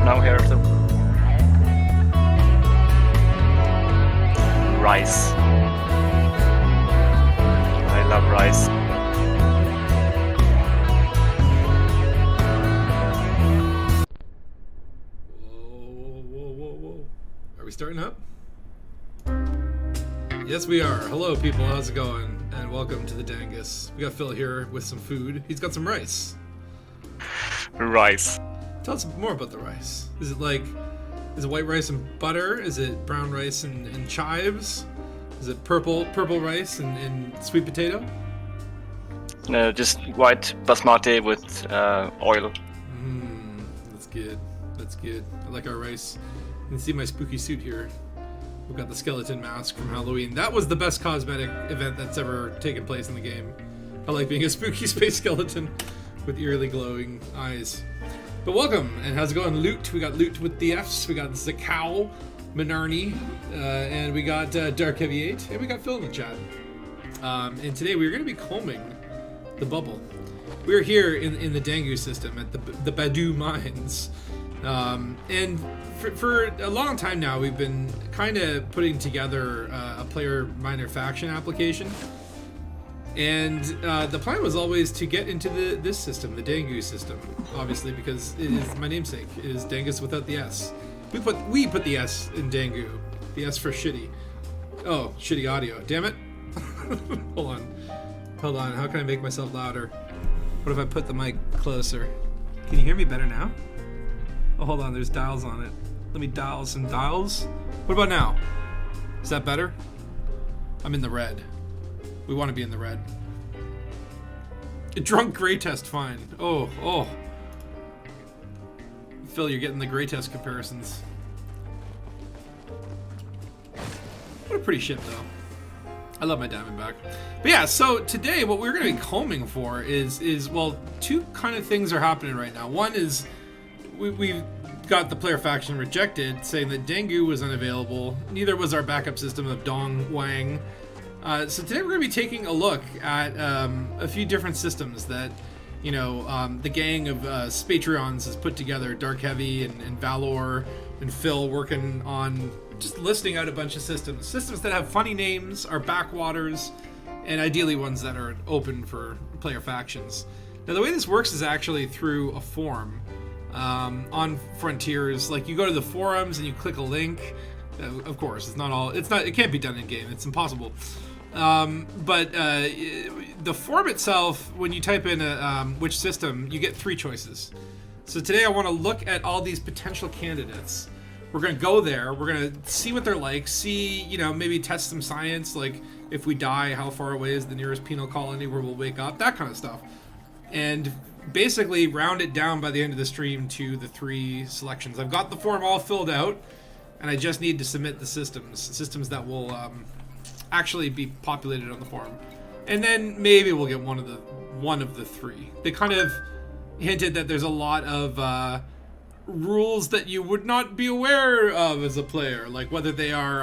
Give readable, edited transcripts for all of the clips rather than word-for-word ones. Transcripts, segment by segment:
good now here too. Rice. I love rice. Whoa. Are we starting up? Yes, we are. Hello, people. How's it going? And welcome to the Dangus. We got Phil here with some food. He's got some rice. Rice. Tell us more about the rice. Is it white rice and butter? Is it brown rice and chives? Is it purple rice and sweet potato? No, just white basmati with oil. That's good. I like our rice. You can see my spooky suit here. We've got the skeleton mask from Halloween. That was the best cosmetic event that's ever taken place in the game. I like being a spooky space skeleton with eerily glowing eyes. But welcome, and how's it going, Loot? We got Loot with the Fs, we got Zakao, Minarni, and we got Dark Heavy 8, and we got Phil in the chat. And today we're going to be combing the bubble. We're here in the Dangu system at the Badu Mines. And for a long time now, we've been kind of putting together a player miner faction application. And the plan was always to get into this system, the Dangu system, obviously, because it is my namesake. It is Dangus without the S. We put the S in Dangu. The S for shitty. Oh, shitty audio. Damn it. Hold on. How can I make myself louder? What if I put the mic closer? Can you hear me better now? Oh, hold on. There's dials on it. Let me dial some dials. What about now? Is that better? I'm in the red. We want to be in the red. A drunk gray test fine. Oh. Phil, you're getting the gray test comparisons. What a pretty ship, though. I love my Diamondback. But yeah, so today what we're going to be combing for is well, two kind of things are happening right now. One is we've got the player faction rejected, saying that Dangu was unavailable. Neither was our backup system of Dong Wang. So today we're going to be taking a look at a few different systems that, the gang of Spatrions has put together. Dark Heavy and Valor and Phil working on just listing out a bunch of systems. Systems that have funny names, are backwaters, and ideally ones that are open for player factions. Now the way this works is actually through a forum on Frontiers. Like you go to the forums and you click a link. Of course, it can't be done in game. It's impossible. But the form itself, when you type in which system, you get 3 choices. So today I want to look at all these potential candidates. We're going to go there. We're going to see what they're like. See, maybe test some science. Like if we die, how far away is the nearest penal colony where we'll wake up? That kind of stuff. And basically round it down by the end of the stream to the 3 selections. I've got the form all filled out. And I just need to submit the systems that will actually be populated on the forum, and then maybe we'll get one of the 3. They kind of hinted that there's a lot of rules that you would not be aware of as a player, like whether they are.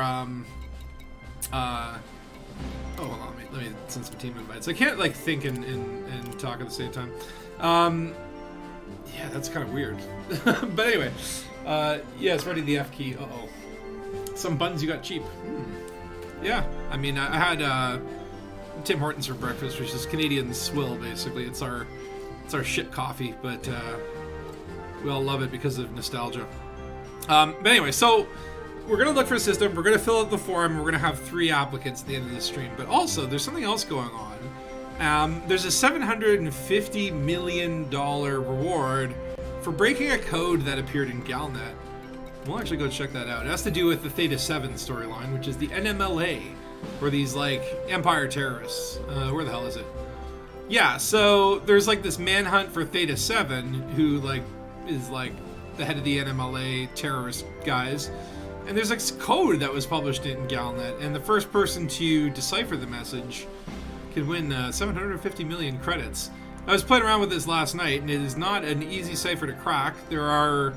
Hold on, let me send some team invites. I can't think and talk at the same time. Yeah, that's kind of weird. But anyway. It's ready the F key. Some buns you got cheap. Yeah, I mean, I had Tim Hortons for breakfast, which is Canadian swill, basically. It's our shit coffee, but we all love it because of nostalgia. But anyway, so we're going to look for a system. We're going to fill out the form. We're going to have 3 applicants at the end of the stream. But also, there's something else going on. There's a $750 million reward for breaking a code that appeared in Galnet. We'll actually go check that out. It has to do with the Theta 7 storyline, which is the NMLA, or these Empire terrorists. Where the hell is it? Yeah, so there's this manhunt for Theta 7, who is the head of the NMLA terrorist guys. And there's code that was published in Galnet, and the first person to decipher the message can win 750 million credits. I was playing around with this last night, and it is not an easy cipher to crack. There are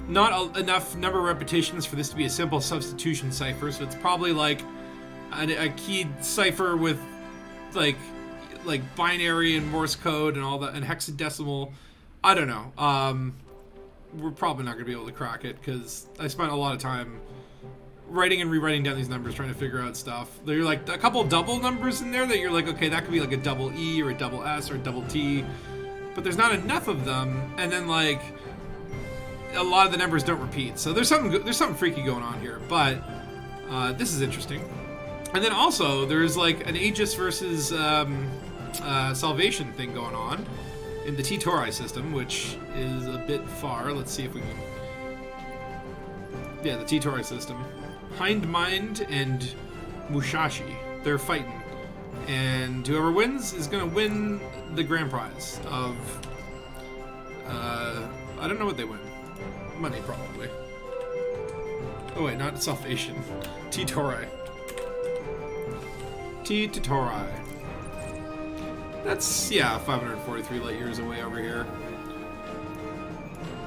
not enough number of repetitions for this to be a simple substitution cipher, so it's probably a keyed cipher with binary and Morse code and all that, and hexadecimal. I don't know. we're probably not going to be able to crack it because I spent a lot of time writing and rewriting down these numbers trying to figure out stuff. There are like a couple double numbers in there that you're like, okay, that could be like a double E or a double S or a double T, but there's not enough of them, and then like a lot of the numbers don't repeat. So there's something freaky going on here, but this is interesting. And then also there's like an Aegis versus Salvation thing going on in the T-Tauri system, which is a bit far. Let's see if we can... Yeah, the T-Tauri system. Hindmind and Mushashi. They're fighting. And whoever wins is going to win the grand prize of... I don't know what they win. Money, probably. Oh wait, not Salvation. T-Tauri. T-Tauri. That's, yeah, 543 light years away over here.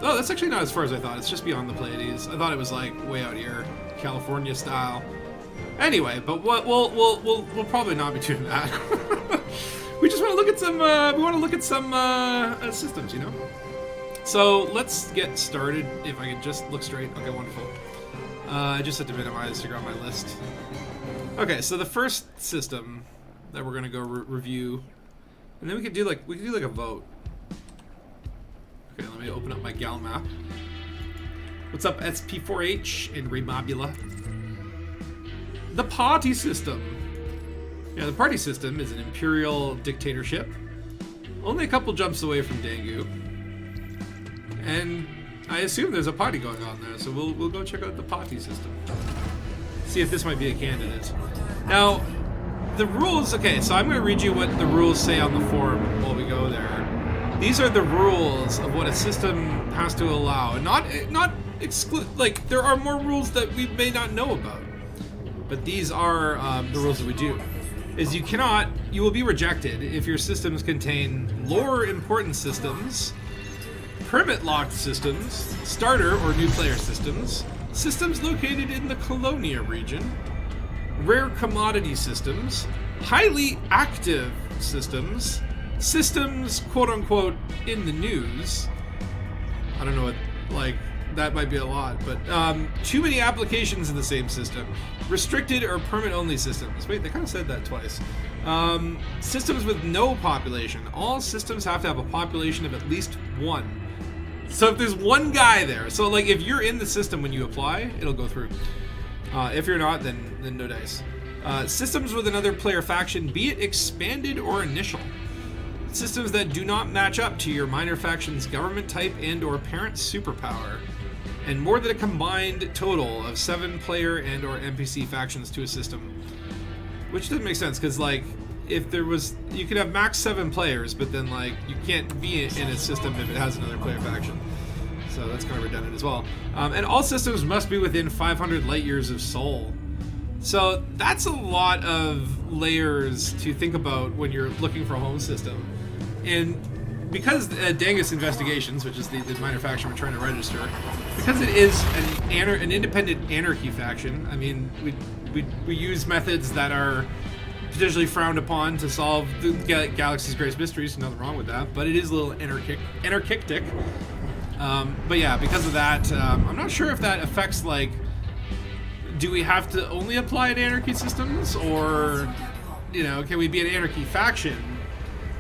Oh, that's actually not as far as I thought. It's just beyond the Pleiades. I thought it was like way out here, California style. Anyway, but we'll probably not be doing that. We just want to look at some. We want to look at some systems, you know. So let's get started. If I could just look straight. Okay, wonderful. I just had to minimize to grab my list. Okay, so the first system that we're gonna go review, and then we could do like a vote. Okay, let me open up my gal map. What's up, SP4H and Remobula? The party system. Yeah, the party system is an imperial dictatorship, only a couple jumps away from Dangu, and I assume there's a party going on there. So we'll go check out the party system. See if this might be a candidate. Now, the rules. Okay, so I'm going to read you what the rules say on the forum while we go there. These are the rules of what a system has to allow, and not exclude. Like, there are more rules that we may not know about, but these are the rules that we do. Is you will be rejected if your systems contain lore important systems, permit locked systems, starter or new player systems, systems located in the Colonia region, rare commodity systems, highly active systems, systems quote-unquote in the news. I don't know what, like, that might be a lot, but too many applications in the same system, restricted or permit-only systems. Wait, they kind of said that twice. Systems with no population. All systems have to have a population of at least one. So if there's one guy there, so like if you're in the system when you apply, it'll go through. If you're not, then no dice. Systems with another player faction, be it expanded or initial. Systems that do not match up to your minor faction's government type and or parent superpower. And more than a combined total of 7 player and or NPC factions to a system. Which doesn't make sense, because like, if there was, you could have max 7 players, but then like, you can't be in a system if it has another player faction. So that's kind of redundant as well. And all systems must be within 500 light years of Sol. So that's a lot of layers to think about when you're looking for a home system. And because Dangus Investigations, which is the minor faction we're trying to register, because it is an independent anarchy faction, I mean, we use methods that are potentially frowned upon to solve the galaxy's greatest mysteries. Nothing wrong with that, but it is a little anarchic. But yeah, because of that, I'm not sure if that affects, like, do we have to only apply to anarchy systems, or, you know, can we be an anarchy faction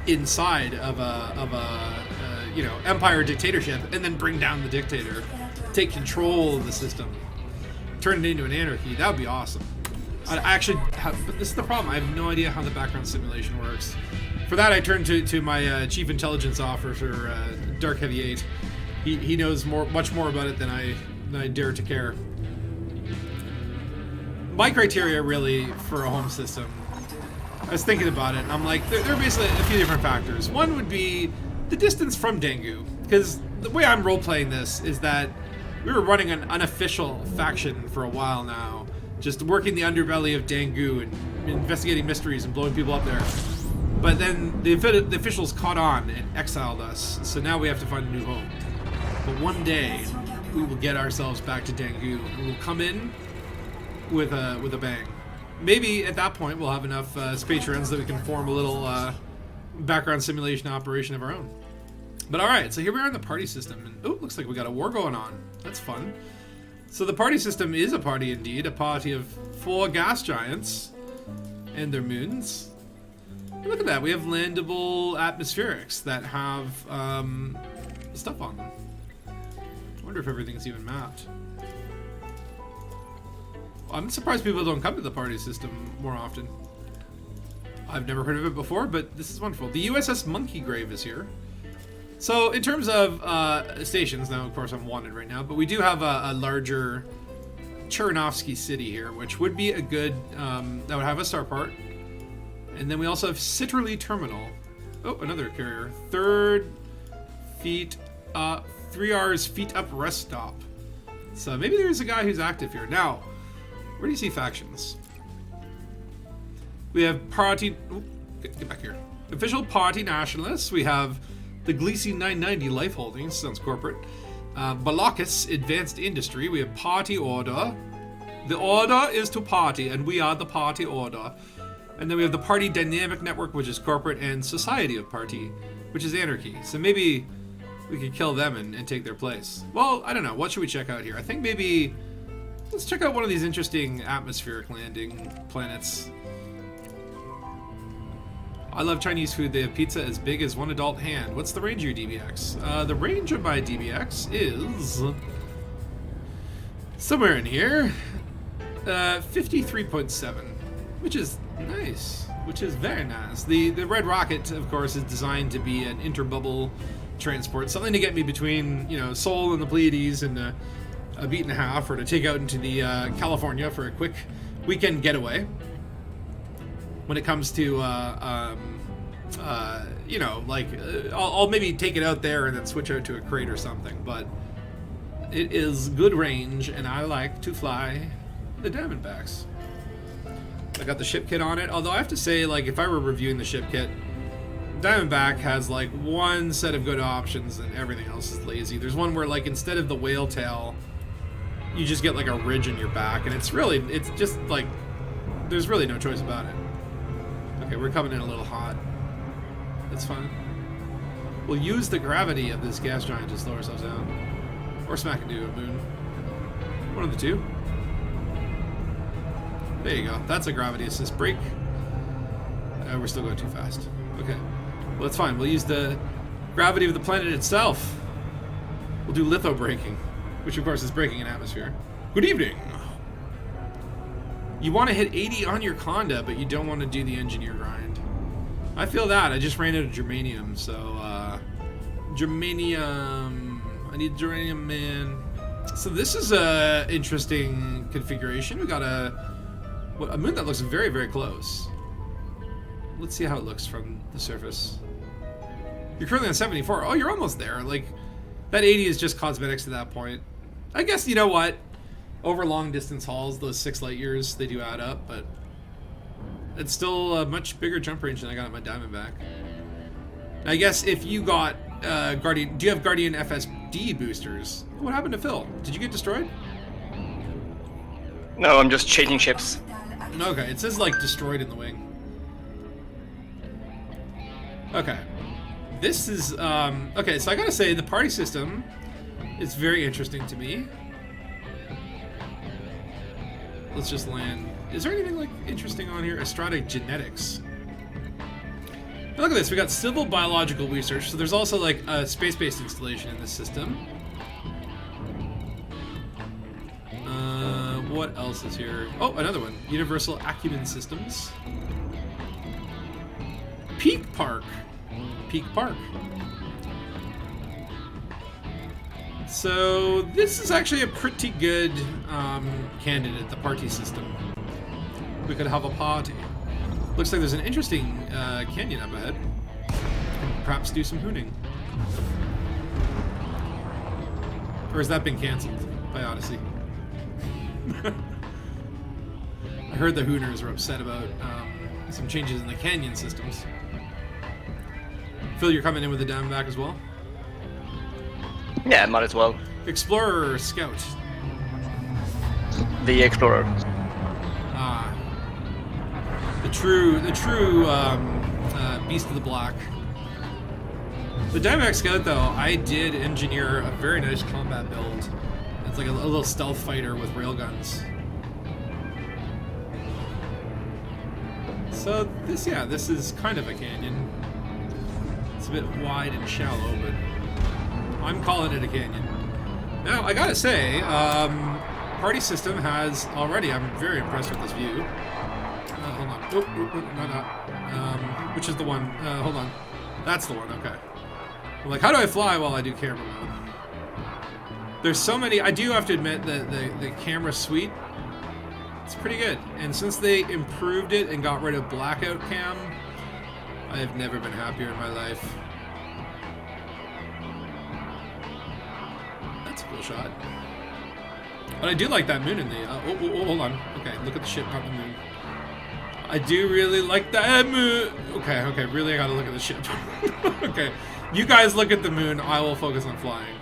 inside of a you know, empire dictatorship, and then bring down the dictator, take control of the system, turn it into an anarchy? That would be awesome. I actually have, but this is the problem. I have no idea how the background simulation works. For that, I turn to my chief intelligence officer, Dark Heavy 8. He knows much more about it than I dare to care. My criteria really for a home system, I was thinking about it, and I'm like, there are basically a few different factors. One would be the distance from Dangu, because the way I'm role-playing this is that we were running an unofficial faction for a while now, just working the underbelly of Dangu and investigating mysteries and blowing people up there. But then the officials caught on and exiled us, so now we have to find a new home. But one day, we will get ourselves back to Dangu, and we'll come in with a bang. Maybe at that point we'll have enough patrons that we can form a little background simulation operation of our own. But all right, so here we are in the party system, and oh, looks like we got a war going on. That's fun. So the party system is a party indeed, a party of 4 gas giants and their moons. And look at that, we have landable atmospherics that have stuff on them. I wonder if everything's even mapped. I'm surprised people don't come to the party system more often. I've never heard of it before, but this is wonderful. The USS Monkey Grave is here. So in terms of stations, now of course I'm wanted right now, but we do have a larger Chernofsky city here, which would be a good, that would have a starport. And then we also have Sitterly Terminal. Oh, another carrier. 3rd feet, 3 R's feet up rest stop. So maybe there's a guy who's active here. Now, where do you see factions? We have party, get back here. Official party nationalists. We have the Gleesy 990 Life Holdings, sounds corporate. Balakis Advanced Industry. We have Party Order. The order is to party, and we are the Party Order. And then we have the Party Dynamic Network, which is corporate, and Society of Party, which is anarchy. So maybe we could kill them and take their place. Well, I don't know. What should we check out here? I think maybe let's check out one of these interesting atmospheric landing planets. I love Chinese food. They have pizza as big as one adult hand. What's the range of your DBX? The range of my DBX is somewhere in here. 53.7, which is nice, which is very nice. The Red Rocket, of course, is designed to be an interbubble transport, something to get me between, you know, Seoul and the Pleiades in a beat and a half, or to take out into the California for a quick weekend getaway. When it comes to, you know, like, I'll maybe take it out there and then switch out to a crate or something, but it is good range, and I like to fly the Diamondbacks. I got the ship kit on it, although I have to say, like, if I were reviewing the ship kit, Diamondback has, like, one set of good options and everything else is lazy. There's one where, like, instead of the whale tail, you just get, like, a ridge in your back, and it's just, like, there's really no choice about it. Okay, we're coming in a little hot. That's fine. We'll use the gravity of this gas giant to slow ourselves down. Or smack into a moon. One of the two. There you go. That's a gravity assist brake. We're still going too fast. Okay. Well, that's fine. We'll use the gravity of the planet itself. We'll do litho braking, which of course is braking an atmosphere. Good evening. You want to hit 80 on your Conda, but you don't want to do the engineer grind. I feel that. I just ran out of germanium, so germanium. I need germanium, man. So this is a interesting configuration. We got a moon that looks very, very close. Let's see how it looks from the surface. You're currently on 74. Oh, you're almost there. Like, that 80 is just cosmetics to that point. I guess, you know what? Over long distance hauls, those 6 light years, they do add up, but it's still a much bigger jump range than I got on my Diamondback. I guess if you got Guardian, do you have Guardian FSD boosters? What happened to Phil? Did you get destroyed? No, I'm just changing ships. Okay, it says like destroyed in the wing. Okay. This is, okay, so I gotta say, the party system is very interesting to me. Let's just land. Is there anything like interesting on here? Astratic genetics. Look at this, we got civil biological research, so there's also like a space-based installation in this system. What else is here? Oh, another one. Universal Acumen Systems. Peak Park. Peak Park. So this is actually a pretty good candidate, the party system. We could have a party. Looks like there's an interesting canyon up ahead. Perhaps do some hooning. Or has that been cancelled by Odyssey? I heard the Hooners were upset about some changes in the canyon systems. Phil, you're coming in with the Diamondback as well? Yeah, might as well. Explorer or Scout? The Explorer. Ah. The true beast of the black. The Diamondback Scout, though, I did engineer a very nice combat build. It's like a little stealth fighter with railguns. So this is kind of a canyon. It's a bit wide and shallow, but I'm calling it a canyon. Now, I gotta say, party system has already, I'm very impressed with this view. Hold on. Not that. Which is the one? Hold on. That's the one, okay. I'm like, how do I fly while I do camera mode? There's so many, I do have to admit that the camera suite, it's pretty good. And since they improved it and got rid of blackout cam, I have never been happier in my life. That's a cool shot. But I do like that moon in the, hold on. Okay, look at the ship, not the moon. I do really like that moon. Okay, really I gotta look at the ship. Okay, you guys look at the moon, I will focus on flying.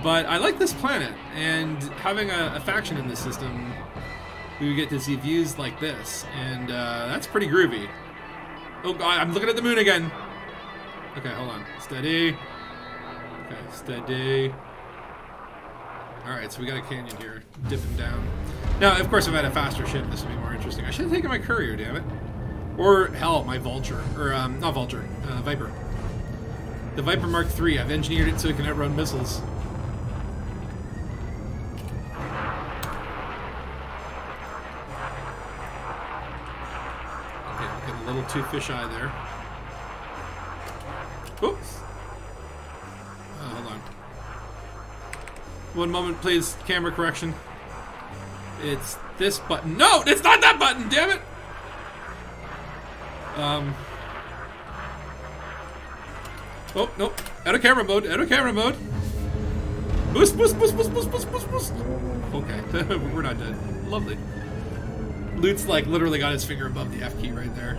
But I like this planet, and having a faction in this system, we get to see views like this, and that's pretty groovy. Oh god, I'm looking at the moon again. Okay, hold on. Steady. Okay, steady. Alright, so we got a canyon here, dipping down. Now, of course, if I had a faster ship, this would be more interesting. I should have taken my courier, damn it. Or, hell, my vulture. Or, not vulture, Viper. The Viper Mark III, I've engineered it so it can outrun missiles. Okay, I'm getting a little too fisheye there. Oops. Hold on. One moment, please. Camera correction. It's this button. No, it's not that button, damn it! Oh, nope. Out of camera mode, out of camera mode. Boost, boost, boost, boost, boost, boost, boost, boost. Okay, we're not dead. Lovely. Lute's like literally got his finger above the F key right there.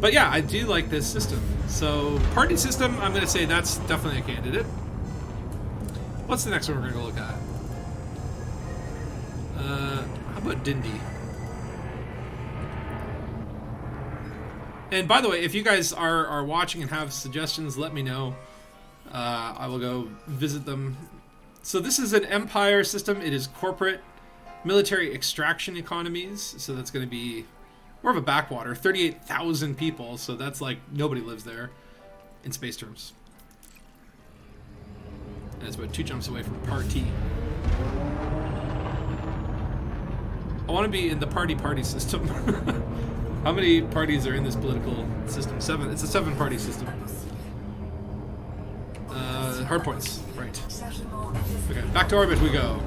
But yeah, I do like this system. So, party system, I'm going to say that's definitely a candidate. What's the next one we're going to look at? How about Dindy? And by the way, if you guys are watching and have suggestions, let me know. I will go visit them. So this is an empire system. It is corporate military extraction economies. So that's going to be more of a backwater. 38,000 people. So that's like nobody lives there in space terms. And it's about 2 jumps away from party. I want to be in the party system. How many parties are in this political system? 7. It's a 7-party system. Hard points. Right. Okay, back to orbit we go.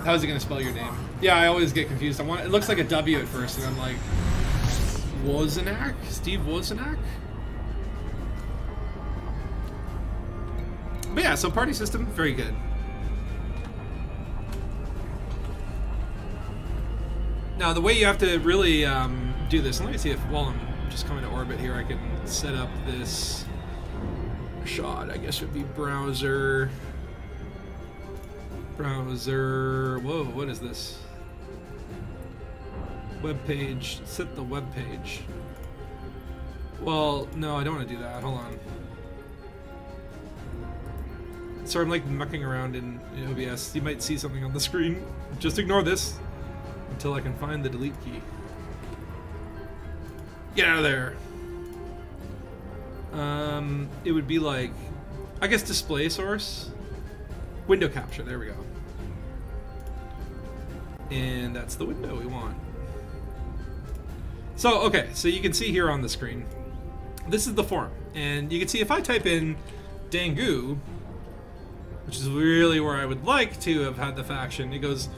How is he going to spell your name? Yeah, I always get confused. It looks like a W at first, and I'm like, Wozniak? Steve Wozniak? But yeah, so party system, very good. Now, the way you have to really do this, and let me see if while I'm just coming to orbit here, I can set up this shot. I guess would be browser. Whoa, what is this? Web page. Set the web page. Well, no, I don't want to do that. Hold on. Sorry, I'm like mucking around in OBS. You might see something on the screen. Just ignore this until I can find the delete key. Get out of there. It would be like, I guess, display source, window capture. There we go. And that's the window we want. So, okay, so you can see here on the screen, this is the form. And you can see if I type in Dangu, which is really where I would like to have had the faction, it goes,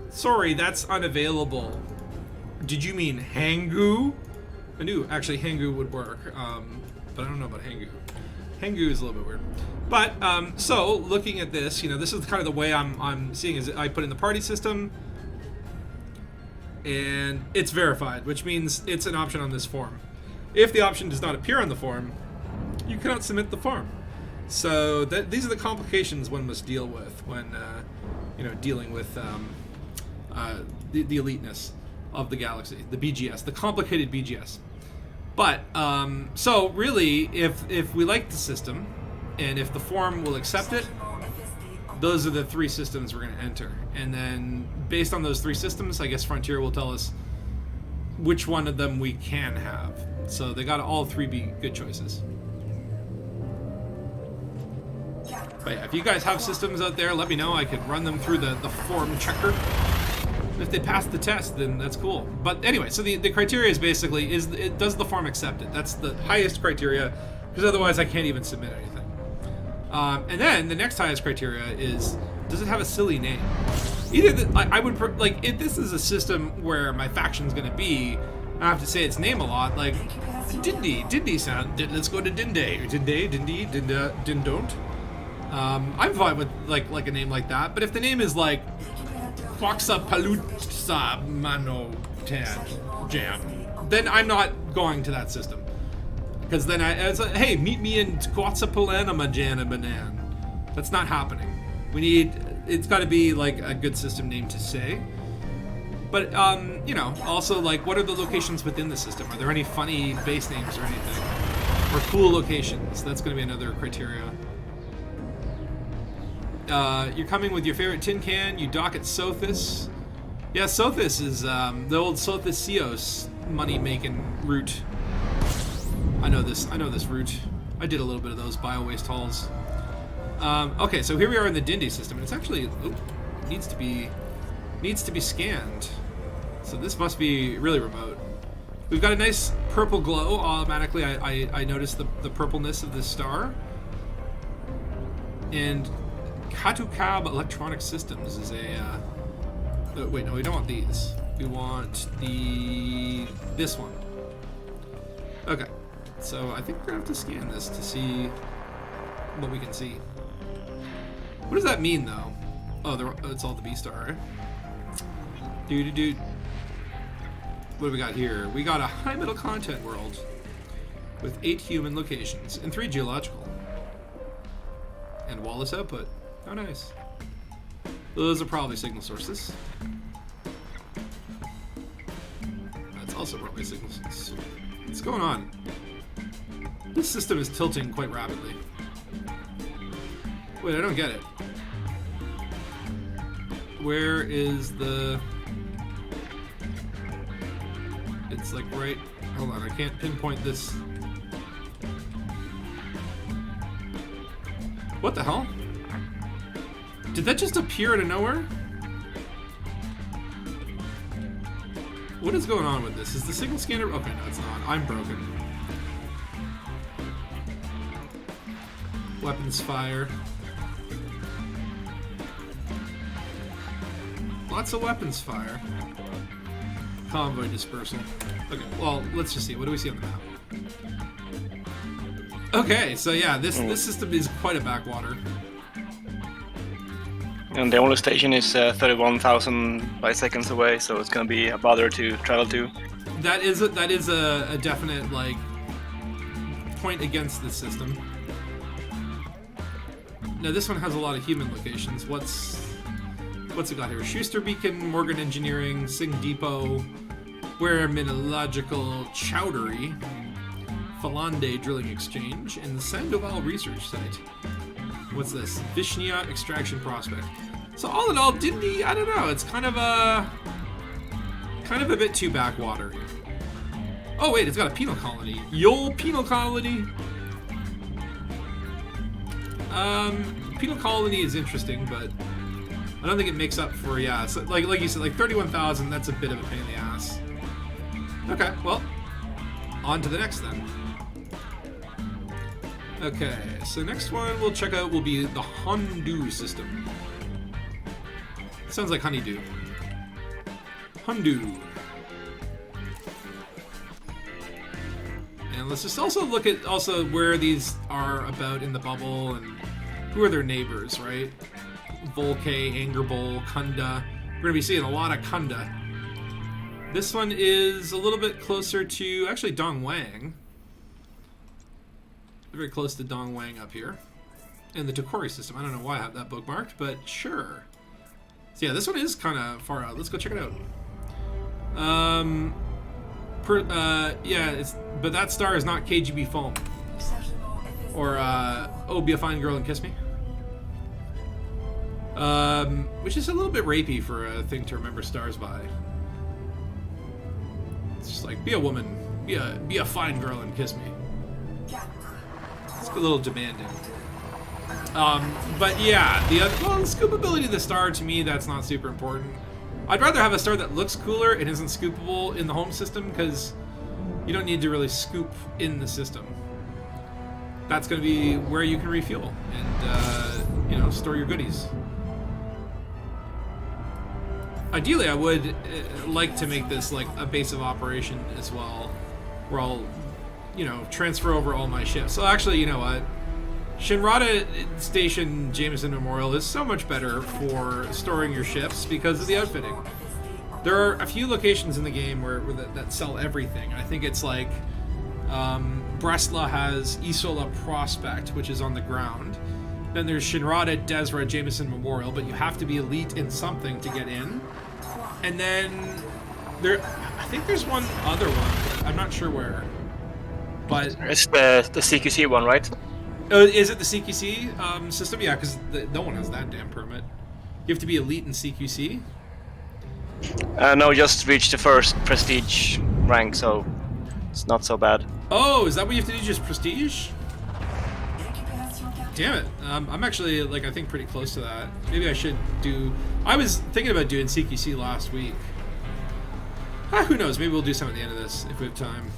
sorry, that's unavailable. Did you mean Hangu? I knew actually Hangu would work, but I don't know about Hangu. Hangu is a little bit weird. But, so, looking at this, this is kind of the way I'm seeing is I put in the party system, and it's verified, which means it's an option on this form. If the option does not appear on the form, you cannot submit the form. So these are the complications one must deal with when, dealing with the eliteness of the galaxy, the BGS, the complicated BGS. But so really, if we like the system, and if the form will accept it, those are the 3 systems we're going to enter. And then based on those 3 systems, I guess Frontier will tell us which one of them we can have. So they got all 3 be good choices. But yeah, if you guys have systems out there, let me know. I could run them through the form checker. If they pass the test, then that's cool. But anyway, so the criteria is basically, does the form accept it? That's the highest criteria, because otherwise I can't even submit anything. And then the next highest criteria is, does it have a silly name? Either I would like, if this is a system where my faction's going to be, I have to say its name a lot, like Dindy sound. Let's go to Dinde, Dindy, Dindon't. I'm fine with like a name like that. But if the name is like Quaxa Palutsa Mano Tan Jam, then I'm not going to that system. Because then it's like, hey, meet me in Quetzalcoatl Majana Banan. That's not happening. It's got to be like a good system name to say. But, you know, also like, what are the locations within the system? Are there any funny base names or anything? Or cool locations? That's going to be another criteria. You're coming with your favorite tin can. You dock at Sothis. Yeah, Sothis is the old Sothis Sios money-making route. I know this route. I did a little bit of those bio-waste hauls. Okay, so here we are in the Dindy system, and it's actually needs to be scanned. So this must be really remote. We've got a nice purple glow automatically. I noticed the purpleness of this star. And Katukab Electronic Systems is a wait, no, we don't want these. We want this one. Okay. So I think we're gonna have to scan this to see what we can see. What does that mean, though? Oh, it's all the B star, right? What do we got here? We got a high metal content world with 8 human locations and 3 geological. And Wallace output. Oh, nice. Those are probably signal sources. That's also probably signal sources. What's going on? This system is tilting quite rapidly. Wait, I don't get it. Where is the... It's like right... Hold on, I can't pinpoint this. What the hell? Did that just appear out of nowhere? What is going on with this? Is the signal scanner... Okay, no, it's not. I'm broken. Weapons fire. Lots of weapons fire. Convoy dispersal. Okay, well, let's just see. What do we see on the map? Okay, so yeah, this system is quite a backwater. And the only station is 31,000 light seconds away, so it's gonna be a bother to travel to. That is a definite like point against this system. Now this one has a lot of human locations. What's it got here? Schuster Beacon, Morgan Engineering, Sing Depot, Ware Mineralogical Chowdery, Falande Drilling Exchange, and the Sandoval Research Site. What's this? Vishnia Extraction Prospect. So all in all, Dindy, I don't know. It's kind of a bit too backwater. Oh wait, it's got a penal colony. Yole Penal Colony. Penal colony is interesting, but I don't think it makes up for, yeah, so like you said, like 31,000, that's a bit of a pain in the ass. Okay, well, on to the next then. Okay, so next one we'll check out will be the Hondu system. Sounds like honeydew. Hondu. And let's just also look at where these are about in the bubble and who are their neighbors, right? Volcay, Angerbowl, Kunda. We're going to be seeing a lot of Kunda. This one is a little bit closer to, actually, Dongwang. Very close to Dongwang up here. And the Tokori system. I don't know why I have that bookmarked, but sure. So yeah, this one is kind of far out. Let's go check it out. Yeah, it's but that star is not KGB foam. Or, oh, be a fine girl and kiss me. Which is a little bit rapey for a thing to remember stars by. It's just like, be a woman, be a fine girl and kiss me. It's a little demanding. But yeah, the scoopability of the star, to me, that's not super important. I'd rather have a star that looks cooler and isn't scoopable in the home system, because you don't need to really scoop in the system. That's going to be where you can refuel and, you know, store your goodies. Ideally, I would like to make this like a base of operation as well, where I'll, you know, transfer over all my ships. So actually, you know what? Shinrada Station Jameson Memorial is so much better for storing your ships because of the outfitting. There are a few locations in the game where that sell everything. I think it's like Bresla has Isola Prospect, which is on the ground. Then there's Shinrada Desra Jameson Memorial, but you have to be elite in something to get in. And then I think there's one other one, but I'm not sure where. But it's the CQC one, right? Is it the CQC system? Yeah, because no one has that damn permit. You have to be elite in CQC? No, just reach the first prestige rank, so it's not so bad. Oh, is that what you have to do, just prestige? Damn it. I'm actually, like, I think pretty close to that. Maybe I should do... I was thinking about doing CQC last week. Who knows? Maybe we'll do some at the end of this, if we have time.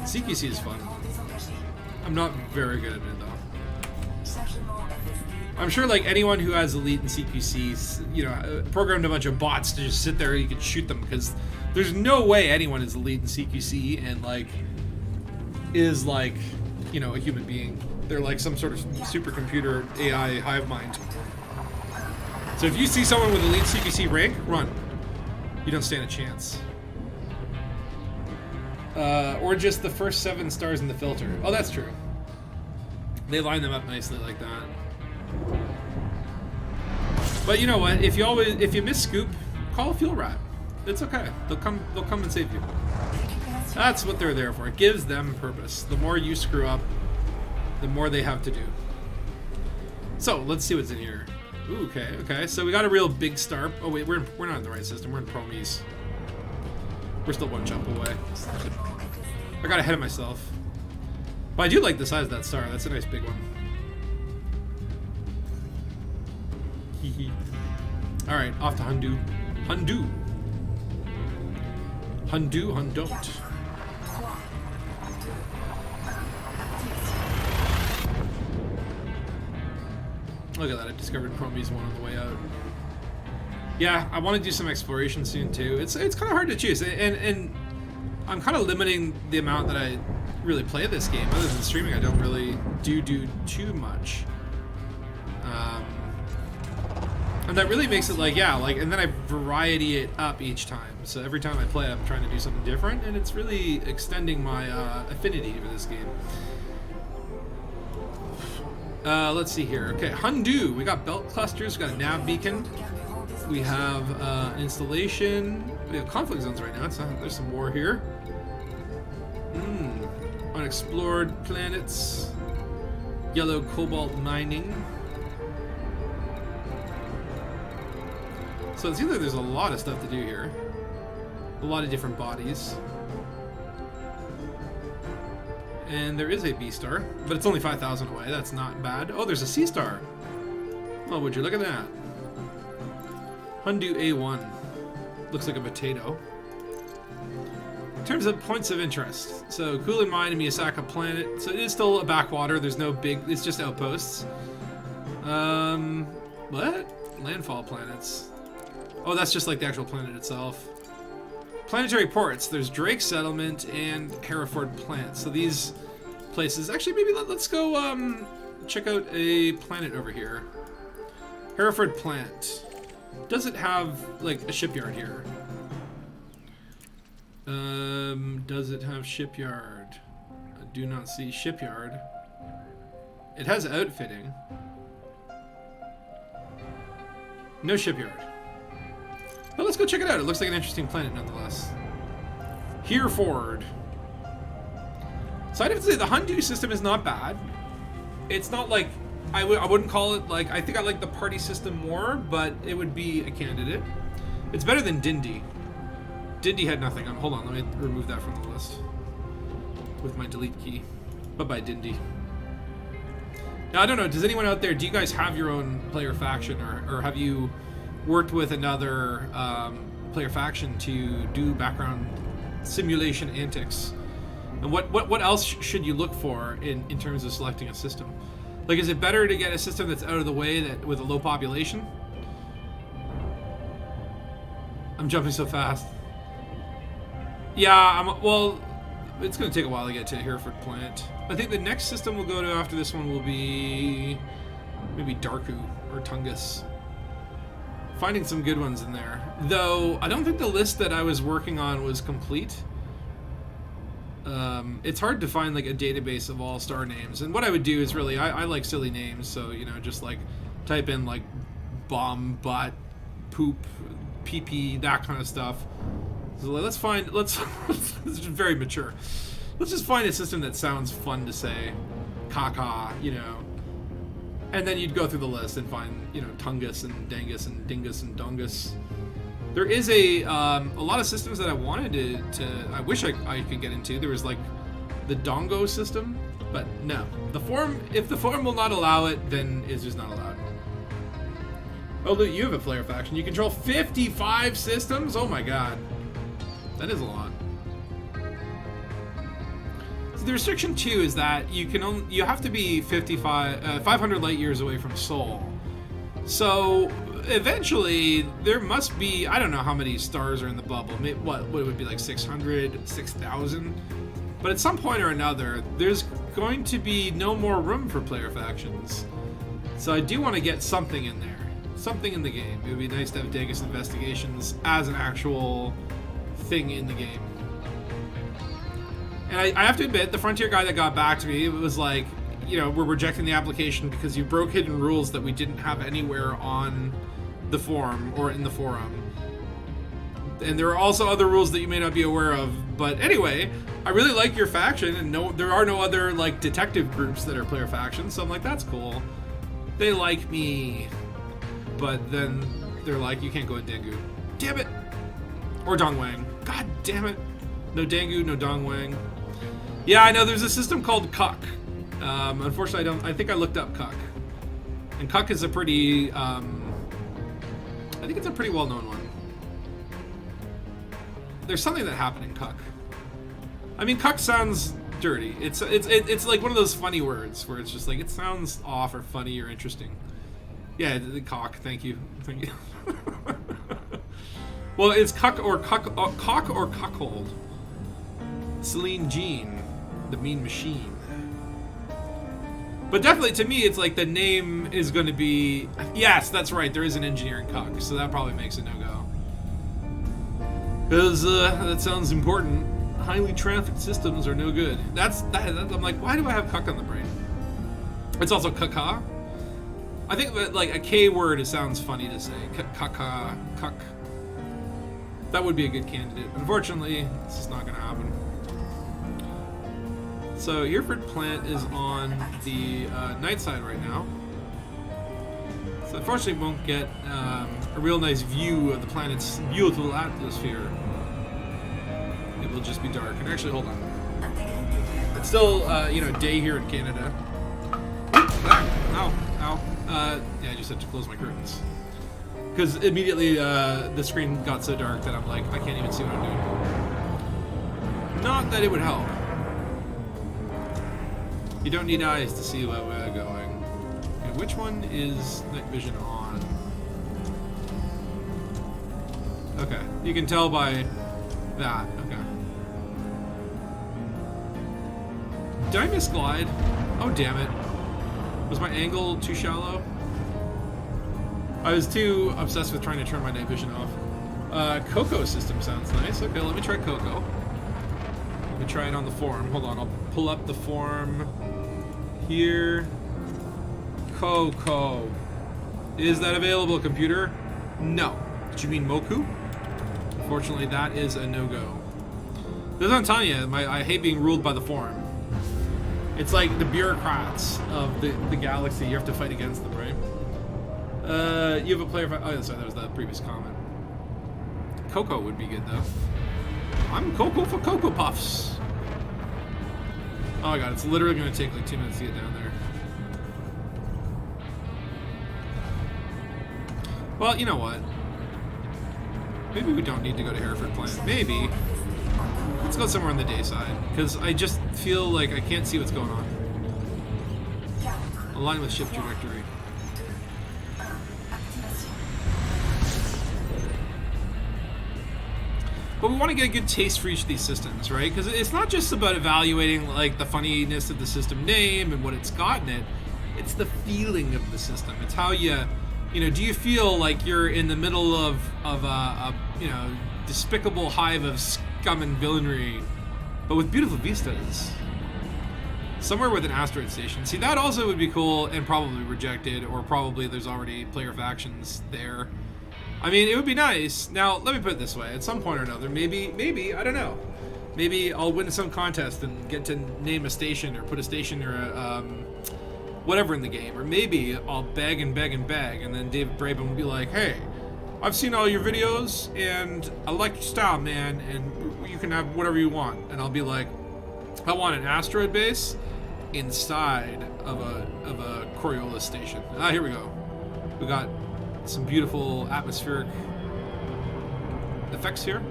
CQC is fun. I'm not very good at it, though. I'm sure, like, anyone who has elite in CQC, you know, programmed a bunch of bots to just sit there and you can shoot them, because there's no way anyone is elite in CQC and, like, is, like, you know, a human being. They're like some sort of supercomputer AI hive mind. So if you see someone with elite CQC rank, run. You don't stand a chance. Or just the first 7 stars in the filter. Oh, that's true. They line them up nicely like that. But you know what? If you miss scoop, call a fuel rat. It's okay. They'll come and save you. That's what they're there for. It gives them purpose. The more you screw up, the more they have to do. So let's see what's in here. Ooh, okay. So we got a real big star. Oh wait, we're not in the right system. We're in Promes. We're still one jump away. I got ahead of myself. But I do like the size of that star. That's a nice big one. All right, off to Hundu. Hundont. Look at that, I discovered Promes 1 on the way out. Yeah, I want to do some exploration soon too. It's kind of hard to choose, and I'm kind of limiting the amount that I really play this game. Other than streaming, I don't really do too much. And that really makes it like, yeah, like, and then I variety it up each time. So every time I play, I'm trying to do something different, and it's really extending my affinity for this game. Let's see here. Okay, Hundu. We got belt clusters. We got a nav beacon. We have an installation. We have conflict zones right now. So there's some war here. Unexplored planets. Yellow cobalt mining. So it seems like there's a lot of stuff to do here. A lot of different bodies. And there is a B star, but it's only 5,000 away. That's not bad. Oh, there's a C star. Oh, would you look at that? Hundu A1. Looks like a potato. In terms of points of interest, so Kulin Mine and Miyasaka Planet. So it is still a backwater. There's no big. It's just outposts. What? Landfall planets. Oh, that's just like the actual planet itself. Planetary ports. There's Drake Settlement and Hereford Plant. So these places. Actually, maybe let's go check out a planet over here. Hereford Plant. Does it have like a shipyard here? Does it have shipyard? I do not see shipyard. It has outfitting. No shipyard. But let's go check it out. It looks like an interesting planet nonetheless. Hereford. So I'd have to say the Handu system is not bad. It's not like I wouldn't call it like, I think I like the party system more, but it would be a candidate. It's better than Dindi. Dindi had nothing. Hold on, let me remove that from the list with my delete key. Bye-bye, Dindi. Now, I don't know, does anyone out there, do you guys have your own player faction, or have you worked with another player faction to do background simulation antics? And what else should you look for in terms of selecting a system? Like, is it better to get a system that's out of the way that with a low population? I'm jumping so fast. Yeah, well, it's going to take a while to get to Hereford Plant. I think the next system we'll go to after this one will be maybe Darku or Tungus. Finding some good ones in there. Though, I don't think the list that I was working on was complete. It's hard to find like a database of all star names, and what I would do is really I like silly names, so you know, just like type in like bomb, butt, poop, pee, that kind of stuff. So let's this is very mature. Let's just find a system that sounds fun to say, caca, you know, and then you'd go through the list and find, you know, Tungus and Dangus and Dingus and Dongus. There is a lot of systems that I wanted to I wish I could get into. There was like the Dangu system, but no. If the forum will not allow it, then it's just not allowed. Oh, look, you have a player faction. You control 55 systems? Oh my god. That is a lot. So the restriction too is that you have to be 500 light years away from Sol. So eventually there must be, I don't know how many stars are in the bubble. What it would be like 600, 6,000. But at some point or another, there's going to be no more room for player factions. So I do want to get something in there. Something in the game. It would be nice to have Dangus Investigations as an actual thing in the game. And I have to admit, the Frontier guy that got back to me, it was like, you know, we're rejecting the application because you broke hidden rules that we didn't have anywhere on the forum or in the forum. And there are also other rules that you may not be aware of. But anyway, I really like your faction, and there are no other like detective groups that are player factions, so I'm like, that's cool. They like me. But then they're like, you can't go in Dangu. Damn it! Or Dongwang. God damn it. No Dangu, no Dongwang. Yeah, I know there's a system called Cuck. Unfortunately, I think I looked up Cuck. And Cuck is a pretty, I think it's a pretty well-known one. There's something that happened in Cuck. I mean, Cuck sounds dirty. It's like one of those funny words where it's just like, it sounds off or funny or interesting. Yeah, the cock. Thank you. Well, it's cock or cuckold. Celine Jean, the mean machine. But definitely, to me, it's like the name is going to be... Yes, that's right. There is an engineering cuck, so that probably makes it no-go. Because that sounds important. Highly trafficked systems are no good. I'm like, why do I have cuck on the brain? It's also caca. I think that like a K word, it sounds funny to say. Caca, cuck. That would be a good candidate. Unfortunately, it's just not going to happen. So Hereford Plant is on the night side right now. So unfortunately won't get a real nice view of the planet's beautiful atmosphere. It will just be dark. And actually, hold on. It's still, day here in Canada. Ow. Yeah, I just had to close my curtains. Because immediately the screen got so dark that I'm like, I can't even see what I'm doing. Not that it would help. You don't need eyes to see where we're going. Okay, which one is night vision on? Okay, you can tell by that. Okay. Did I misglide? Oh, damn it. Was my angle too shallow? I was too obsessed with trying to turn my night vision off. Coco system sounds nice. Okay, let me try Coco. Let me try it on the forum. Hold on, I'll pull up the forum here. Coco. Is that available, computer? No. Did you mean Moku? Unfortunately, that is a no-go. That's what I'm telling you. I hate being ruled by the forum. It's like the bureaucrats of the galaxy. You have to fight against them, right? You have a player. Oh, sorry, that was the previous comment. Cocoa would be good though. I'm Cocoa for Cocoa Puffs. Oh my god, it's literally going to take like 2 minutes to get down there. Well, you know what? Maybe we don't need to go to Hereford Plain. Maybe. Let's go somewhere on the day side, because I just feel like I can't see what's going on. Align with ship trajectory. But we want to get a good taste for each of these systems, right? Because it's not just about evaluating like the funniness of the system name and what it's got in it. It's the feeling of the system. It's how you know, do you feel like you're in the middle of a despicable hive of scum and villainy, but with beautiful vistas? Somewhere with an asteroid station. See, that also would be cool and probably rejected, or probably there's already player factions there. I mean, it would be nice. Now, let me put it this way. At some point or another, maybe, I don't know. Maybe I'll win some contest and get to name a station or put a station or a, whatever in the game. Or maybe I'll beg and beg and beg, and then David Braben will be like, hey, I've seen all your videos, and I like your style, man, and you can have whatever you want. And I'll be like, I want an asteroid base inside of a Coriolis station. Ah, here we go. We got some beautiful atmospheric effects here.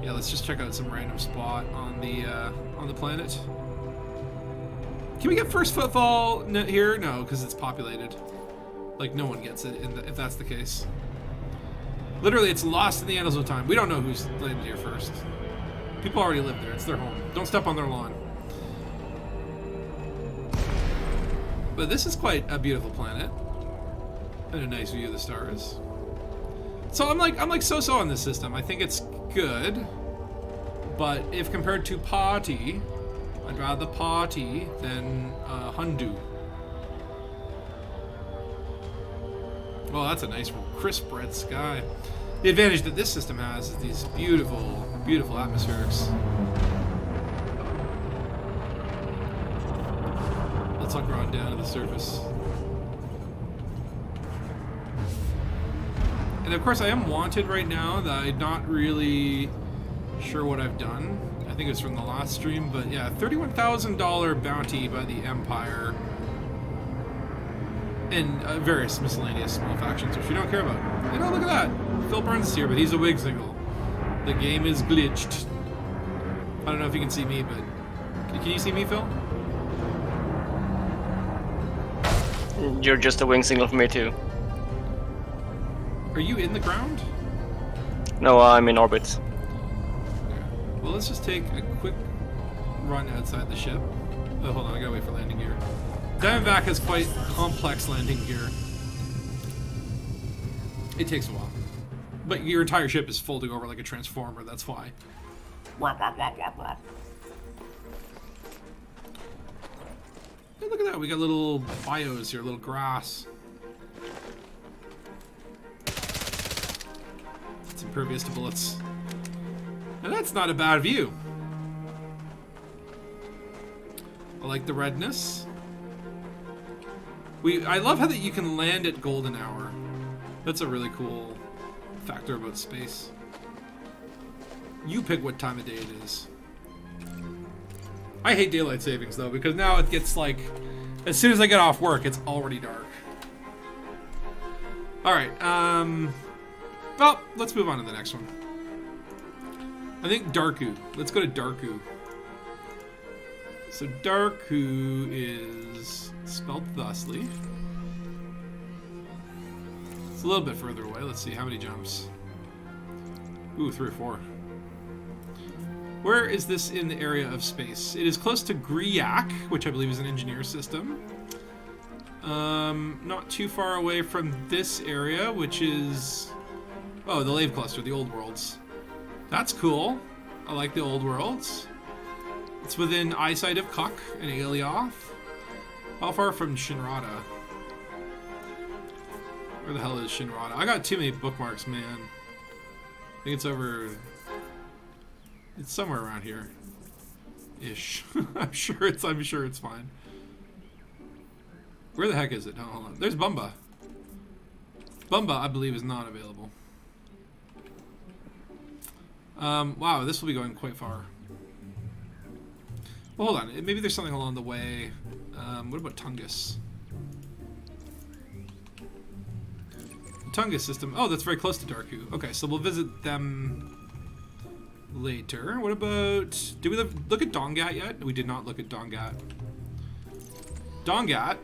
Yeah, let's just check out some random spot on the planet. Can we get first footfall here? No, because it's populated. Like, no one gets it if that's the case. Literally, it's lost in the annals of time. We don't know who's landed here first. People already live there. It's their home. Don't step on their lawn. But this is quite a beautiful planet. And a nice view of the stars. So I'm like so-so on this system. I think it's good, but if compared to Party, I'd rather Party than Hundu. Well, that's a nice crisp red sky. The advantage that this system has is these beautiful, beautiful atmospherics. Let's hunker on down to the surface. And of course I am wanted right now, that I'm not really sure what I've done. I think it's from the last stream, but yeah, $31,000 bounty by the Empire. And various miscellaneous small factions, which we don't care about. And oh, look at that! Phil Burns is here, but he's a wig single. The game is glitched. I don't know if you can see me, but... Can you see me, Phil? You're just a wing signal for me too. Are you in the ground? No, I'm in orbit. Well, let's just take a quick run outside the ship. Oh, hold on, I gotta wait for landing gear. Diamondback has quite complex landing gear. It takes a while. But your entire ship is folding over like a transformer, that's why. Hey, look at that, we got little bios here, little grass. It's impervious to bullets. And that's not a bad view. I like the redness. I love how that you can land at golden hour. That's a really cool factor about space. You pick what time of day it is. I hate daylight savings though, because now it gets like, as soon as I get off work, it's already dark. Alright, well, let's move on to the next one. I think Darku. Let's go to Darku. So Darku is spelled thusly. It's a little bit further away. Let's see how many jumps. Ooh, 3 or 4. Where is this in the area of space? It is close to Griak, which I believe is an engineer system. Not too far away from this area, which is... Oh, the Lave Cluster, the Old Worlds. That's cool. I like the Old Worlds. It's within eyesight of Kuk and Alioth. How far from Shinrada? Where the hell is Shinrada? I got too many bookmarks, man. I think it's over... It's somewhere around here. ish. I'm sure it's fine. Where the heck is it? Oh, hold on. There's Bumba. Bumba, I believe, is not available. Wow, this will be going quite far. Well, hold on. Maybe there's something along the way. What about Dangus? Dangus system. Oh, that's very close to Dangu. Okay, so we'll visit them later. What about... Did we look at Dongat yet? We did not look at Dongat. Dongat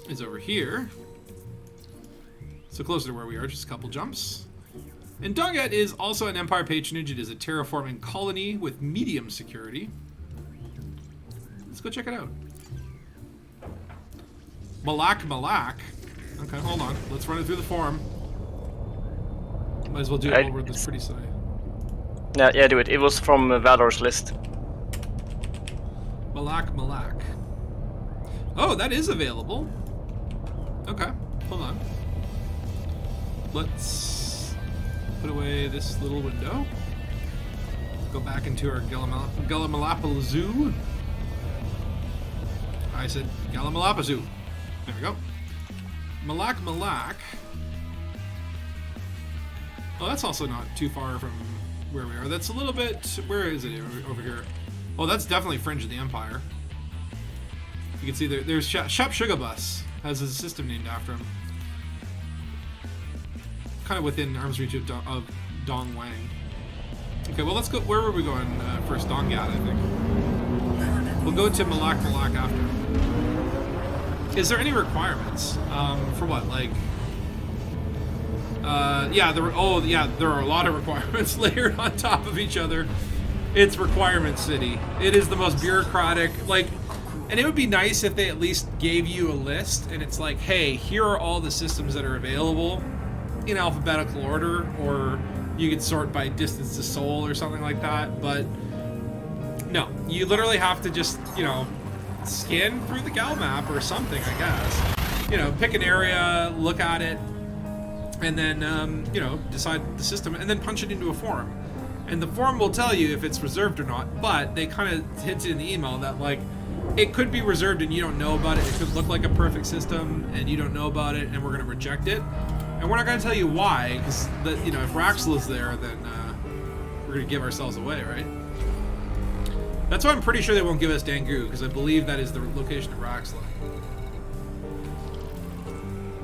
is over here. So closer to where we are, just a couple jumps. And Dongat is also an Empire patronage. It is a terraforming colony with medium security. Let's go check it out. Malak. Okay, hold on. Let's run it through the forum. Might as well do it while we're at this pretty site. Yeah, do it. It was from Valor's list. Malak. Oh, that is available. Okay, hold on. Let's put away this little window. Go back into our Galamalapa Zoo. I said Galamalapa Zoo. There we go. Malak. Oh, that's also not too far from where we are. That's a little bit... Where is it over here? Oh, that's definitely Fringe of the Empire. You can see there's Shep Sugarbus. Has a system named after him. Kind of within arm's reach of Dong Wang. Okay, well, let's go... Where were we going first? Dongat, I think. We'll go to Malak after. Is there any requirements? For what? Like... yeah, there are a lot of requirements layered on top of each other. It's Requirement City. It is the most bureaucratic, like... And it would be nice if they at least gave you a list, and it's like, hey, here are all the systems that are available in alphabetical order, or you could sort by distance to Sol or something like that, but no. You literally have to just, scan through the Gal map or something, I guess. Pick an area, look at it, and then, decide the system, and then punch it into a form. And the form will tell you if it's reserved or not, but they kind of hinted in the email that, like, it could be reserved and you don't know about it. It could look like a perfect system and you don't know about it, and we're going to reject it. And we're not going to tell you why, because, if Raxla's there, then we're going to give ourselves away, right? That's why I'm pretty sure they won't give us Dangu, because I believe that is the location of Raxla.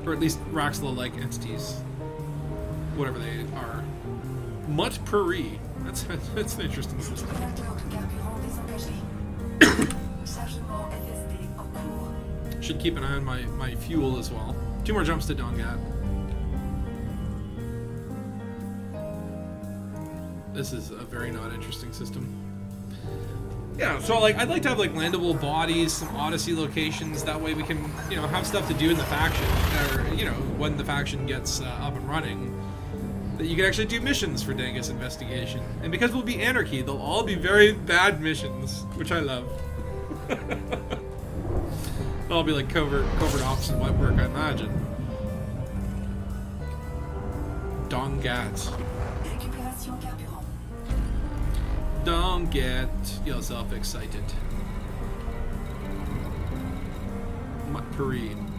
Or at least Raxla-like entities. Whatever they are. Mutt Puri. That's an interesting system. Should keep an eye on my fuel as well. 2 more jumps to Dongat. This is a very not interesting system. Yeah, so I'd like to have landable bodies, some Odyssey locations. That way we can have stuff to do in the faction, or when the faction gets up and running, that you can actually do missions for Dangus investigation. And because we'll be anarchy, they'll all be very bad missions, which I love. They'll all be like covert ops and web work, I imagine. Dongat. Don't get yourself excited. Matperine.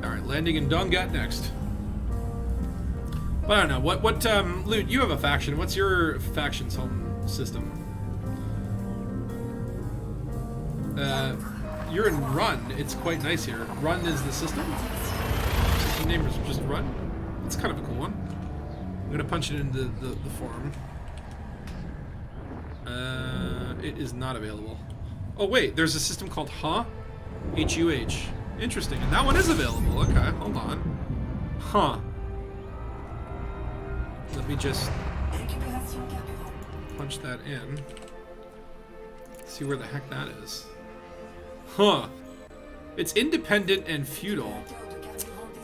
Alright, landing in Dongat next. But I don't know, what Loot, you have a faction. What's your faction's home system? You're in Run. It's quite nice here. Run is the system. System name is just Run. It's kind of a cool one. I'm gonna punch it into the forum. It is not available. Oh wait, there's a system called H-U-H. Interesting, and that one is available. Okay, hold on. Huh. Let me just punch that in. See where the heck that is. Huh. It's independent and feudal.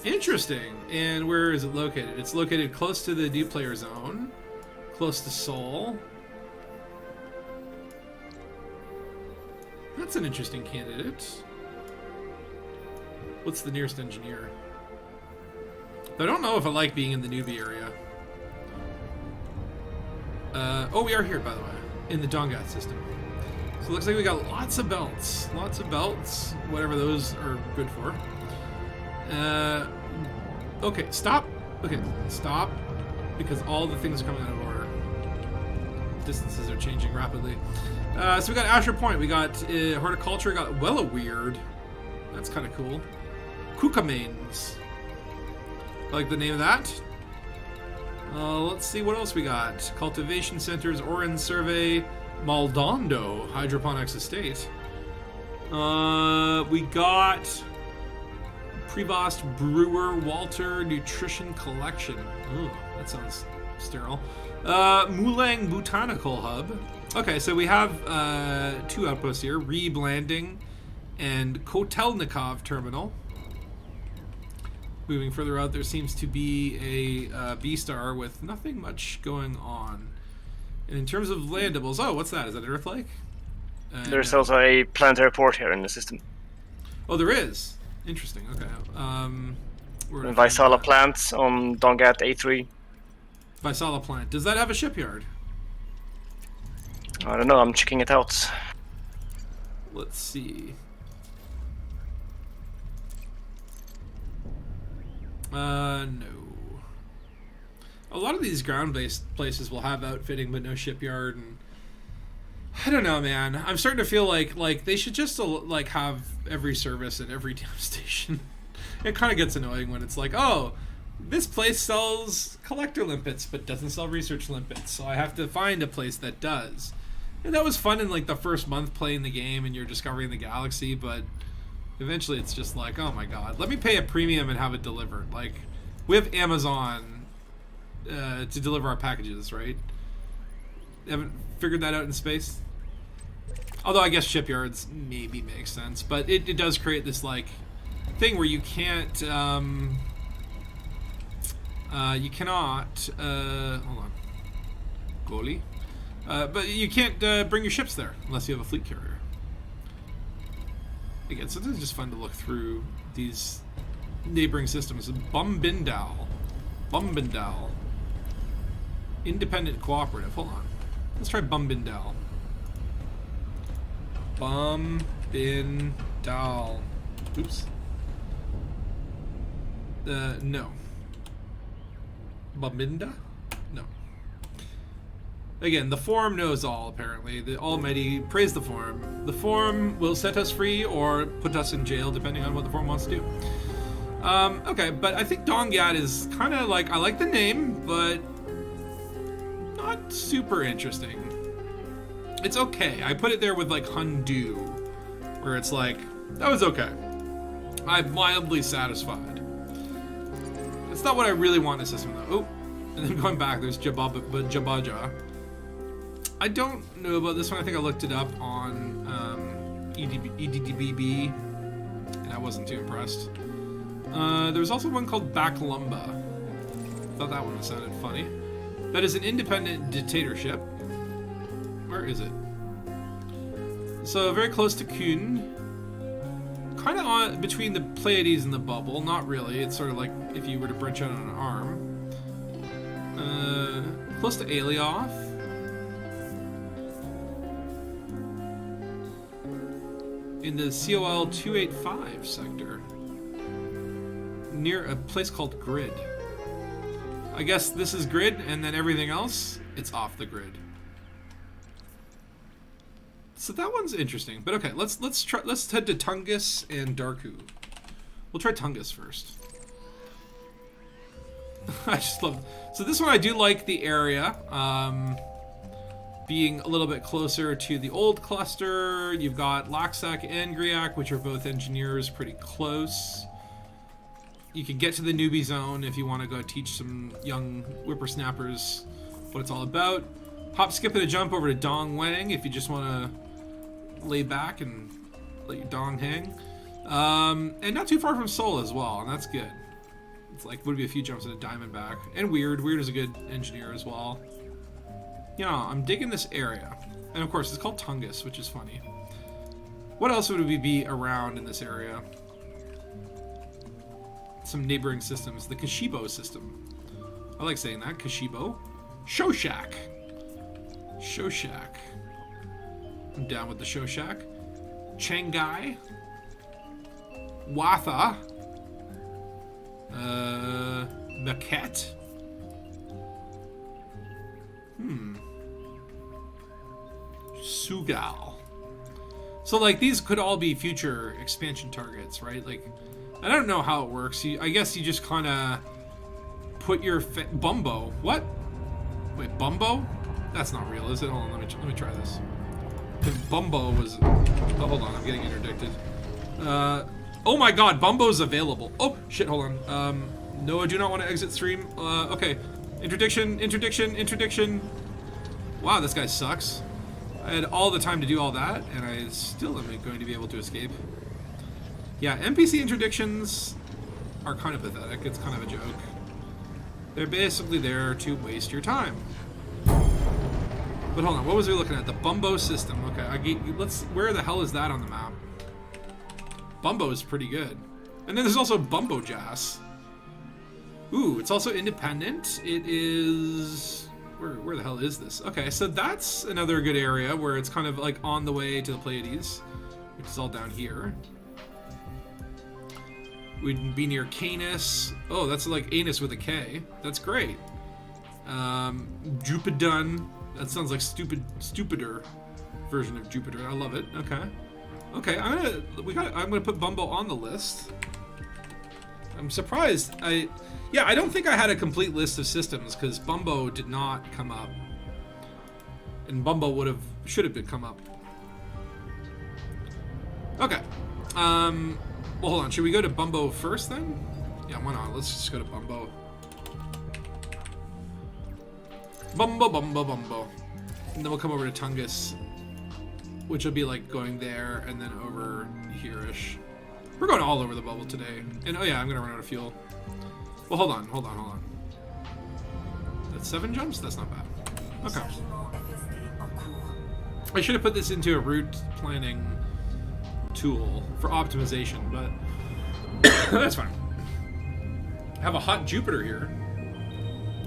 Interesting. And where is it located? It's located close to the deep player zone, close to Sol. That's an interesting candidate. What's the nearest engineer? But I don't know if I like being in the newbie area. Oh, we are here, by the way, in the Dangus system. So it looks like we got lots of belts. Lots of belts, whatever those are good for. Okay, stop. Okay, stop. Because all the things are coming out of order. Distances are changing rapidly. So we got Asher Point, we got horticulture, we got Weird. That's kind of cool. Kukamanes. I like the name of that. Let's see what else we got. Cultivation centers, Orin Survey, Maldondo Hydroponics Estate. We got Prevost Brewer Walter Nutrition Collection. Ooh, that sounds sterile. Mulang Botanical Hub. Okay, so we have 2 outposts here: Reeb Landing and Kotelnikov Terminal. Moving further out, there seems to be a B-star with nothing much going on. And in terms of landables, oh, what's that? Is that Earth Lake? There's also a planetary port here in the system. Oh, there is. Interesting. Okay. Visala plants on Dongat A3. Visala plant. Does that have a shipyard? I don't know. I'm checking it out. Let's see. No. A lot of these ground-based places will have outfitting, but no shipyard, and I don't know, man. I'm starting to feel like they should just like have every service at every damn station. It kind of gets annoying when it's like, oh, this place sells collector limpets but doesn't sell research limpets, so I have to find a place that does. And that was fun in like the first month playing the game and you're discovering the galaxy, but eventually it's just like, oh my god, let me pay a premium and have it delivered. Like, we have Amazon to deliver our packages, right? Haven't figured that out in space? Although I guess shipyards maybe make sense, but it does create this like thing where you can't you cannot hold on, goalie, but you can't bring your ships there unless you have a fleet carrier. Again, so this is just fun to look through these neighboring systems. Bumbindal, independent cooperative. Hold on, let's try Bumbindal. Bumbindal. Oops. No. Bumbinda? No. Again, the forum knows all, apparently. The Almighty praise the forum. The forum will set us free or put us in jail, depending on what the forum wants to do. Okay, but I think Dongat is kind of like, I like the name, but not super interesting. It's okay. I put it there with like Hundu, where it's like, that was okay. I'm mildly satisfied. It's not what I really want in a system, though. Oh, and then going back, there's Jabaja. I don't know about this one. I think I looked it up on EDDBB, and I wasn't too impressed. There was also one called Baklumba. Thought that one sounded funny. That is an independent dictatorship. Where is it? So very close to Kuhn. Kind of on between the Pleiades and the bubble. Not really. It's sort of like if you were to branch out on an arm. Close to Alioth. In the COL 285 sector. Near a place called Grid. I guess this is Grid, and then everything else, it's off the grid. So that one's interesting, but okay, let's head to Tungus and Darku. We'll try Tungus first. I just love. So this one I do like the area, being a little bit closer to the old cluster. You've got Laxak and Griak, which are both engineers, pretty close. You can get to the newbie zone if you want to go teach some young whippersnappers what it's all about. Hop, skip, and a jump over to Dong Wang if you just want to lay back and let your dong hang. And not too far from Seoul as well, and that's good. It's like, would be a few jumps at a Diamondback. And Weird is a good engineer as well. Yeah, I'm digging this area. And of course, it's called Tungus, which is funny. What else would we be around in this area? some neighboring systems. The Kashibo system. I like saying that. Kashibo. Shoshak. Shoshak. I'm down with the Shoshak. Changai. Watha. Maquette. Sugal. So, like, these could all be future expansion targets, right? Like, I don't know how it works. I guess you just kind of put your... Bumbo. What? Wait, Bumbo? That's not real, is it? Hold on, let me try this. Because Bumbo was... Oh, hold on, I'm getting interdicted. Oh my god, Bumbo's available. Oh, shit, hold on. No, I do not want to exit stream. Okay. Interdiction, interdiction, interdiction. Wow, this guy sucks. I had all the time to do all that, and I still am going to be able to escape. Yeah, NPC interdictions are kind of pathetic. It's kind of a joke. They're basically there to waste your time. But hold on, what was we looking at? The Bumbo system. Okay, where the hell is that on the map? Bumbo is pretty good. And then there's also Bumbo Jas. Ooh, it's also independent. It is... Where the hell is this? Okay, so that's another good area where it's kind of like on the way to the Pleiades, which is all down here. We'd be near Canis. Oh, that's like anus with a K. That's great. Jupidun. That sounds like stupider version of Jupiter. I love it. Okay. Okay, I'm gonna put Bumbo on the list. I'm surprised. I don't think I had a complete list of systems because Bumbo did not come up, and Bumbo should have come up. Okay. Well, hold on. Should we go to Bumbo first then? Yeah, why not? Let's just go to Bumbo. Bumbo. And then we'll come over to Tungus, which will be like going there and then over here-ish. We're going all over the bubble today. And oh yeah, I'm gonna run out of fuel. Well, hold on. That's 7 jumps? That's not bad. Okay. I should have put this into a route planning tool for optimization, but that's fine. I have a hot Jupiter here.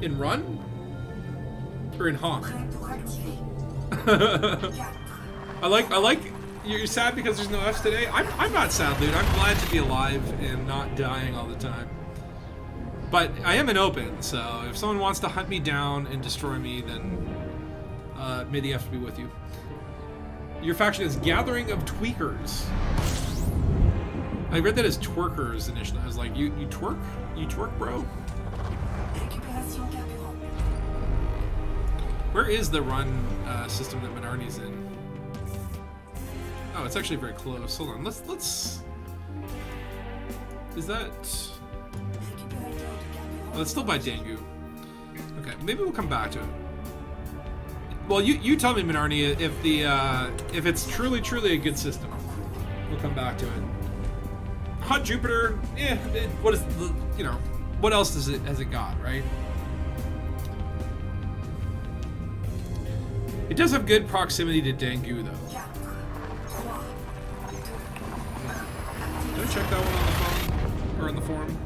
In run? Or in honk? I like you're sad because there's no Fs today? I'm not sad, dude. I'm glad to be alive and not dying all the time. But I am an open, so if someone wants to hunt me down and destroy me, then may the F be with you. Your faction is Gathering of Tweakers. I read that as twerkers initially. I was like, you twerk? You twerk, bro? Where is the run system that Minarni's in? Oh, it's actually very close. Hold on, let's... Is that... Oh, it's still by Dangu. Okay, maybe we'll come back to it. Well, you tell me, Minarni, if it's truly a good system. We'll come back to it. Hot Jupiter, what is the, what else has it got, right? It does have good proximity to Dangu, though. Did I check that one on the phone or in the forum?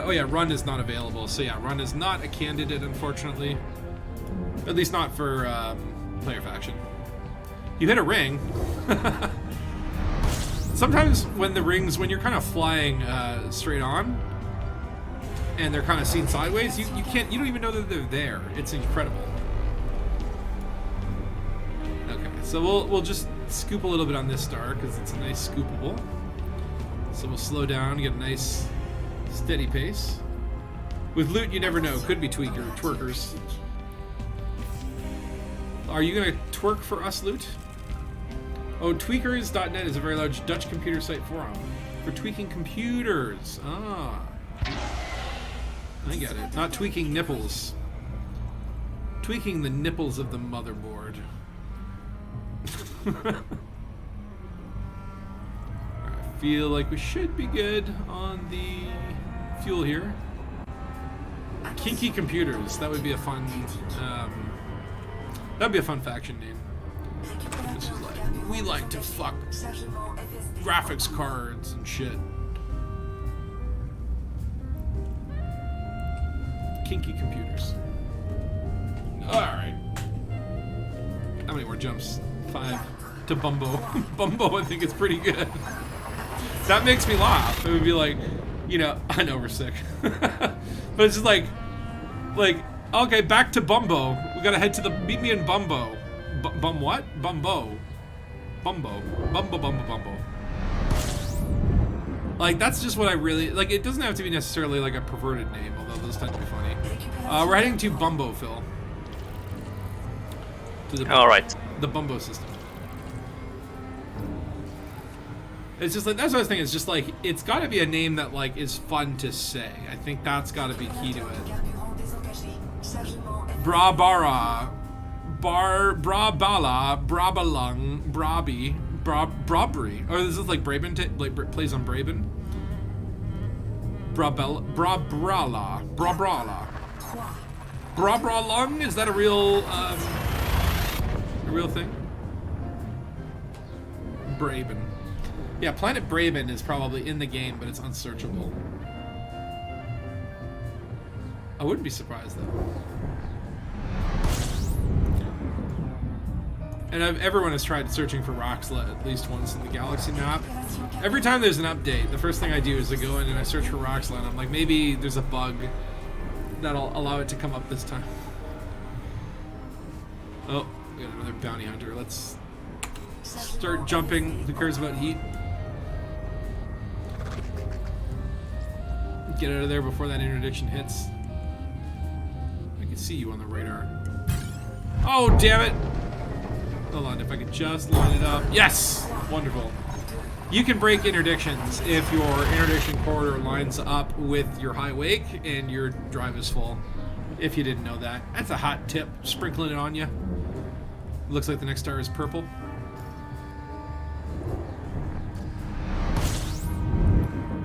Oh yeah, run is not available. So yeah, run is not a candidate, unfortunately. At least not for player faction. You hit a ring. Sometimes when you're kind of flying straight on, and they're kind of seen sideways, you don't even know that they're there. It's incredible. Okay, so we'll just scoop a little bit on this star because it's a nice scoopable. So we'll slow down, get a nice steady pace. With loot, you never know. Could be twerkers. Are you gonna twerk for us, loot? Oh, tweakers.net is a very large Dutch computer site forum for tweaking computers. Ah, I get it. Not tweaking nipples. Tweaking the nipples of the motherboard. I feel like we should be good on the fuel here. Kinky computers. That would be a fun. That'd be a fun faction name. This is like, we like to fuck graphics cards and shit. kinky computers. Alright. How many more jumps? 5 to Bumbo. Bumbo, I think it's pretty good. That makes me laugh. It would be like, you know, I know we're sick. But it's just like, okay, back to Bumbo. We gotta head to the, meet me in Bumbo. Bum what? Bumbo. Bumbo. Bumbo, Bumbo, Bumbo. Like, that's just what I really, like, it doesn't have to be necessarily like a perverted name, although those tend to be funny. We're heading to Bumbo, Phil. Alright. The Bumbo system. It's just like, that's what I was thinking, it's just like, it's gotta be a name that, like, is fun to say. I think that's gotta be key to it. Brabara. Brabala. Brabalung. Brabi. Brabri. Or is this like Braben, like plays on Braben? Brabrala. Brabralung? Is that a real thing? Braben. Yeah, Planet Braben is probably in the game, but it's unsearchable. I wouldn't be surprised though. And everyone has tried searching for Roxla at least once in the galaxy map. Every time there's an update, the first thing I do is I go in and I search for Roxla, and I'm like, maybe there's a bug that'll allow it to come up this time. Oh, we got another bounty hunter. Let's start jumping. Who cares about heat? Get out of there before that interdiction hits. I can see you on the radar. Oh, damn it! Hold on, if I could just line it up. Yes! Wonderful. You can break interdictions if your interdiction corridor lines up with your high wake and your drive is full. If you didn't know that. That's a hot tip. Sprinkling it on you. Looks like the next star is purple.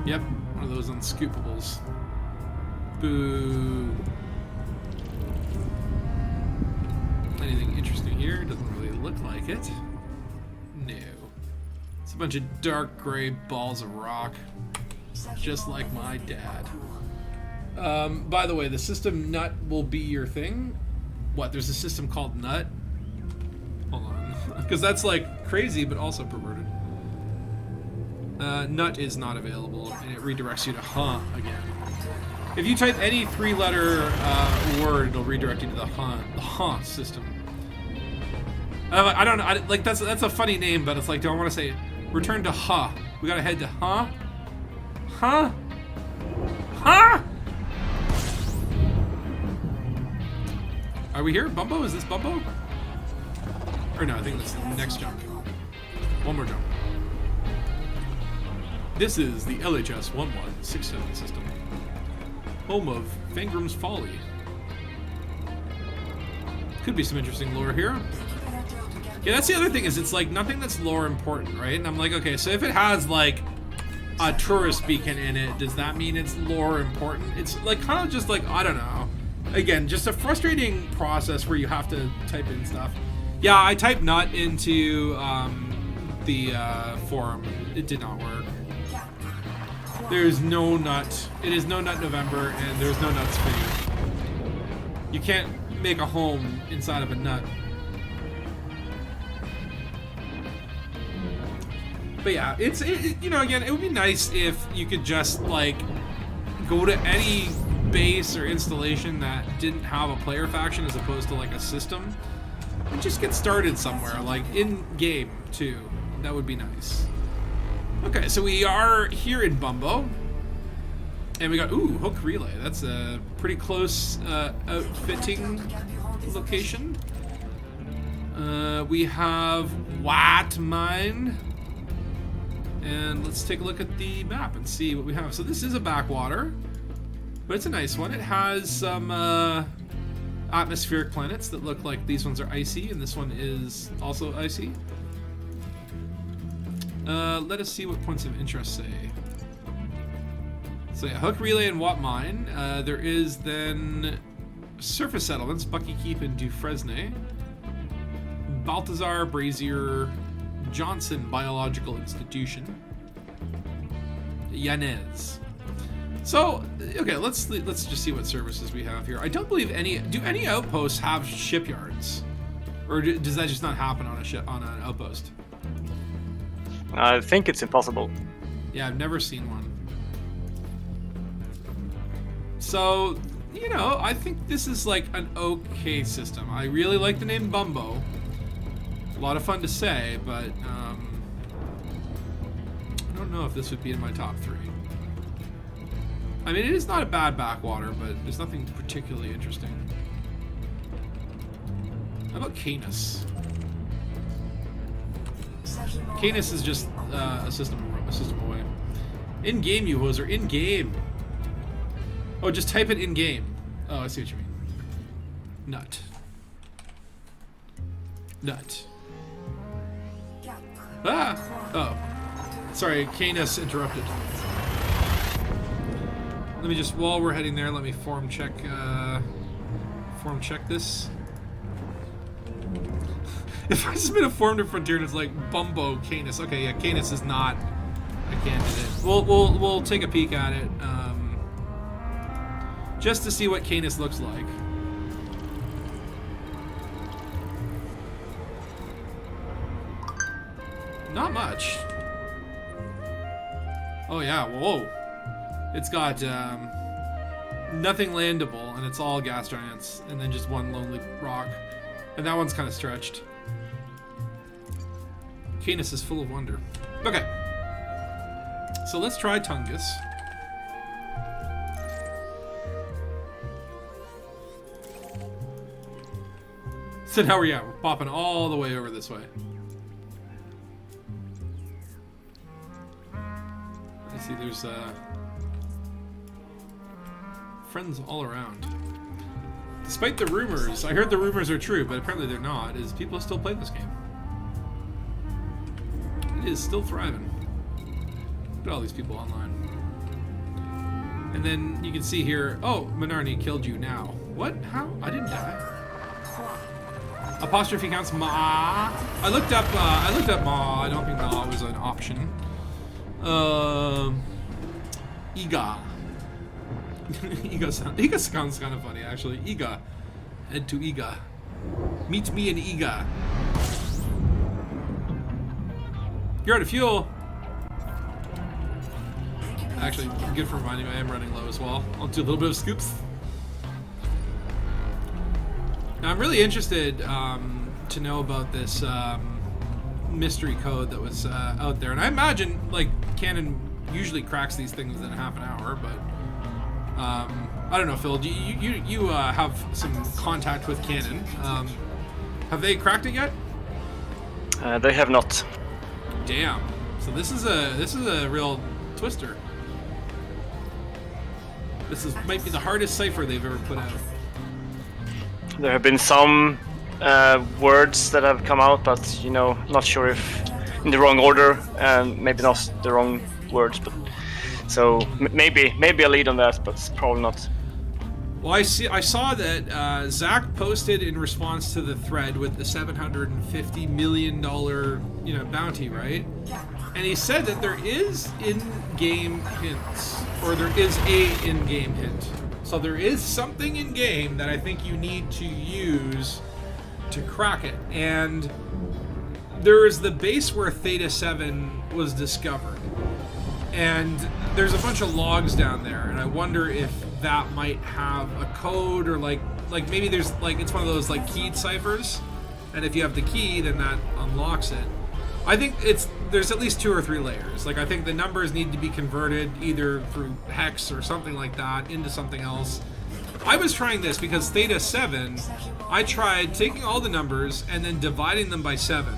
Yep, one of those unscoopables. Boo. Anything interesting here? Doesn't really look like it. No. It's a bunch of dark gray balls of rock. Just like my dad. By the way, the system nut will be your thing. What, there's a system called nut? Hold on. Because that's like crazy, but also perverted. Nut is not available, and it redirects you to huh again. If you type any 3-letter word, it'll redirect you to the huh system. I don't know, like that's a funny name, but it's like, do I want to say return to huh? We gotta head to huh? Huh? Huh? Are we here? Bumbo? Is this Bumbo? Or no, I think that's the next jump. One more jump. This is the LHS 1167 system. Home of Fangram's Folly. Could be some interesting lore here. Yeah, that's the other thing, is it's like nothing that's lore important, right? And I'm like, okay, so if it has like a tourist beacon in it, does that mean it's lore important? It's like kind of just like, I don't know. Again, just a frustrating process where you have to type in stuff. Yeah, I typed nut into the forum. It did not work. There's no nut. It is no nut November, and there's no nuts for you. You can't make a home inside of a nut. But yeah, you know, again, it would be nice if you could just like go to any base or installation that didn't have a player faction as opposed to like a system, and just get started somewhere, like in game too. That would be nice. Okay, so we are here in Bumbo, and we got hook relay. That's a pretty close outfitting location. We have Wat Mine. And let's take a look at the map and see what we have. So this is a backwater, but it's a nice one. It has some atmospheric planets that look like these ones are icy, and this one is also icy. Let us see what points of interest say. So yeah, Hook Relay and Wat Mine. There is then surface settlements, Bucky Keep and Dufresne. Balthazar, Brazier, Johnson Biological Institution, Yanez. So, okay, let's just see what services we have here. I don't believe do any outposts have shipyards, or does that just not happen on an outpost? I think it's impossible. Yeah, I've never seen one. So, you know, I think this is like an okay system. I really like the name Bumbo. A lot of fun to say, but I don't know if this would be in my top 3. I mean, it is not a bad backwater, but there's nothing particularly interesting. How about Canis? Canis is just a system away. In-game, you hoser. In-game. Oh, just type it in-game. Oh, I see what you mean. Nut. Nut. Ah! Oh. Sorry, Canis interrupted. Let me just, while we're heading there, let me form check this. If I submit a form to Frontier and it's like Bumbo Canis, okay, yeah, Canis is not a candidate. We'll take a peek at it, just to see what Canis looks like. Not much. Oh yeah, whoa. It's got nothing landable, and it's all gas giants, and then just one lonely rock. And that one's kind of stretched. Canis is full of wonder. Okay. So let's try Tungus. So now we're popping all the way over this way. You see, there's friends all around. Despite the rumors, I heard the rumors are true, but apparently they're not, is people still play this game. It is still thriving. Look at all these people online. And then you can see here, oh, Minarni killed you now. What? How? I didn't die. Apostrophe counts Ma. I looked up Ma. I don't think Ma was an option. Iga. Iga sounds kind of funny, actually. Iga. Head to Iga. Meet me in Iga. You're out of fuel. Actually, good for reminding me I am running low as well. I'll do a little bit of scoops. Now, I'm really interested to know about this mystery code that was out there. And I imagine, like, Canon usually cracks these things in half an hour, but I don't know, Phil. Do you have some contact with Canon? Have they cracked it yet? They have not. Damn. So this is a real twister. Might be the hardest cipher they've ever put out. There have been some words that have come out, but you know, not sure if in the wrong order, and maybe not the wrong words. But so maybe a lead on that, but probably not. Well, I saw that Zach posted in response to the thread with the $750 million bounty, right? And he said that there is in-game hints, or there is a in-game hint. So there is something in-game that I think you need to use to crack it. And there is the base where Theta 7 was discovered. And there's a bunch of logs down there, and I wonder if that might have a code, or like maybe there's it's one of those keyed ciphers, and if you have the key, then that unlocks it. I think there's at least 2 or 3 layers. I think the numbers need to be converted either through hex or something like that into something else. I was trying this because Theta 7, I tried taking all the numbers and then dividing them by 7,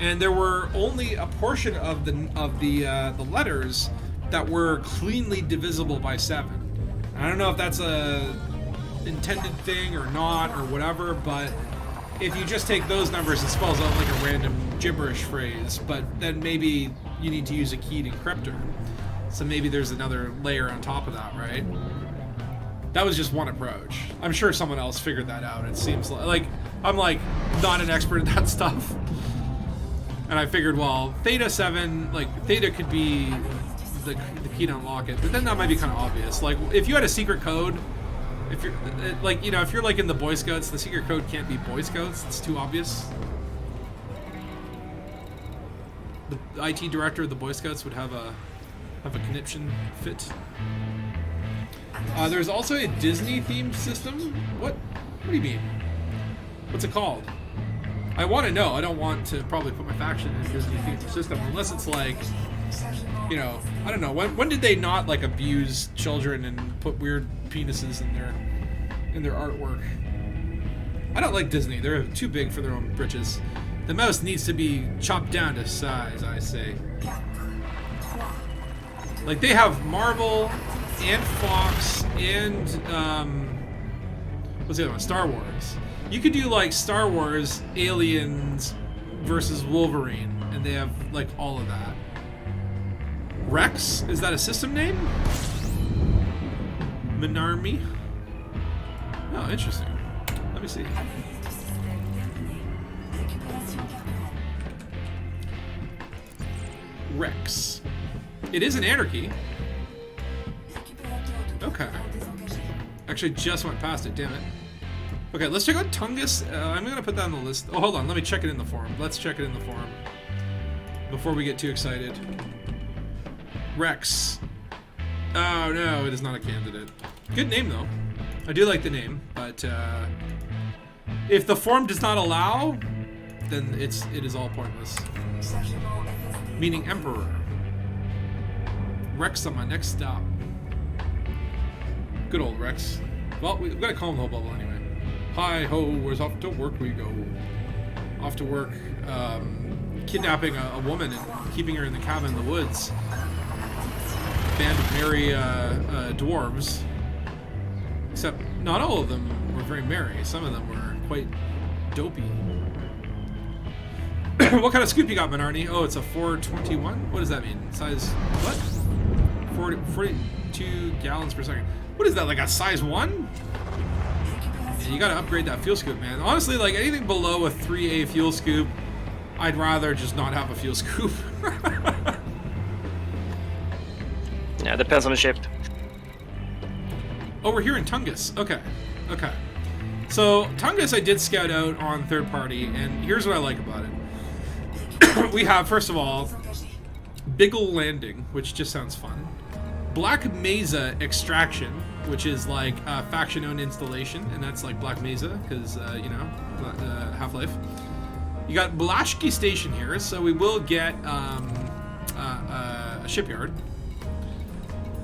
and there were only a portion of the letters that were cleanly divisible by 7. I don't know if that's a intended thing or not or whatever, but if you just take those numbers, it spells out like a random gibberish phrase, but then maybe you need to use a keyed encryptor. So maybe there's another layer on top of that, right? That was just one approach. I'm sure someone else figured that out. It seems like I'm not an expert at that stuff. And I figured, well, Theta 7, Theta could be the key to unlock it. But then that might be kind of obvious. Like if you had a secret code, if you're like if you're like in the Boy Scouts, the secret code can't be Boy Scouts. It's too obvious. The IT director of the Boy Scouts would have a conniption fit. There's also a Disney themed system. What do you mean? What's it called? I want to know. I don't want to probably put my faction in a Disney themed system unless it's like, I don't know. When did they not like abuse children and put weird penises in their artwork? I don't like Disney. They're too big for their own britches. The mouse needs to be chopped down to size, I say. Like they have Marvel and Fox and what's the other one? Star Wars. You could do like Star Wars, Aliens versus Wolverine, and they have like all of that. Rex? Is that a system name? Minarmi? Oh, interesting. Let me see. Rex. It is an anarchy. Okay. Actually, just went past it. Damn it. Okay, let's check out Tungus. I'm gonna put that on the list. Oh, hold on. Let me check it in the forum. Let's check it in the forum before we get too excited. Rex. Oh no, it is not a candidate. Good name though. I do like the name, but if the forum does not allow, then it is all pointless. Meaning Emperor. Rex on my next stop. Good old Rex. Well, we've got to call him the whole bubble anyway. Hi ho, where's off to work we go. Off to work, kidnapping a woman and keeping her in the cabin in the woods. Band of merry dwarves. Except not all of them were very merry. Some of them were quite dopey. What kind of scoop you got, Minarni? Oh, it's a 421? What does that mean? Size what? 42 gallons per second. What is that, like a size 1? Yeah, you gotta upgrade that fuel scoop, man. Honestly, like anything below a 3A fuel scoop, I'd rather just not have a fuel scoop. Yeah, depends on the ship. Oh, we're here in Tungus. Okay. So, Tungus I did scout out on third party, and here's what I like about it. We have, first of all, Biggle Landing, which just sounds fun. Black Mesa Extraction, which is like a faction-owned installation, and that's like Black Mesa, because, Half-Life. You got Blashki Station here, so we will get a shipyard.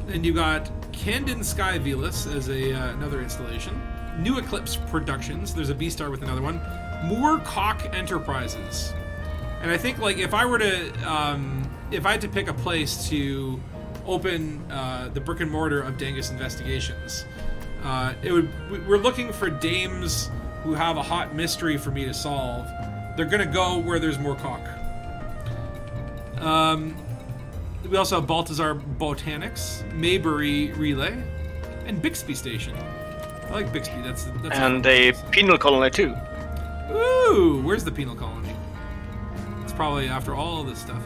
And you got Candon Sky Velas as another installation. New Eclipse Productions, there's a B-Star with another one. Moorcock Enterprises. And I think, like, if I had to pick a place to open the brick and mortar of Dangus Investigations, we're looking for dames who have a hot mystery for me to solve. They're gonna go where there's more cock. We also have Baltazar Botanics, Maybury Relay, and Bixby Station. I like Bixby. That's and a penal colony too. Ooh, where's the penal colony? It's probably after all this stuff.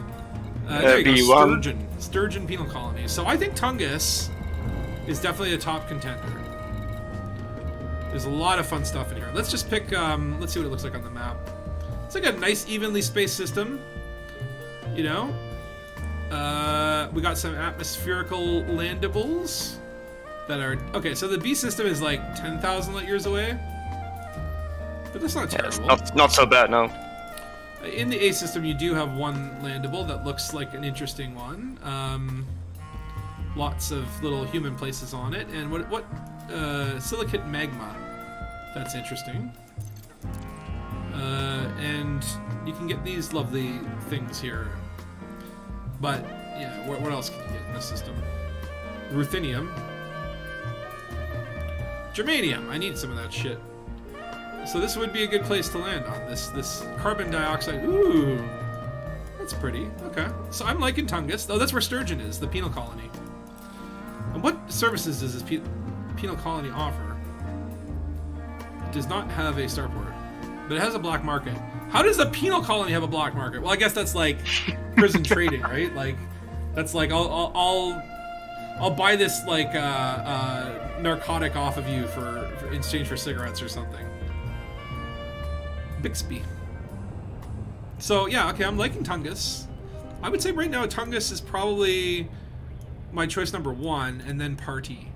There you go, Sturgeon Penal Colony. So I think Tungus is definitely a top contender. There's a lot of fun stuff in here. Let's just pick, let's see what it looks like on the map. It's like a nice evenly spaced system, you know? We got some atmospherical landables that are... Okay, so the B system is like 10,000 light years away. But that's not terrible. Yeah, it's not so bad, no. In the A system, you do have one landable that looks like an interesting one. Lots of little human places on it. And what silicate magma. That's interesting. And you can get these lovely things here. But, yeah, what else can you get in this system? Ruthenium. Germanium. I need some of that shit. So this would be a good place to land on. This carbon dioxide. Ooh. That's pretty. Okay. So I'm liking Tungus. Oh, that's where Sturgeon is, the penal colony. And what services does this penal colony offer? It does not have a starport, but it has a black market. How does the penal colony have a black market? Well, I guess that's like prison trading, right? Like, That's like I'll buy this like narcotic off of you for in exchange for cigarettes or something. Bixby. So yeah, okay, I'm liking Dangus. I would say right now Dangus is probably my choice number 1, and then Party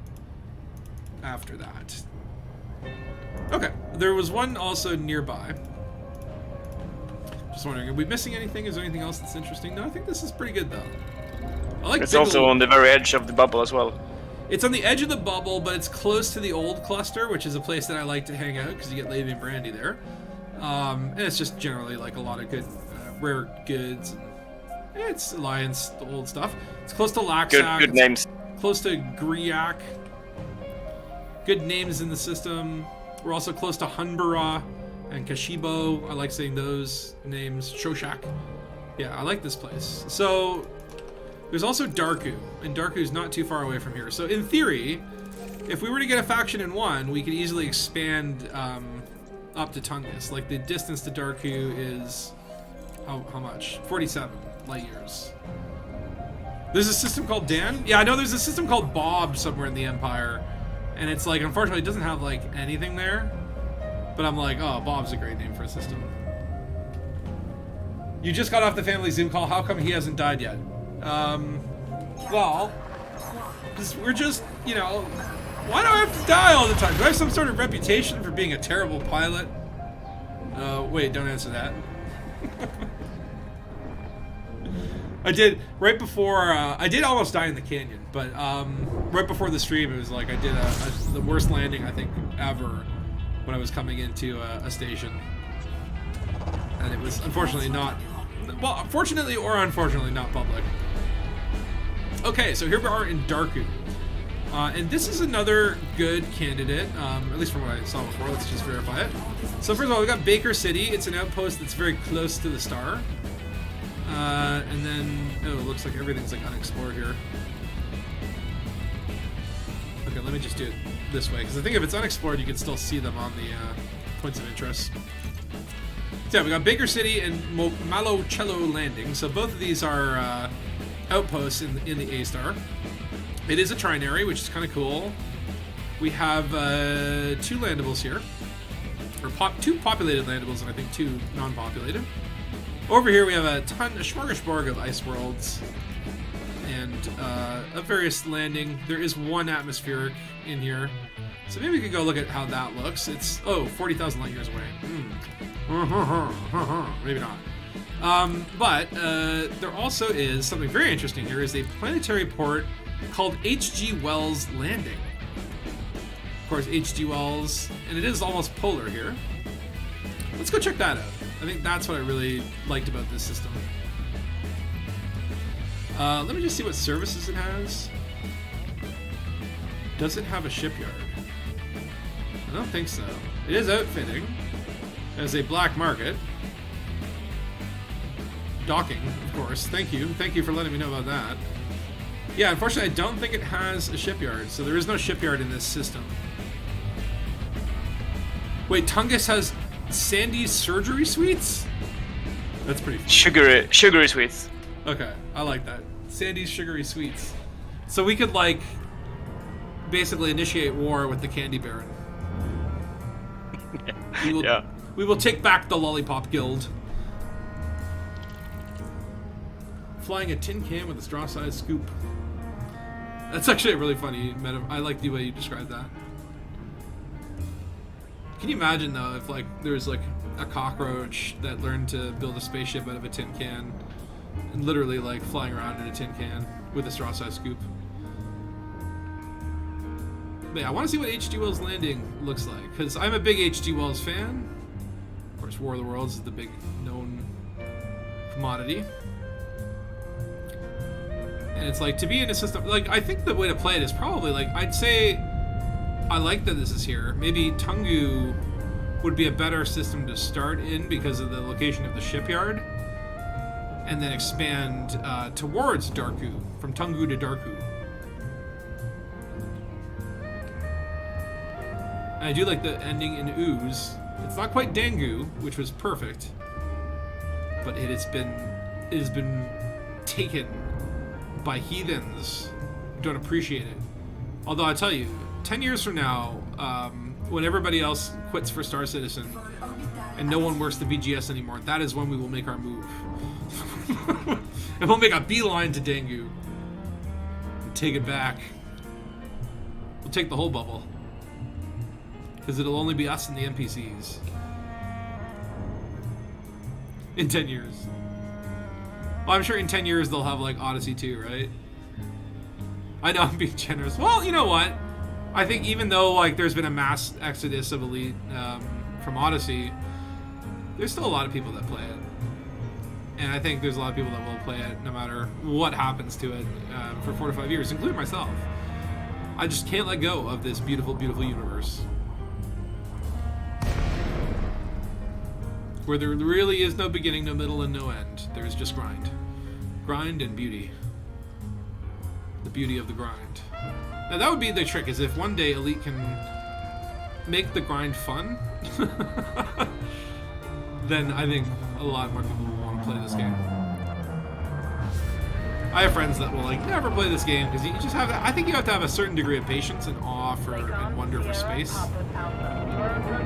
after that. Okay, there was one also nearby. Just wondering, are we missing anything? Is there anything else that's interesting? No, I think this is pretty good though. I like It's also on the very edge of the bubble as well. It's on the edge of the bubble, but it's close to the old cluster, which is a place that I like to hang out because you get Levy and Brandy there. And it's just generally like a lot of good rare goods. It's Alliance, the old stuff. It's close to Laxac. Good names. Close to Griak. Good names in the system. We're also close to Hunbara and Kashibo. I like saying those names. Shoshak. Yeah, I like this place. So there's also Darku, and Darku's not too far away from here. So in theory, if we were to get a faction in 1, we could easily expand up to Dangus. Like the distance to Darku is how much? 47 light years. There's a system called Dan. Yeah, I know there's a system called Bob somewhere in the Empire, and it's like unfortunately it doesn't have like anything there. But I'm like, oh, Bob's a great name for a system. You just got off the family Zoom call. How come he hasn't died yet? Well, because we're just, you know, why do I have to die all the time? Do I have some sort of reputation for being a terrible pilot? Wait, don't answer that. I did right before. I did almost die in the canyon, but right before the stream, it was like I did the worst landing I think ever when I was coming into a station, and it was unfortunately not. Well, fortunately or unfortunately, not public. Okay, so here we are in Darku, and this is another good candidate, at least from what I saw before. Let's just verify it. So first of all, we got Baker City. It's an outpost that's very close to the star. And then, oh, it looks like everything's like unexplored here. Okay, let me just do it this way, because I think if it's unexplored, you can still see them on the points of interest. So yeah, we got Baker City and Malocello Landing. So both of these are outposts in the A-star. It is a trinary, which is kind of cool. We have 2 landables here, or 2 populated landables, and I think 2 non-populated. Over here we have a smorgasbord of ice worlds and a various landing. There is 1 atmospheric in here, so maybe we could go look at how that looks. It's 40,000 light years away. Maybe not. But there also is something very interesting here. Is a planetary port called H.G. Wells Landing. Of course, H.G. Wells, and it is almost polar here. Let's go check that out. I think that's what I really liked about this system. Let me just see what services it has. Does it have a shipyard? I don't think so. It is outfitting. It has a black market. Docking, of course. Thank you. Thank you for letting me know about that. Yeah, unfortunately, I don't think it has a shipyard, so there is no shipyard in this system. Wait, Dangus has Sandy's surgery suites? That's pretty fun. Sugary sweets. Okay, I like that. Sandy's sugary sweets. So we could, like, basically initiate war with the Candy Baron. We will take back the Lollipop Guild. Flying a tin can with a straw-sized scoop. That's actually a really funny metaphor. I like the way you described that. Can you imagine though if like there's like a cockroach that learned to build a spaceship out of a tin can and literally like flying around in a tin can with a straw-sized scoop? But yeah, I want to see what H.G. Wells Landing looks like because I'm a big H.G. Wells fan. Of course, War of the Worlds is the big known commodity. And it's like to be in a system like I think the way to play it is probably like I'd say I like that this is here. Maybe Dangu would be a better system to start in because of the location of the shipyard, and then expand towards Darku, from Dangu to Darku. And I do like the ending in ooze. It's not quite Dangu, which was perfect, but it has been taken by heathens who don't appreciate it. Although I tell you, 10 years from now, when everybody else quits for Star Citizen and no one works the VGS anymore, that is when we will make our move. And we'll make a beeline to Dangu and take it back. We'll take the whole bubble. Because it'll only be us and the NPCs. In 10 years. Well, I'm sure in 10 years they'll have like Odyssey 2, right? I know I'm being generous. Well, you know what? I think even though like there's been a mass exodus of Elite from Odyssey, there's still a lot of people that play it. And I think there's a lot of people that will play it no matter what happens to it for 4 to 5 years, including myself. I just can't let go of this beautiful, beautiful universe. Where there really is no beginning, no middle, and no end. There's just grind. Grind and beauty. The beauty of the grind. Now that would be the trick, is if one day Elite can make the grind fun, then I think a lot more people will want to play this game. I have friends that will like never play this game because you just have. I think you have to have a certain degree of patience and awe for and wonder for space.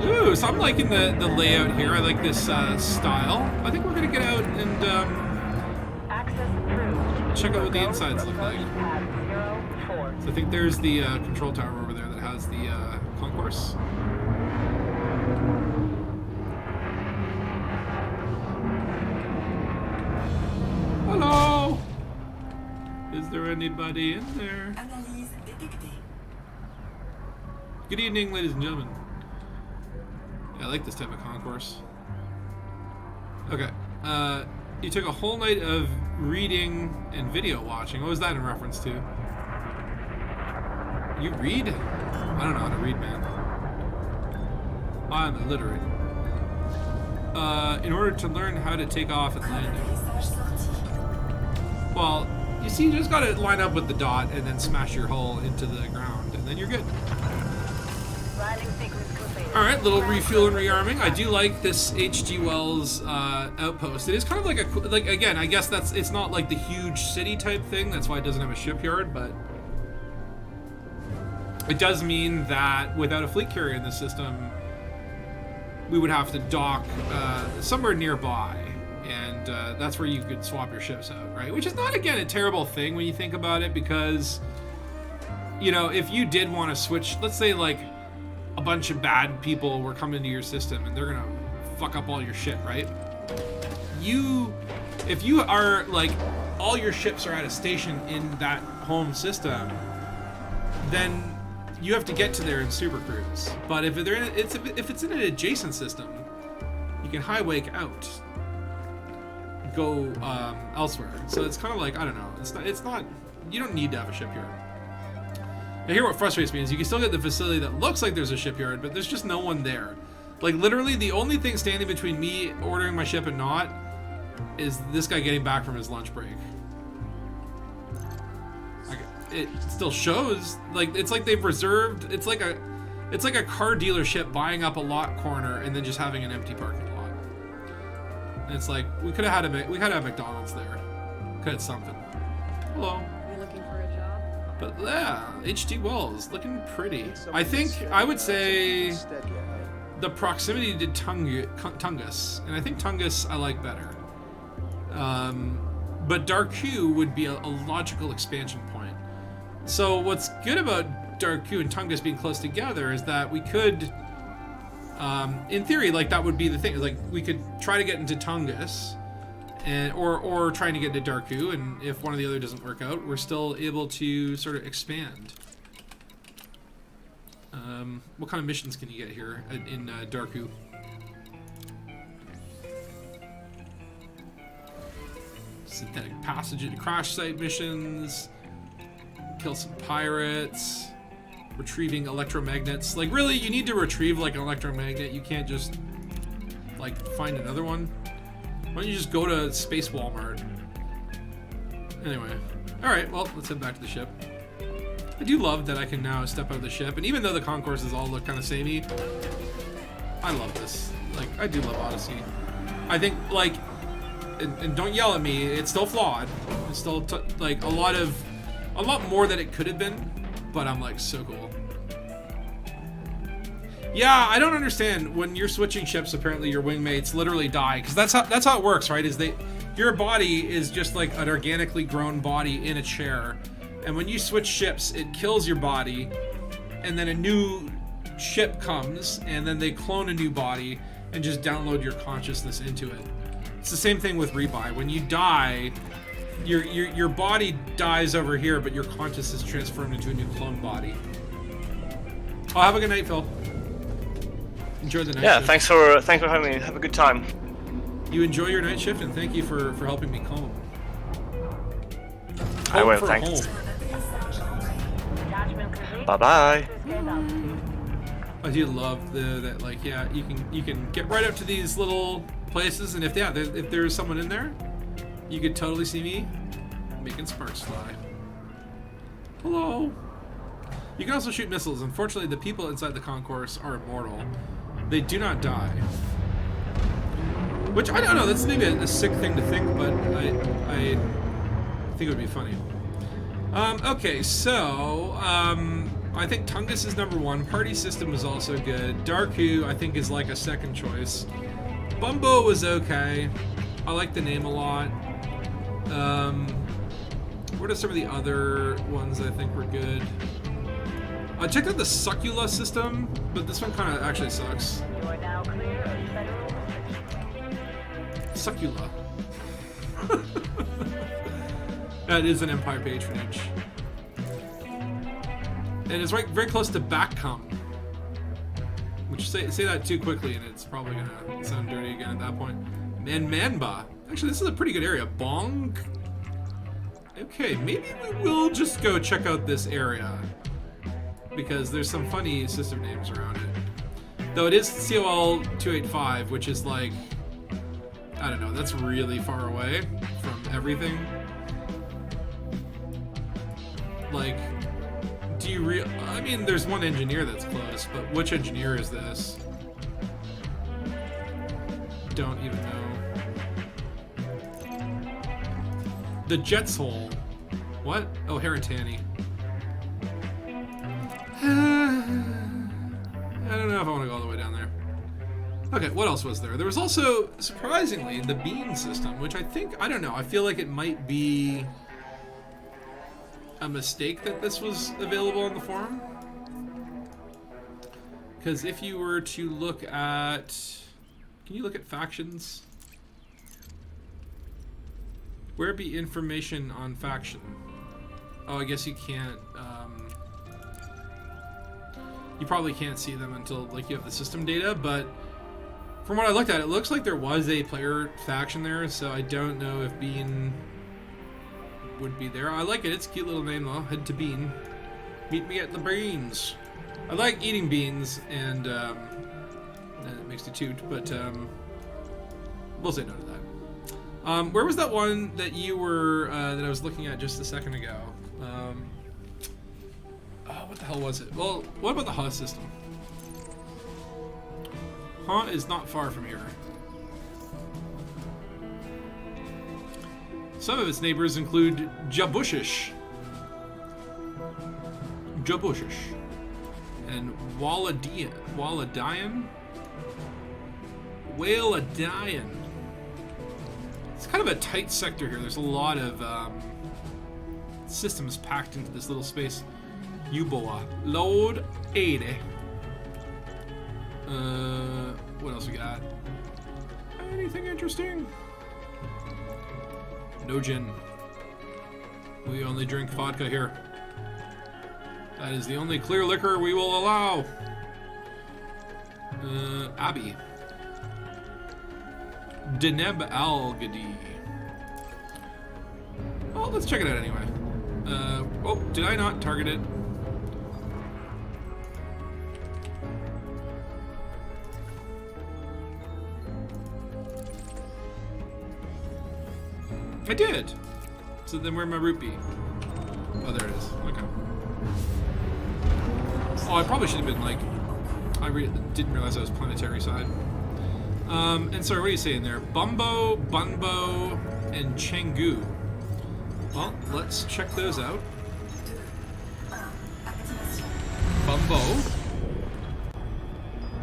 Ooh, so I'm liking the layout here. I like this style. I think we're gonna get out and check out what the insides look like. So I think there's the control tower over there that has the concourse. Hello! Is there anybody in there? Good evening, ladies and gentlemen. Yeah, I like this type of concourse. Okay. You took a whole night of reading and video watching. What was that in reference to? You read? I don't know how to read, man. I'm illiterate. In order to learn how to take off and land. Well, you see, you just gotta line up with the dot and then smash your hull into the ground, and then you're good. Alright, little refuel and rearming. I do like this H.G. Wells outpost. It is kind of like a, like, again, I guess it's not like the huge city type thing, that's why it doesn't have a shipyard, but it does mean that without a fleet carrier in the system, we would have to dock somewhere nearby. And that's where you could swap your ships out, right? Which is not, again, a terrible thing when you think about it, because, you know, if you did want to switch, let's say, like, a bunch of bad people were coming into your system and they're gonna fuck up all your shit, right? If you are, like, all your ships are at a station in that home system, then you have to get to there in Super Cruise. But if they're if it's in an adjacent system, you can highway out. Go elsewhere. So it's kind of like, I don't know, it's not you don't need to have a shipyard. Now here what frustrates me is you can still get the facility that looks like there's a shipyard, but there's just no one there. Like literally the only thing standing between me ordering my ship and not is this guy getting back from his lunch break. Like, it still shows like it's like they've reserved, it's like a car dealership buying up a lot corner and then just having an empty parking lot. It's like we could have had a McDonald's there. Could have something. Hello. You're looking for a job? But yeah, H.G. Wells looking pretty. I think I would say the proximity to Dangus, and I think Dangus I like better. But Dangu would be a logical expansion point. So what's good about Dangu and Dangus being close together is that we could. In theory, like that would be the thing. Like we could try to get into Dangus, and or trying to get into Dangu, and if one or the other doesn't work out, we're still able to sort of expand. What kind of missions can you get here in Dangu? Synthetic passage, crash site missions, kill some pirates. Retrieving electromagnets. Like really, you need to retrieve like an electromagnet. You can't just like find another one. Why don't you just go to Space Walmart? Anyway, all right. Well, let's head back to the ship. I do love that I can now step out of the ship, and even though the concourses all look kind of samey, I love this. Like I do love Odyssey. I think like, and don't yell at me. It's still flawed. It's still like a lot more than it could have been, but I'm like so cool. Yeah, I don't understand when you're switching ships. Apparently, your wingmates literally die because that's how it works, right? Your body is just like an organically grown body in a chair, and when you switch ships, it kills your body, and then a new ship comes, and then they clone a new body and just download your consciousness into it. It's the same thing with rebuy. When you die, your body dies over here, but your consciousness is transformed into a new clone body. Oh, have a good night, Phil. Enjoy the night shift. Thanks for having me. Have a good time. You enjoy your night shift, and thank you for helping me comb. I will, thanks. Bye-bye. I do love that like, yeah, you can get right up to these little places, and if there's someone in there, you could totally see me making sparks fly. Hello. You can also shoot missiles. Unfortunately, the people inside the concourse are immortal. They do not die. Which, I don't know, that's maybe a sick thing to think, but I think it would be funny. Okay, so, I think Dangus is number 1. Party System is also good. Dangu, I think, is like a second choice. Bumbo was okay. I like the name a lot. What are some of the other ones I think were good? I checked out the Spatula system, but this one kind of actually sucks. You are now clear of federal Spatula. That is an Empire patronage. And it's very close to Backcom. Which say that too quickly and it's probably gonna sound dirty again at that point. Manba. Actually, this is a pretty good area. Bong. Okay, maybe we will just go check out this area. Because there's some funny system names around it. Though it is COL 285, which is like, I don't know, that's really far away from everything. Like, I mean, there's one engineer that's close, but which engineer is this? Don't even know. The Jet's Hole. What? Oh, Harantani. I don't know if I want to go all the way down there. Okay, what else was there? There was also, surprisingly, the bean system, which I don't know, I feel like it might be a mistake that this was available on the forum. Because if you were to look at... Can you look at factions? Where be information on faction? Oh, I guess you can't... you probably can't see them until like you have the system data, but from what I looked at, it looks like there was a player faction there, so I don't know if Bean would be there. I like it. It's a cute little name, though. Head to Bean. Meet me at the beans. I like eating beans, and it makes you toot, but we'll say no to that. Where was that one that you were, that I was looking at just a second ago? What the hell was it? Well, what about the Ha system? Ha is not far from here. Some of its neighbors include Jabushish, and Waladian. It's kind of a tight sector here. There's a lot of systems packed into this little space. Uboa. Load 80. What else we got? Anything interesting? No gin. We only drink vodka here. That is the only clear liquor we will allow. Abbey. Deneb Al-Gadi. Well, let's check it out anyway. Oh, did I not target it? I did! So then where'd my rupee? Oh, there it is. Okay. Oh, I probably should have been like... didn't realize I was planetary side. And sorry, what are you saying there? Bumbo, Bunbo, and Changu. Well, let's check those out. Bumbo.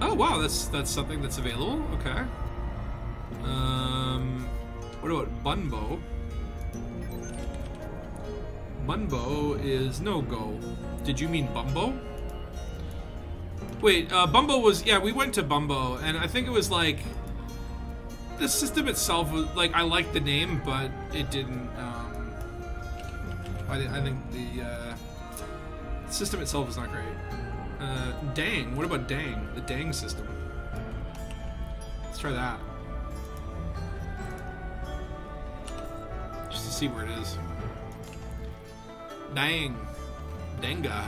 Oh wow, that's something that's available. Okay. What about Bunbo? Bunbo is no go. Did you mean Bumbo? Wait, Bumbo was, yeah, we went to Bumbo, and I think it was like, the system itself was, like, I liked the name, but it didn't, I think the system itself was not great. Dang, what about Dang? The Dang system. Let's try that. Just to see where it is. Dang. Danga.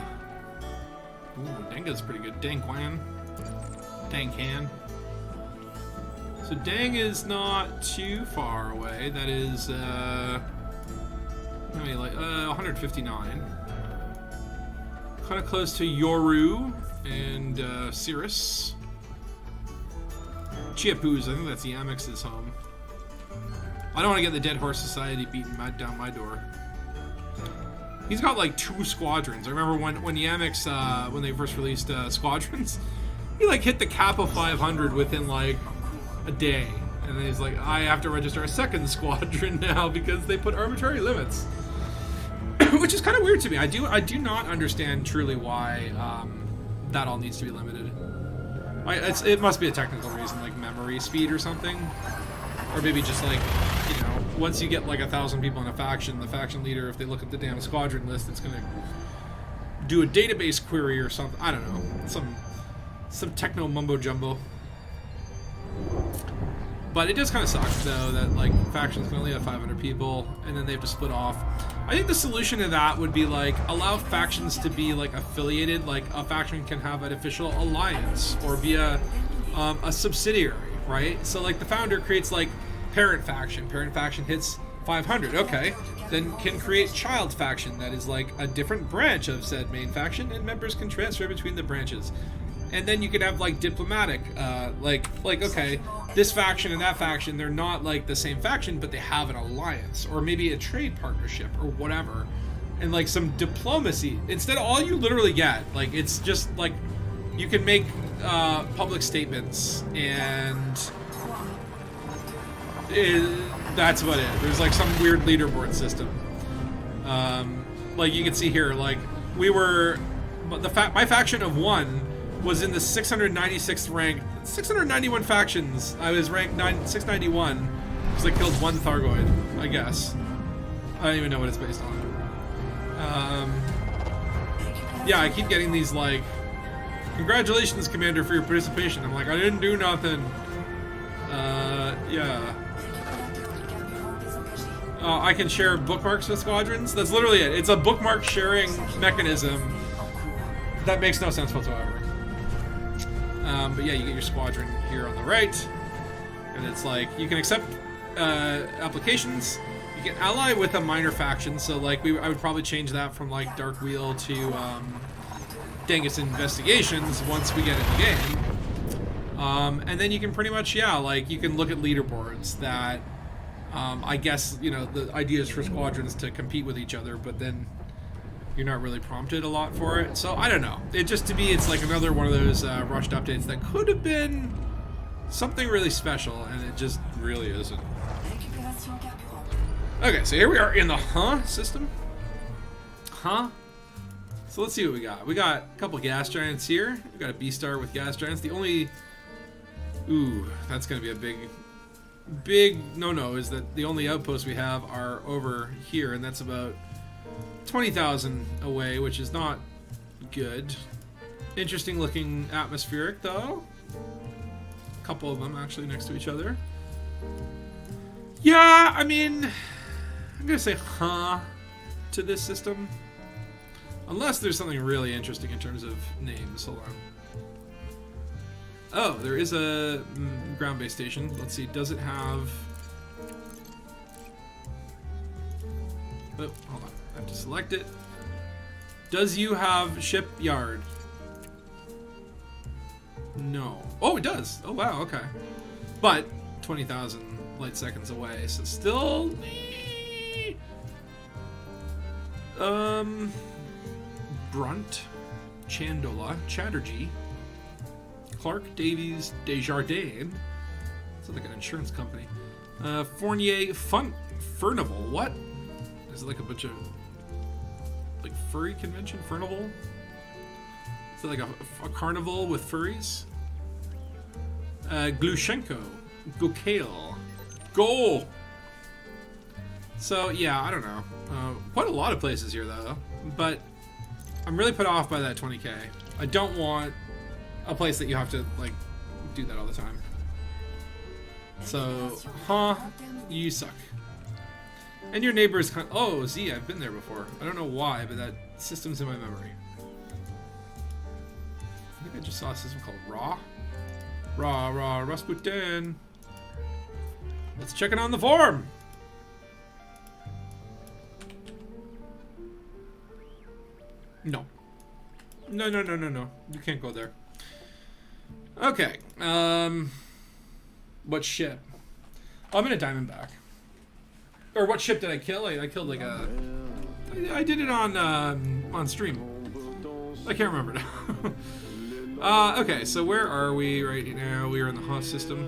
Ooh, Danga's pretty good. Dang Quan. Dang Can. So Dang is not too far away. That is, how many, like, 159. Kind of close to Yoru and Cirrus. Chiapuz, I think that's the Amex's home. I don't want to get the Dead Horse Society beaten down my door. He's got like 2 squadrons. I remember when the Amex, when they first released squadrons, he like hit the cap of 500 within like a day. And then he's like, I have to register a 2nd squadron now because they put arbitrary limits. Which is kind of weird to me. I do not understand truly why that all needs to be limited. It must be a technical reason, like memory speed or something. Or maybe just like, you know, once you get like 1,000 people in a faction, the faction leader, if they look at the damn squadron list, it's gonna do a database query or something. I don't know. Some techno mumbo jumbo. But it does kind of suck, though, that like factions can only have 500 people, and then they have to split off. I think the solution to that would be like allow factions to be like affiliated. Like a faction can have an official alliance or be a subsidiary, right? So like the founder creates like parent faction. Parent faction hits 500. Okay, then can create child faction that is like a different branch of said main faction, and members can transfer between the branches. And then you could have like diplomatic, like okay, this faction and that faction, they're not like the same faction, but they have an alliance or maybe a trade partnership or whatever, and like some diplomacy. Instead, all you literally get, like, it's just like you can make public statements, and that's about it. There's like some weird leaderboard system. Like you can see here, like we were my faction of 1 was in the 696th rank. 691 factions. I was ranked 691 because I killed 1 Thargoid, I guess. I don't even know what it's based on. Yeah, I keep getting these like, congratulations, Commander, for your participation. I'm like, I didn't do nothing. Yeah. I can share bookmarks with squadrons. That's literally it. It's a bookmark sharing mechanism that makes no sense whatsoever. But yeah, you get your squadron here on the right, and it's like you can accept applications. You can ally with a minor faction, so like I would probably change that from like Dark Wheel to Dangus Investigations once we get in the game. And then you can pretty much, yeah, like you can look at leaderboards that I guess, you know, the idea is for squadrons to compete with each other, but then you're not really prompted a lot for it. So I don't know. It just, to me, it's like another one of those rushed updates that could have been something really special, and it just really isn't. Okay, so here we are in the system. So let's see what we got. We got a couple gas giants here. We got a B-star with gas giants. The only, that's gonna be a big no-no, is that the only outposts we have are over here, and that's about 20,000 away, which is not good. Interesting looking atmospheric, though. A couple of them actually next to each other. Yeah, I mean, I'm gonna say to this system, unless there's something really interesting in terms of names. Hold on. Oh, there is a ground-based station. Let's see, does it have... Oh, hold on. I have to select it. Does you have shipyard? No. Oh, it does. Oh, wow, okay. But 20,000 light seconds away, so still... Brunt, Chandola, Chatterjee, Clark, Davies, Desjardins. Sounds like an insurance company. Fournier, Furnival. What? Is it like a bunch of like furry convention? Furnival? Is it like a carnival with furries? Glushenko, Gokale, Go. So yeah, I don't know. Quite a lot of places here though, but I'm really put off by that 20k. I don't want a place that you have to like do that all the time. So, you suck. And your neighbor is kind of, oh, Z, I've been there before. I don't know why, but that system's in my memory. I think I just saw a system called Raw Rasputin. Let's check it on the form. No. No. You can't go there. Okay. What ship? Oh, I'm in a Diamondback. Or what ship did I kill? I killed like a... I did it on stream. I can't remember now. Okay, so where are we right now? We are in the Haas system.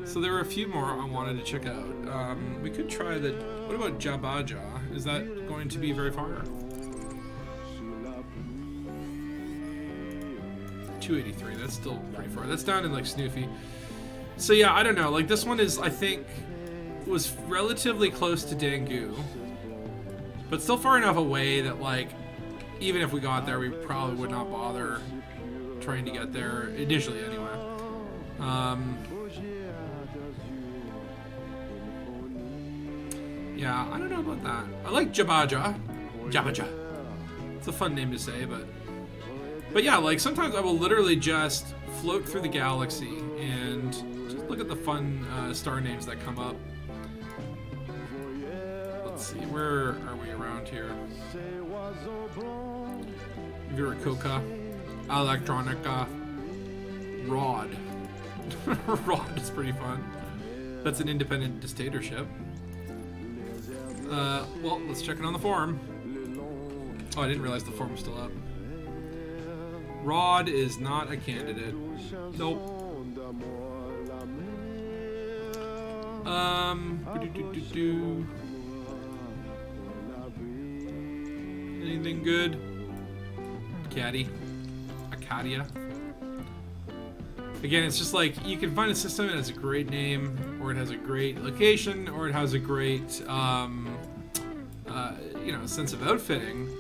So there were a few more I wanted to check out. We could try the... What about Jabaja? Is that going to be very far? 283, that's still pretty far. That's down in like Snoofy. So yeah, I don't know. Like this one is, I think, was relatively close to Dangu, but still far enough away that like, even if we got there, we probably would not bother trying to get there initially anyway. Yeah, I don't know about that. I like Jabaja. It's a fun name to say, but yeah, like sometimes I will literally just float through the galaxy and just look at the fun star names that come up. Let's see, where are we around here? Viracocha, Electronica, Rod. Rod is pretty fun. That's an independent dictatorship. Well, let's check it on the forum. Oh, I didn't realize the forum was still up. Rod is not a candidate. Nope. Anything good? Caddy. Acadia. Again, it's just like you can find a system that has a great name, or it has a great location, or it has a great, sense of outfitting.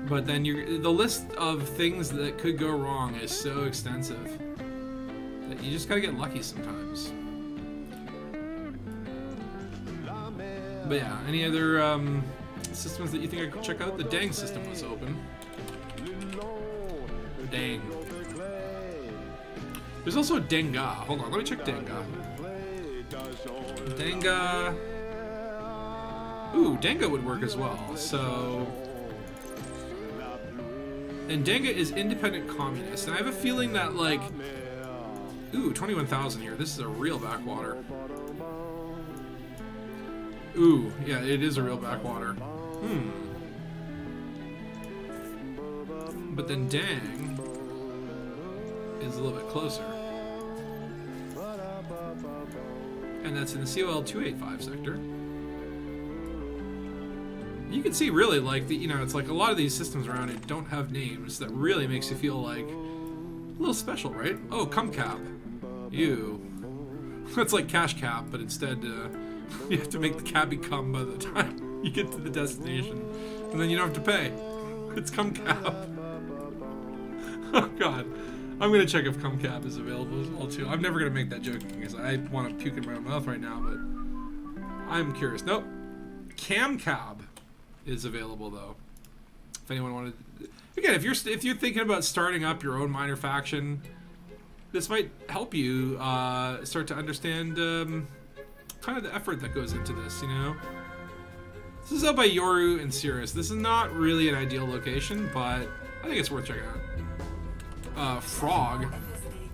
But then the list of things that could go wrong is so extensive that you just gotta get lucky sometimes. But yeah, any other systems that you think I could check out? The Dang system was open. Dang. There's also Denga. Hold on, let me check Denga. Denga. Ooh, Denga would work as well. So. And Dangu is independent communist, and I have a feeling that, like, ooh, 21,000 here. This is a real backwater. Ooh, yeah, it is a real backwater. But then Dang is a little bit closer. And that's in the COL 285 sector. You can see really like it's like a lot of these systems around it don't have names that really makes you feel like a little special, right? Oh, Cumcap. Ew. It's like Cash Cap, but instead you have to make the cabbie come by the time you get to the destination. And then you don't have to pay. It's Cumcap. Oh god. I'm gonna check if Cumcap is available as well too. I'm never gonna make that joke because I want to puke in my mouth right now, but I'm curious. Nope. Camcab is available though. If anyone wanted, again, if you're thinking about starting up your own minor faction, this might help you start to understand kind of the effort that goes into this. You know, this is out by Yoru and Cirrus. This is not really an ideal location, but I think it's worth checking out. Frog.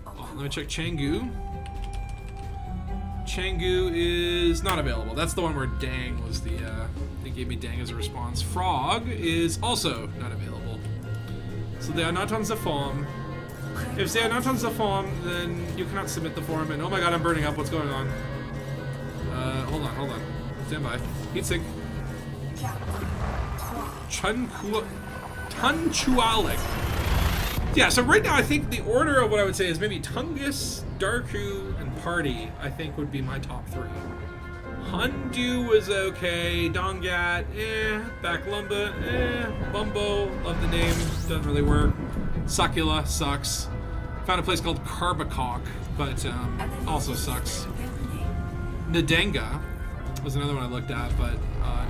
Oh, let me check Changu. Changu is not available. That's the one where Dang was the They gave me Dang as a response. Frog is also not available. So they are not on the form. If they are not on the form, then you cannot submit the form. And oh my god, I'm burning up. What's going on? Hold on. Stand by. Heat sink. Tunchualik. Yeah, so right now I think the order of what I would say is maybe Tungus, Darku, and Party, I think would be my top 3. Hundu was okay, Dongat, Backlumba, Bumbo, love the name, doesn't really work. Succula, sucks. Found a place called Carbacock, but also sucks. Ndanga was another one I looked at, but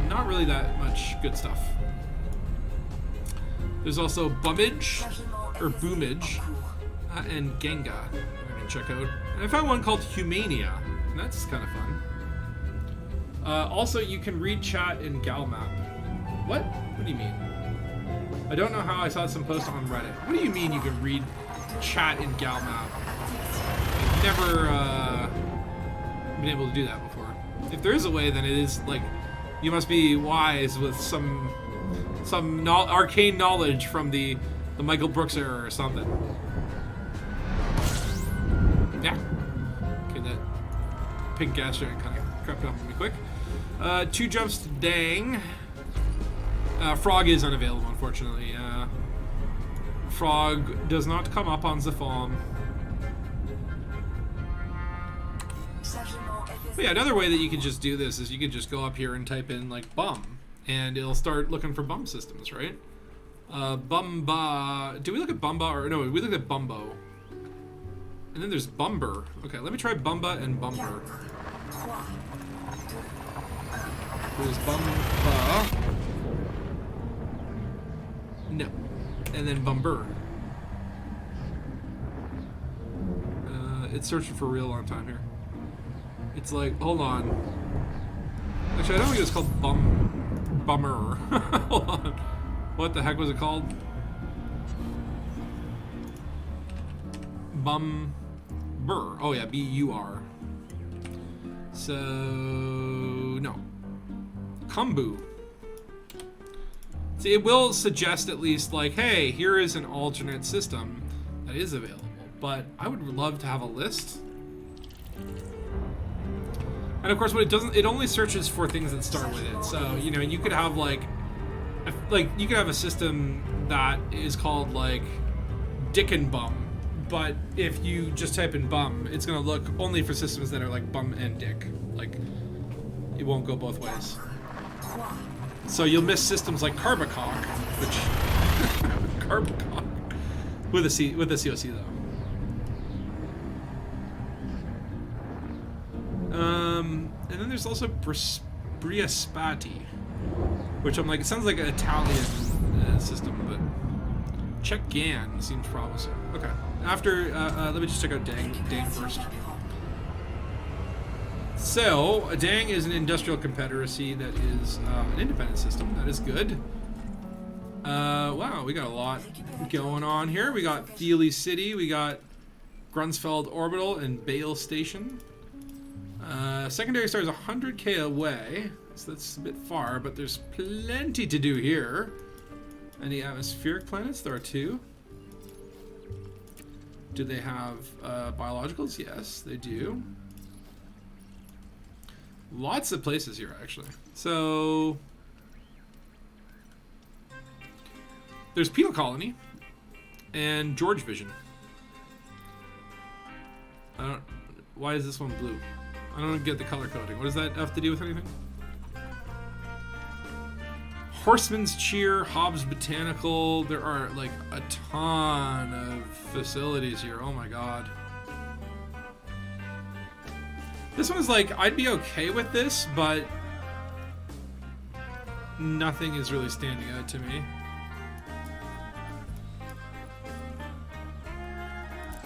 not really that much good stuff. There's also Bummage, or Boomage, and Genga, I'm gonna check out. And I found one called Humania, and that's kind of fun. Also, you can read chat in Galmap. What? What do you mean? I don't know how. I saw some post on Reddit. What do you mean you can read chat in Galmap? I've never been able to do that before. If there is a way, then it is like you must be wise with some arcane knowledge from the Michael Brooks era or something. Yeah. Okay, that pink gas giant kind of crept up on me quick. 2 jumps to Dang. Frog is unavailable, unfortunately. Frog does not come up on the farm. But yeah, another way that you can just do this is you can just go up here and type in like bum, and it'll start looking for bum systems, right? Bumba. Did we look at Bumba or no? We looked at Bumbo. And then there's Bumber. Okay, let me try Bumba and Bumber. There's Bumba. No. And then Bumber. It's searching for a real long time here. It's like, hold on. Actually, I don't think it was called Bummer. Hold on. What the heck was it called? Bumber. Oh yeah, B-U-R. So, no. Kumbu. See, it will suggest at least like, hey, here is an alternate system that is available. But I would love to have a list. And of course, what it doesn't, it only searches for things that start with it. So, you know, you could have like you could have a system that is called like Dick and Bum. But if you just type in bum, it's gonna look only for systems that are like bum and dick. Like, it won't go both ways. So you'll miss systems like Carbacock, which Carbacock with a COC though. And then there's also Briaspati, which I'm like, it sounds like an Italian system, but check GAN seems promising. Okay, after let me just check out Dang first. So, Dang is an industrial confederacy that is an independent system. That is good. Wow, we got a lot going on here. We got Thiele City, we got Grunsfeld Orbital and Bale Station. Secondary star is 100k away, so that's a bit far, but there's plenty to do here. Any atmospheric planets? There are 2. Do they have biologicals? Yes, they do. Lots of places here, actually. So there's Penal Colony and George Vision. Why is this one blue? I don't get the color coding. What does that have to do with anything? Horseman's Cheer, Hobbs Botanical. There are like a ton of facilities here. Oh my god. This one is like, I'd be okay with this, but nothing is really standing out to me.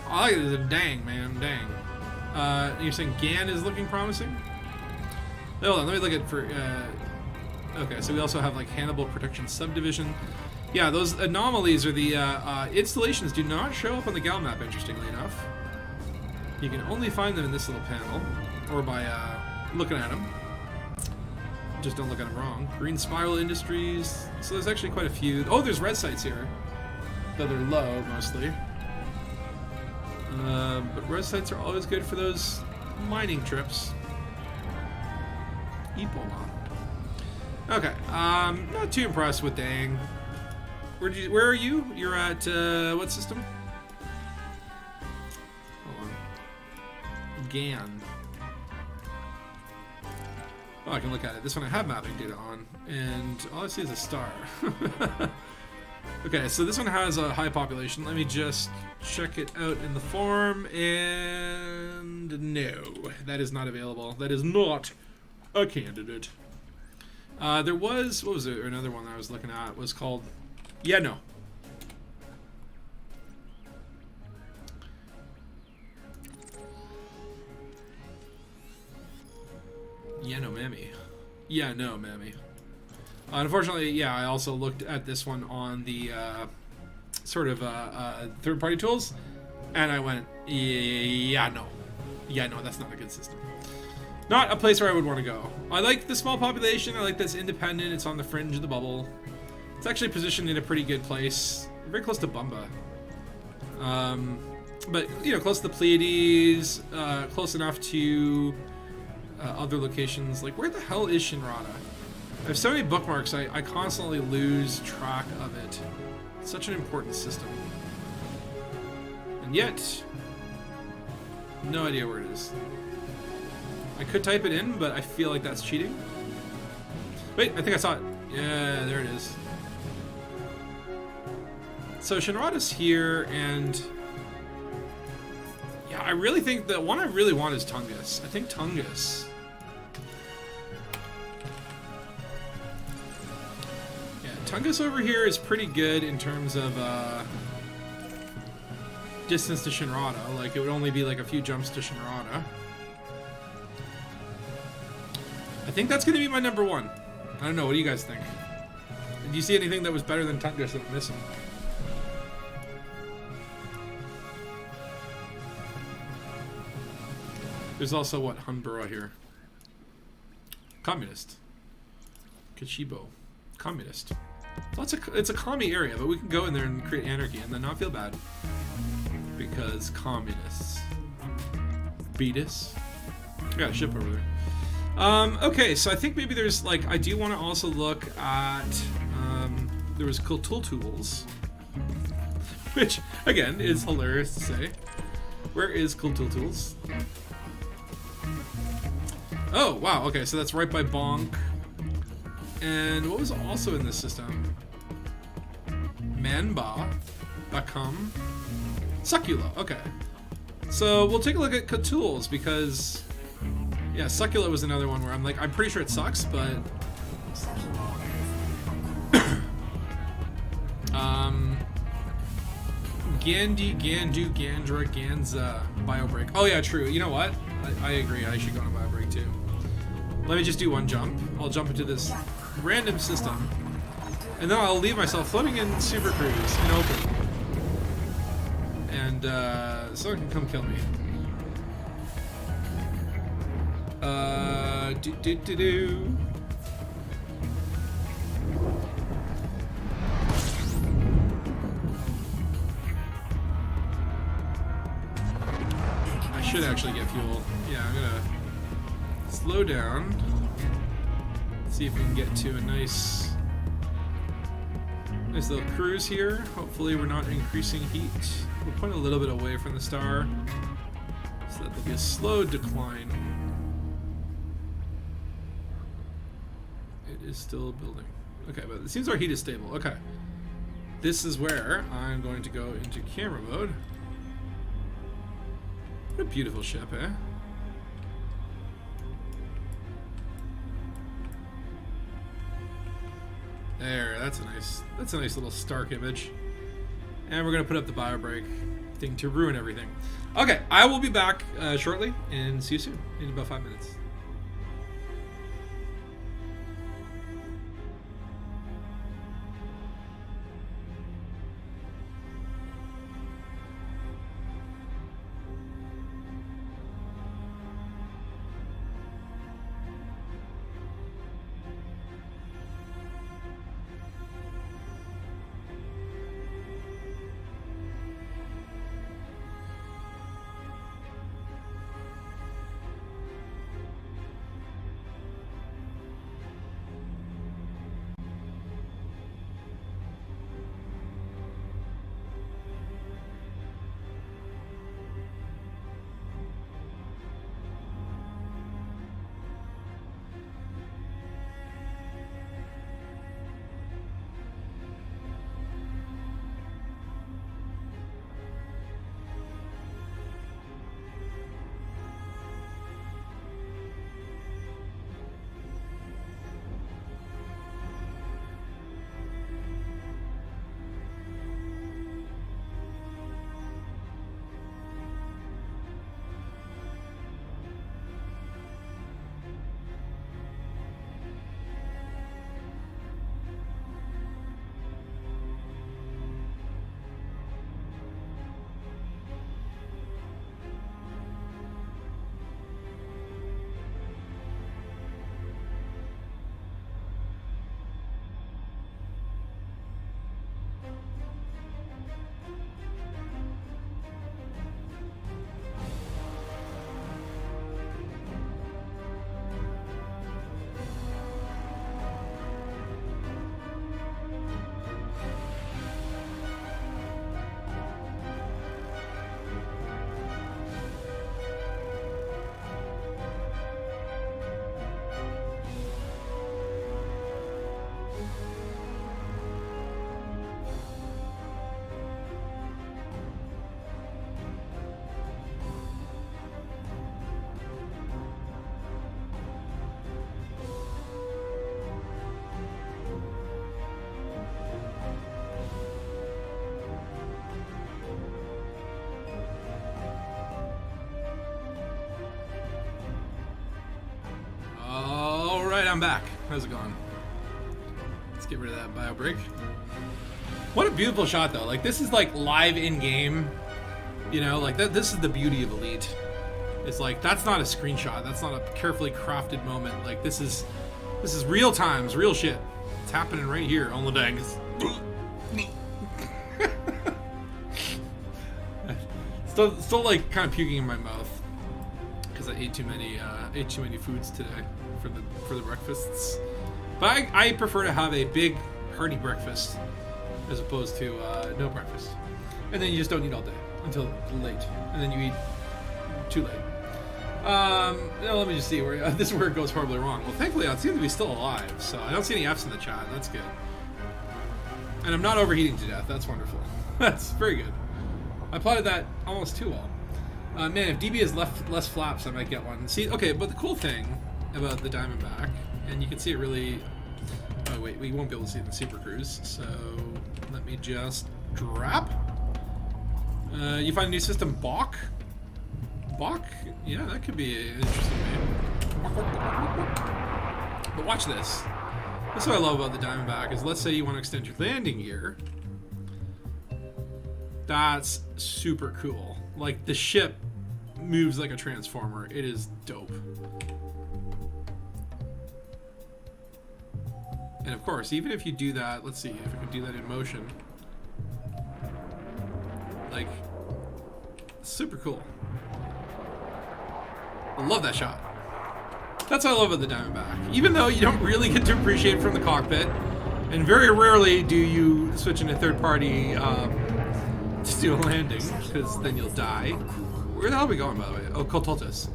I like it. Dang, man, dang. You're saying GAN is looking promising? Hold on, let me look at for. Okay, so we also have like Hannibal Protection Subdivision. Yeah, those anomalies are the installations do not show up on the Gal map. Interestingly enough, you can only find them in this little panel or by looking at them. Just don't look at them wrong. Green Spiral Industries. So there's actually quite a few. Oh, there's red sites here. Though they're low, mostly. But red sites are always good for those mining trips. Ebola. Okay, not too impressed with Dang. Where are you? You're at, what system? Hold on. GAN. Oh, I can look at it. This one I have mapping data on, and all I see is a star. Okay, so this one has a high population. Let me just check it out in the form, and no, that is not available. That is not a candidate. There was, what was it? Another one that I was looking at was called, yeah, no. Yeah, no, mammy. Yeah, no, mammy. Unfortunately, yeah, I also looked at this one on the sort of third-party tools, and I went, yeah, no. Yeah, no, that's not a good system. Not a place where I would want to go. I like the small population. I like that it's independent. It's on the fringe of the bubble. It's actually positioned in a pretty good place. Very close to Bumba. But, you know, close to the Pleiades, close enough to other locations. Like, where the hell is Shinrada? I have so many bookmarks, I constantly lose track of it. It's such an important system. And yet, no idea where it is. I could type it in, but I feel like that's cheating. Wait, I think I saw it. Yeah, there it is. So Shinrada's here, and yeah, I really think the one I really want is Tungus. I think Tungus. Yeah, Tungus over here is pretty good in terms of distance to Shinrada. Like, it would only be like a few jumps to Shinrada. I think that's going to be my number one. I don't know. What do you guys think? Did you see anything that was better than Tungus that I'm missing? There's also, what, Hanbura here. Communist. Kachibo. Communist. Well, it's a commie area, but we can go in there and create anarchy and then not feel bad. Because communists. Beat us. I got a ship over there. Okay, so I think maybe there's, like, I do want to also look at, there was Kultul Tools, which, again, is hilarious to say. Where is Kultul Tools? Oh, wow, okay, so that's right by Bonk. And what was also in this system? Manba, Bakam, Succula, okay. So we'll take a look at Kultuls because... yeah, Succula was another one where I'm like, I'm pretty sure it sucks, but... Gandhi, Gandu, Gandra, Ganza, Biobreak. Oh yeah, true. You know what? I agree, I should go on a Biobreak too. Let me just do one jump. I'll jump into this random system. And then I'll leave myself floating in Super Cruise in open. And someone can come kill me. Do. I should actually get fuel. Yeah, I'm gonna slow down. See if we can get to a nice little cruise here. Hopefully we're not increasing heat. We'll point a little bit away from the star so that there'll be a slow decline. It is still building. Okay, but it seems our heat is stable. Okay. This is where I'm going to go into camera mode. What a beautiful ship, eh? There, that's a nice little Stark image. And we're gonna put up the Biobreak thing to ruin everything. Okay, I will be back shortly and see you soon in about 5 minutes. Alright, I'm back. How's it going? Let's get rid of that bio break. What a beautiful shot, though. Like, this is like live in-game. You know, like this is the beauty of Elite. It's like, that's not a screenshot. That's not a carefully crafted moment. Like, this is real times, real shit. It's happening right here on the Dangus. Still like kind of puking in my mouth because I ate too many foods today for the breakfasts. But I prefer to have a big hearty breakfast as opposed to no breakfast, and then you just don't eat all day until late, and then you eat too late. Now let me just see where this is where it goes horribly wrong. Well, thankfully I seem to be still alive, so I don't see any F's in the chat. That's good, and I'm not overheating to death. That's wonderful. That's very good. I plotted that almost too well. Man, if DB has less flaps, I might get one. See, okay, but the cool thing about the Diamondback, and you can see it really... Oh, wait, we won't be able to see it in Super Cruise, so let me just drop. You find a new system, Bach? Bach? Yeah, that could be an interesting name. But watch this. This is what I love about the Diamondback, is let's say you want to extend your landing gear. That's super cool. Like, the ship moves like a transformer. It is dope. And of course, even if you do that, let's see if I can do that in motion. Like, super cool. I love that shot. That's what I love about the Diamondback. Even though you don't really get to appreciate it from the cockpit, and very rarely do you switch into third party to do a landing, because then you'll die. Where the hell are we going, by the way? Oh, Coltultus.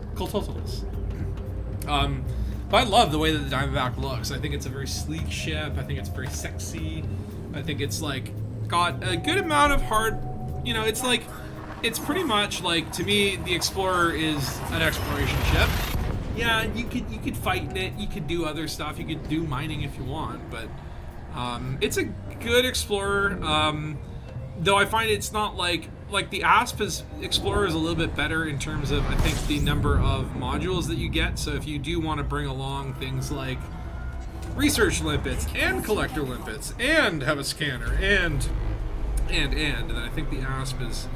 But I love the way that the Diamondback looks. I think it's a very sleek ship. I think it's very sexy. I think it's like got a good amount of hard, you know, it's like, it's pretty much like, to me, the Explorer is an exploration ship. Yeah, you could fight in it. You could do other stuff. You could do mining if you want, but it's a good Explorer. Though I find it's not like the Explorer is a little bit better in terms of, I think, the number of modules that you get. So if you do want to bring along things like research limpets and collector limpets and have a scanner and then I think the Asp is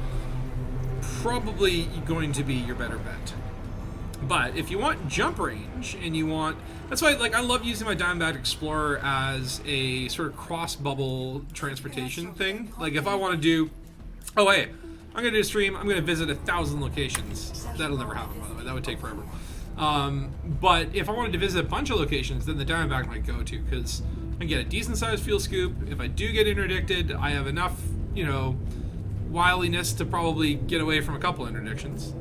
probably going to be your better bet. But if you want jump range and you want, that's why, like, I love using my Diamondback Explorer as a sort of cross bubble transportation thing. Like, if I want to do, oh hey, I'm gonna do a stream, I'm gonna visit 1,000 locations. That'll never happen, by the way. That would take forever. But if I wanted to visit a bunch of locations, then the Diamondback might go to, because I can get a decent sized fuel scoop. If I do get interdicted, I have enough, you know, wiliness to probably get away from a couple interdictions.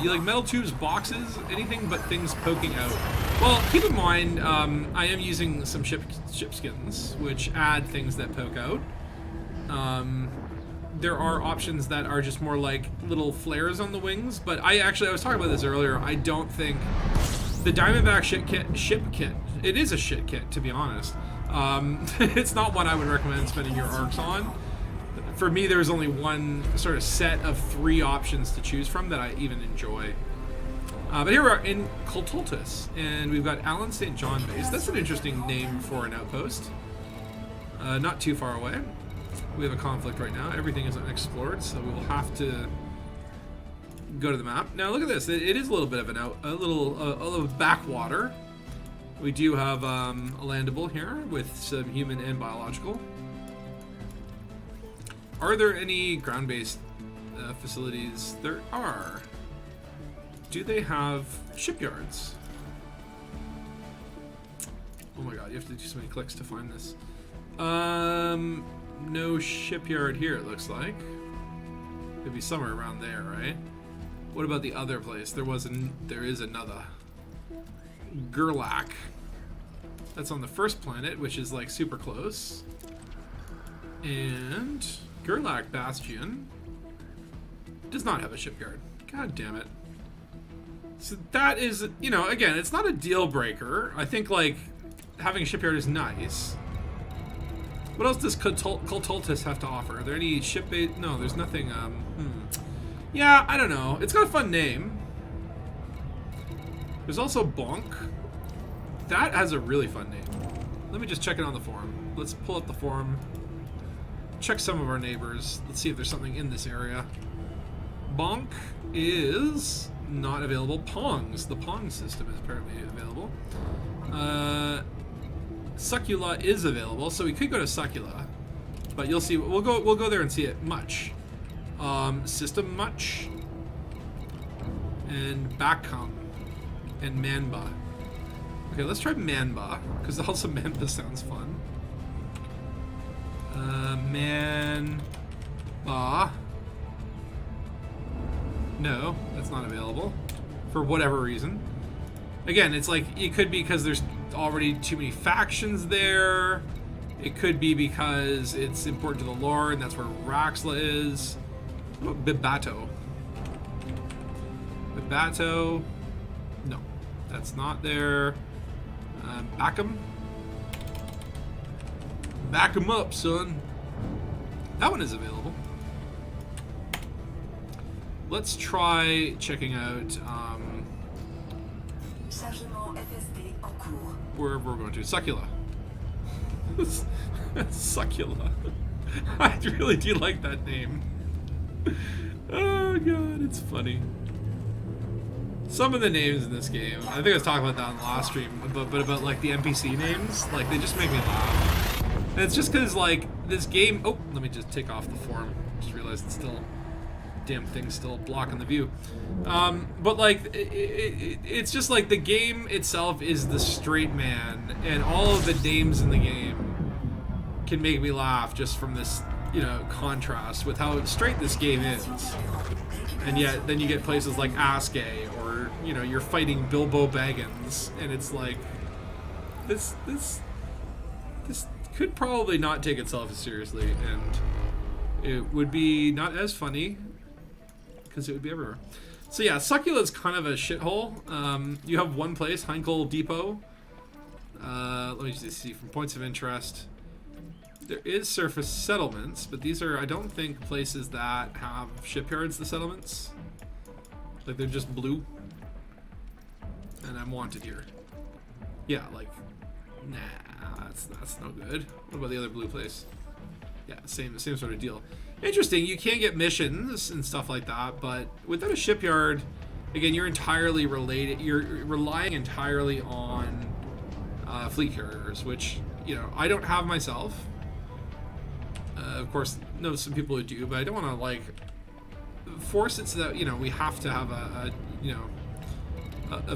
You like metal tubes, boxes, anything but things poking out. Well, keep in mind, I am using some ship skins, which add things that poke out. There are options that are just more like little flares on the wings, but I was talking about this earlier, I don't think the Diamondback ship kit, it is a shit kit, to be honest. It's not one I would recommend spending your arcs on. For me, there's only one sort of set of 3 options to choose from that I even enjoy. But here we are in Coltultus, and we've got Alan St. John base. That's an interesting name for an outpost. Not too far away. We have a conflict right now. Everything is unexplored, so we will have to go to the map. Now look at this. It is a little bit of a little backwater. We do have a landable here with some human and biological. Are there any ground-based facilities? There are. Do they have shipyards? Oh my god, you have to do so many clicks to find this. No shipyard here, it looks like. Could be somewhere around there, right? What about the other place? There is another. Gerlach. That's on the first planet, which is like super close. And Gerlach Bastion does not have a shipyard. God damn it. So that is, you know, again, it's not a deal breaker. I think, like, having a shipyard is nice. What else does Coltultus have to offer? Are there any ship-based? No, there's nothing, Yeah, I don't know. It's got a fun name. There's also Bonk. That has a really fun name. Let me just check it on the forum. Let's pull up the forum. Check some of our neighbors. Let's see if there's something in this area. Bonk is not available. Pongs. The Pong system is apparently available. Succula is available, so we could go to Succula. But you'll see. We'll go there and see it. Much. System Much. And Backhum. And Manba. Okay, let's try Manba, because also Manba sounds fun. Manba. No, that's not available. For whatever reason. Again, it's like, it could be because there's already too many factions there. It could be because it's important to the lore, and that's where Raxla is. What about Bibato? Bibato. No, that's not there. Back 'em. Back 'em up, son. That one is available. Let's try checking out wherever we're going to. Succula. Succula. I really do like that name. Oh god, it's funny. Some of the names in this game, I think I was talking about that on the last stream, but about like the NPC names, like they just make me laugh. And it's just because like this game, oh, let me just take off the forum. Just realized it's still, damn thing's still blocking the view. But like, it's just like the game itself is the straight man, and all of the names in the game can make me laugh just from this, you know, contrast with how straight this game is. And yet, then you get places like Aske, or, you know, you're fighting Bilbo Baggins, and it's like, this could probably not take itself as seriously, and it would be not as funny, because it would be everywhere. So yeah, Succula is kind of a shithole. You have one place, Heinkel Depot. Let me just see, from points of interest. There is surface settlements, but these are, I don't think, places that have shipyards, the settlements. Like, they're just blue. And I'm wanted here. Yeah, like, nah, that's no good. What about the other blue place? Yeah, same sort of deal. Interesting, you can get missions and stuff like that, but without a shipyard, again, you're entirely related, you're relying entirely on fleet carriers, which, you know, I don't have myself. Of course, know some people who do, but I don't want to like force it so that, you know, we have to have a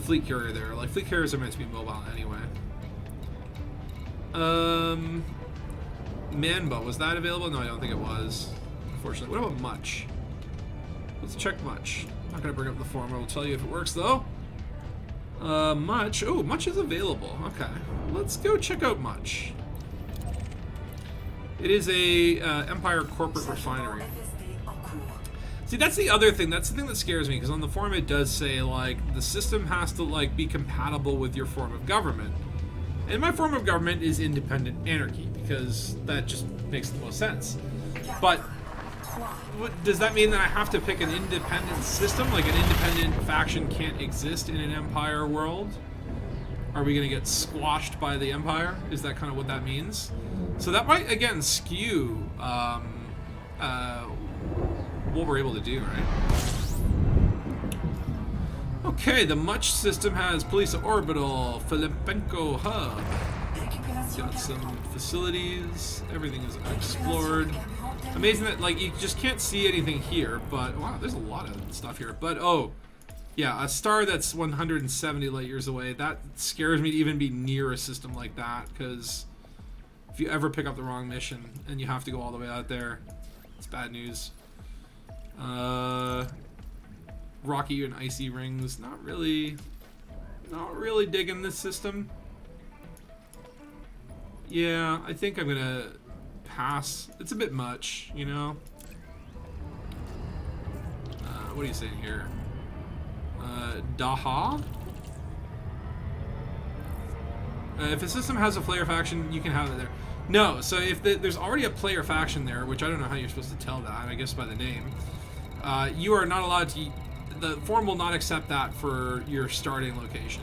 fleet carrier there. Like, fleet carriers are meant to be mobile anyway. Manba, was that available? No, I don't think it was. Unfortunately. What about Much? Let's check Much. I'm not gonna bring up the forum. I will tell you if it works though. Much. Oh, Much is available. Okay, let's go check out Much. It is a Empire corporate refinery. See, that's the other thing. That's the thing that scares me, because on the forum it does say, like, the system has to, like, be compatible with your form of government. And my form of government is independent anarchy, because that just makes the most sense. But does that mean that I have to pick an independent system? Like, an independent faction can't exist in an Empire world? Are we going to get squashed by the Empire? Is that kind of what that means? So that might, again, skew what we're able to do, right? Okay, the Much system has Police Orbital, Filipenko Hub. Got some facilities. Everything is explored. Amazing that, like, you just can't see anything here, but wow, there's a lot of stuff here. But oh, yeah, a star that's 170 light years away. That scares me to even be near a system like that, because if you ever pick up the wrong mission and you have to go all the way out there, it's bad news. Rocky and icy rings, not really digging this system. Yeah, I think I'm gonna pass. It's a bit much, you know. What are you saying here? Daha? If a system has a player faction, you can have it there. No, so if there's already a player faction there, which I don't know how you're supposed to tell that, I guess by the name, you are not allowed to, the forum will not accept that for your starting location.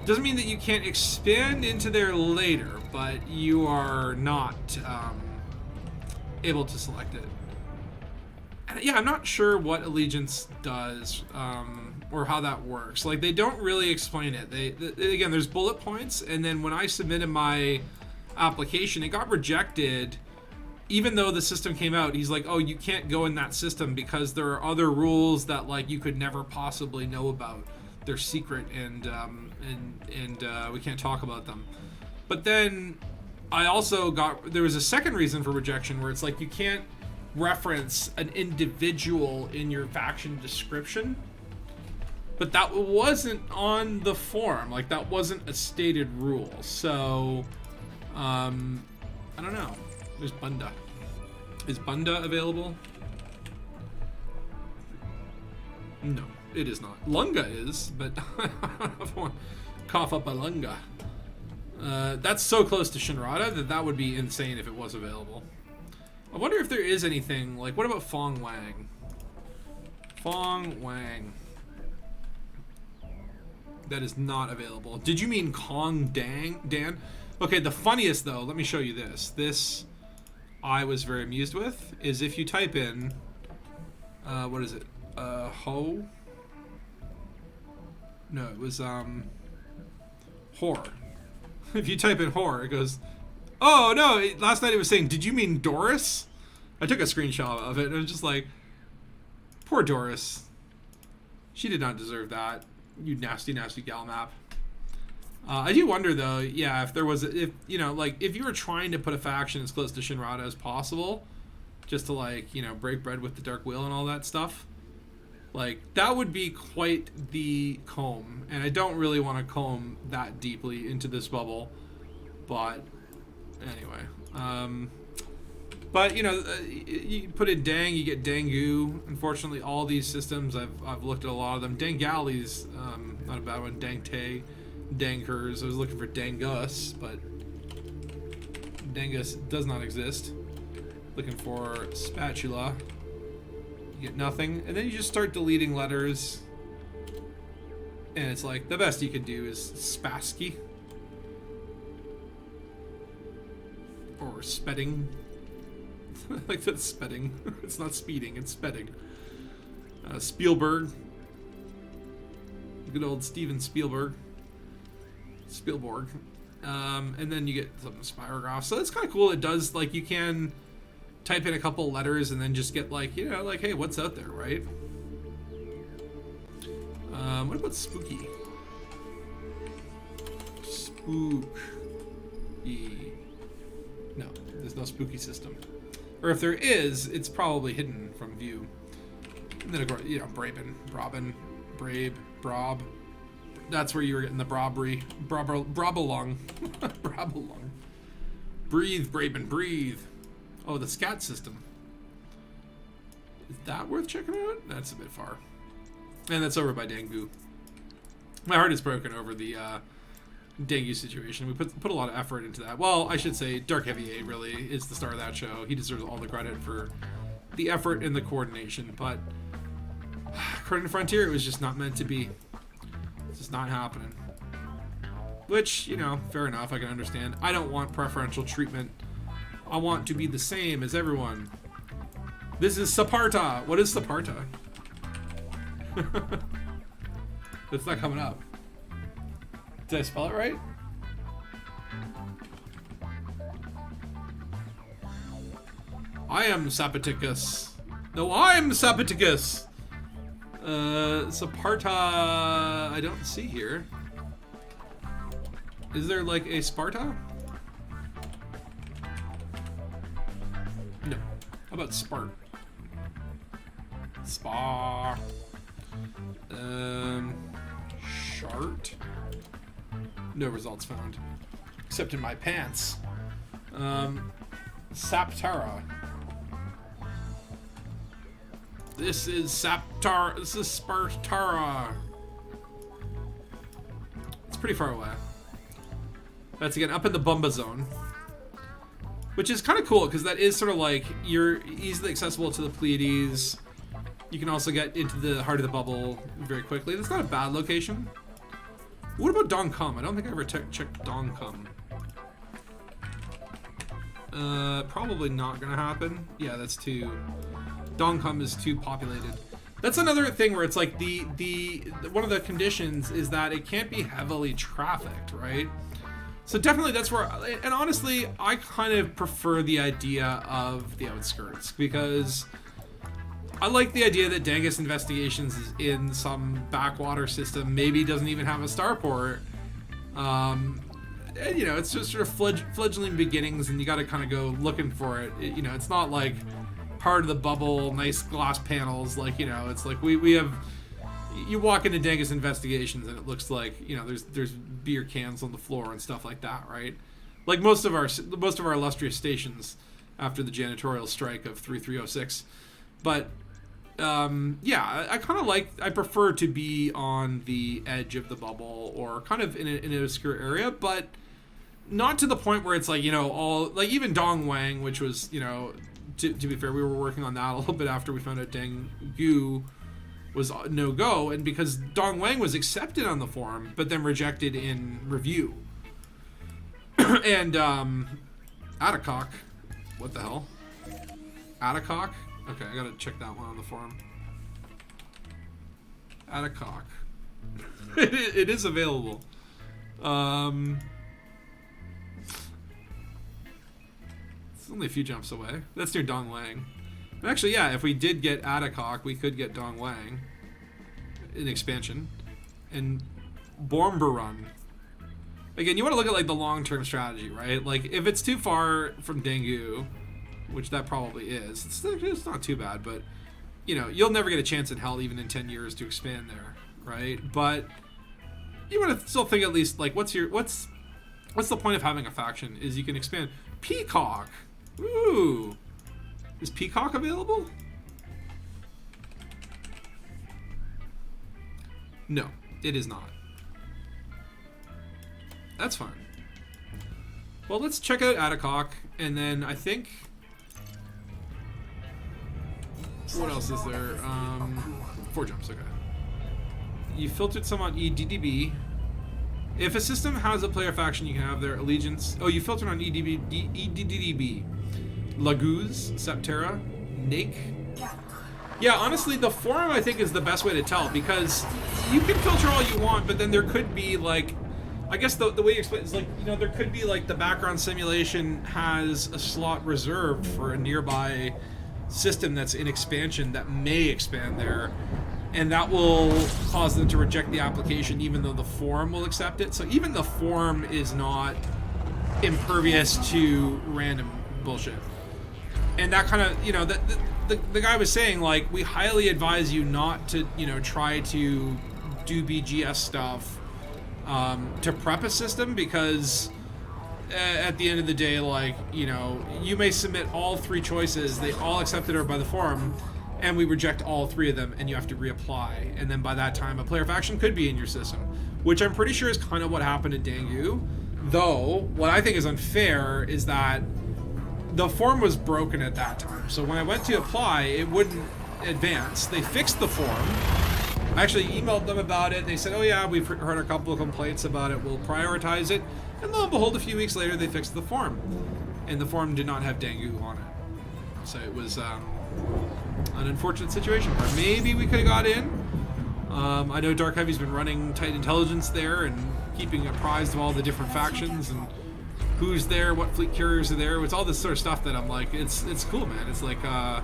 Doesn't mean that you can't expand into there later, but you are not able to select it. And yeah, I'm not sure what allegiance does or how that works. Like, they don't really explain it. Again, there's bullet points, and then when I submitted my application, it got rejected. Even though the system came out, he's like, oh, you can't go in that system because there are other rules that like you could never possibly know about. They're secret and we can't talk about them. But then I also there was a second reason for rejection where it's like you can't reference an individual in your faction description. But that wasn't on the forum. Like, that wasn't a stated rule. So, I don't know. There's Bunda. Is Bunda available? No, it is not. Lunga is, but I don't want to cough up a Lunga. That's so close to Shinrada that would be insane if it was available. I wonder if there is anything, like, what about Fong Wang? Fong Wang. That is not available. Did you mean Kong Dan? Okay, the funniest, though, let me show you this. This I was very amused with is if you type in, what is it? Ho? No, it was, whore. If you type in whore, it goes, oh, no, last night it was saying, did you mean Doris? I took a screenshot of it, and it was just like, poor Doris. She did not deserve that, you nasty, nasty gal map. I do wonder, though, yeah, if there was, if you were trying to put a faction as close to Shinrada as possible, just to, like, you know, break bread with the Dark Wheel and all that stuff, like, that would be quite the comb, and I don't really want to comb that deeply into this bubble, but anyway, but, you know, you put in Dang, you get Dangu. Unfortunately, all these systems, I've looked at a lot of them. Dangali's not a bad one. Dangte, Dankers. I was looking for Dangus, but Dangus does not exist. Looking for Spatula. You get nothing. And then you just start deleting letters. And it's like, the best you can do is Spassky. Or Spedding. I like that Spedding. It's not speeding, it's Spedding. Spielberg. Good old Steven Spielberg. And then you get some spirograph. So that's kind of cool. It does, like, you can type in a couple letters and then just get, like, you know, like, hey, what's out there, right? What about spooky? Spooky. No, there's no spooky system. Or if there is, it's probably hidden from view. And then, of course, you know, Braben, Brabe, Brob. That's where you were getting the Brobbery. Brobalong. Brobalong. Breathe, Braben, breathe. Oh, the scat system. Is that worth checking out? That's a bit far. And that's over by Dangu. My heart is broken over the Dangu situation. We put a lot of effort into that. Well, I should say Dark Heavy A really is the star of that show. He deserves all the credit for the effort and the coordination. But according to Frontier, it was just not meant to be. It's just not happening. Which, you know, fair enough. I can understand. I don't want preferential treatment. I want to be the same as everyone. This is Saparta. What is Saparta? It's not coming up. Did I spell it right? I am Sapaticus. No, I'm Sapaticus. Saparta, I don't see here. Is there like a Sparta? No. How about Spart? Spa. Shart. No results found. Except in my pants. Saptara. This is Saptara. This is Spartara. It's pretty far away. That's again up in the Bumba zone. Which is kind of cool, because that is sort of like, you're easily accessible to the Pleiades. You can also get into the heart of the bubble very quickly. That's not a bad location. What about Dongcum? I don't think I ever checked Dongcum. Probably not gonna happen. Yeah, that's too... Dongcum is too populated. That's another thing where it's like the one of the conditions is that it can't be heavily trafficked, right? So definitely that's where, and honestly, I kind of prefer the idea of the outskirts because I like the idea that Dangus Investigations is in some backwater system, maybe doesn't even have a starport. And, you know, it's just sort of fledgling beginnings, and you got to kind of go looking for it. You know, it's not like part of the bubble, nice glass panels. Like, you know, it's like we have. You walk into Dangus Investigations, and it looks like, you know, there's beer cans on the floor and stuff like that, right? Like most of our illustrious stations after the janitorial strike of 3306. But yeah, I prefer to be on the edge of the bubble or kind of in an obscure area, but not to the point where it's like, you know, all like even Dongwang, which was, you know, to be fair, we were working on that a little bit after we found out Dangu was no go, and because Dongwang was accepted on the forum but then rejected in review. And Atacok, what the hell? Atacok? Okay, I gotta check that one on the forum. Atacok. It is available. It's only a few jumps away. That's near Dongwang. Actually, yeah, if we did get Atacok, we could get Dongwang in expansion. And Bormberun. Again, you want to look at like the long-term strategy, right? Like, if it's too far from Dangu, which that probably is, it's not too bad, but, you know, you'll never get a chance in hell even in 10 years to expand there, right? But you want to still think at least, like, what's the point of having a faction is you can expand. Peacock! Ooh! Is Peacock available? No, it is not. That's fine. Well, let's check out Atacok, and then I think... What else is there? 4 jumps, okay. You filtered some on EDDB. If a system has a player faction, you can have their allegiance... Oh, you filtered on EDDB. Laguz, Septerra, Nake. Yeah, honestly, the forum I think is the best way to tell, because you can filter all you want, but then there could be like, I guess the way you explain it is like, you know, there could be like the background simulation has a slot reserved for a nearby system that's in expansion that may expand there, and that will cause them to reject the application even though the forum will accept it. So even the forum is not impervious to random bullshit. And that kind of, you know, the guy was saying, like, we highly advise you not to, you know, try to do BGS stuff to prep a system, because at the end of the day, like, you know, you may submit all 3 choices, they all accepted or by the forum, and we reject all 3 of them, and you have to reapply. And then by that time, a player faction could be in your system, which I'm pretty sure is kind of what happened at Dangu. Though, what I think is unfair is that the form was broken at that time. So when I went to apply, it wouldn't advance. They fixed the form. I actually emailed them about it. They said, oh yeah, we've heard a couple of complaints about it. We'll prioritize it. And lo and behold, a few weeks later, they fixed the form. And the form did not have Dangu on it. So it was an unfortunate situation where maybe we could have got in. I know Dark Heavy's been running tight intelligence there and keeping apprised of all the different factions and who's there, what fleet carriers are there. It's all this sort of stuff that I'm like, it's cool, man. It's like a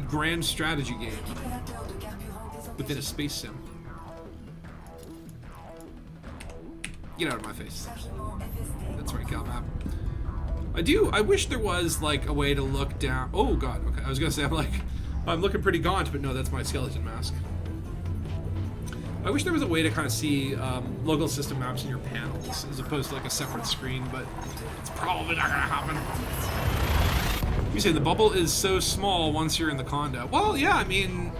grand strategy game within a space sim. Get out of my face. That's right, Calmap. I wish there was like a way to look down. Oh god, okay. I was gonna say I'm looking pretty gaunt, but no, that's my skeleton mask. I wish there was a way to kind of see local system maps in your panels as opposed to like a separate screen, but it's probably not gonna happen. You say the bubble is so small once you're in the condo. Well, yeah, I mean,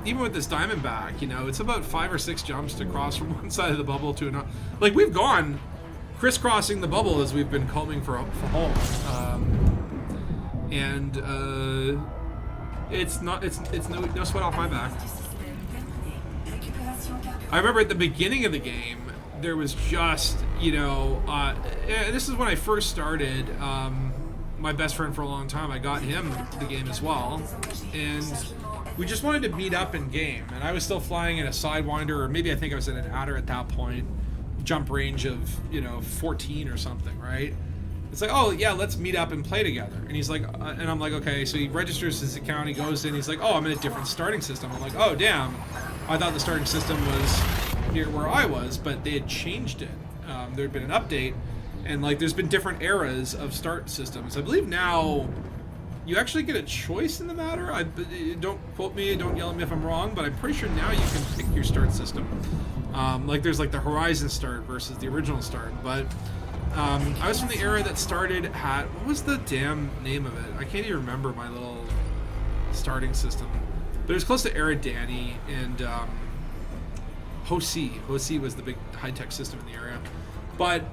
even with this Diamondback, you know, it's about 5 or 6 jumps to cross from one side of the bubble to another. Like, we've gone crisscrossing the bubble as we've been combing for home, and it's no sweat off my back. I remember at the beginning of the game, there was just, this is when I first started. My best friend for a long time, I got him the game as well, and we just wanted to meet up in game. And I was still flying in a Sidewinder, or maybe I think I was in an Adder at that point, jump range of 14 or something, right? It's like, oh yeah, let's meet up and play together. And he's like, and I'm like, okay. So he registers his account, he goes in, he's like, oh, I'm in a different starting system. I'm like, oh damn, I thought the starting system was near where I was, but they had changed it. There had been an update, and like there's been different eras of start systems. I believe now you actually get a choice in the matter. Don't quote me, don't yell at me if I'm wrong, but I'm pretty sure now you can pick your start system. Like there's like the Horizon start versus the original start, but I was from the era that started at, what was the damn name of it? I can't even remember my little starting system. But it was close to Eridani and Hosi. Hosi was the big high-tech system in the area. But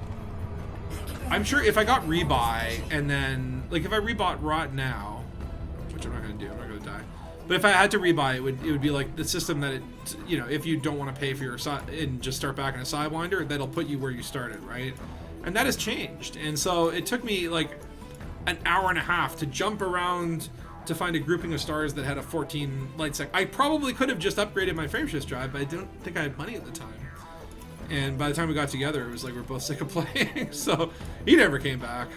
I'm sure if I got rebuy and then, like if I rebought Rot now, which I'm not going to do, I'm not going to die. But if I had to rebuy, it would be like the system that if you don't want to pay for your and just start back in a Sidewinder, that'll put you where you started, right? And that has changed. And so it took me like an hour and a half to jump around to find a grouping of stars that had a 14 light sec. I probably could have just upgraded my frameshift drive, but I don't think I had money at the time. And by the time we got together, it was like we're both sick of playing. So he never came back.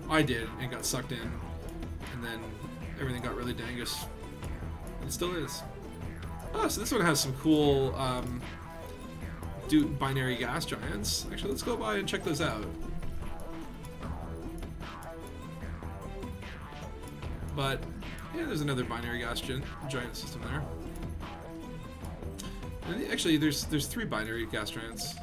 I did and got sucked in. And then everything got really Dangus. It still is. Oh, so this one has some cool binary gas giants. Actually, let's go by and check those out. But yeah, there's another binary gas giant system there. And actually, there's 3 binary gas giants.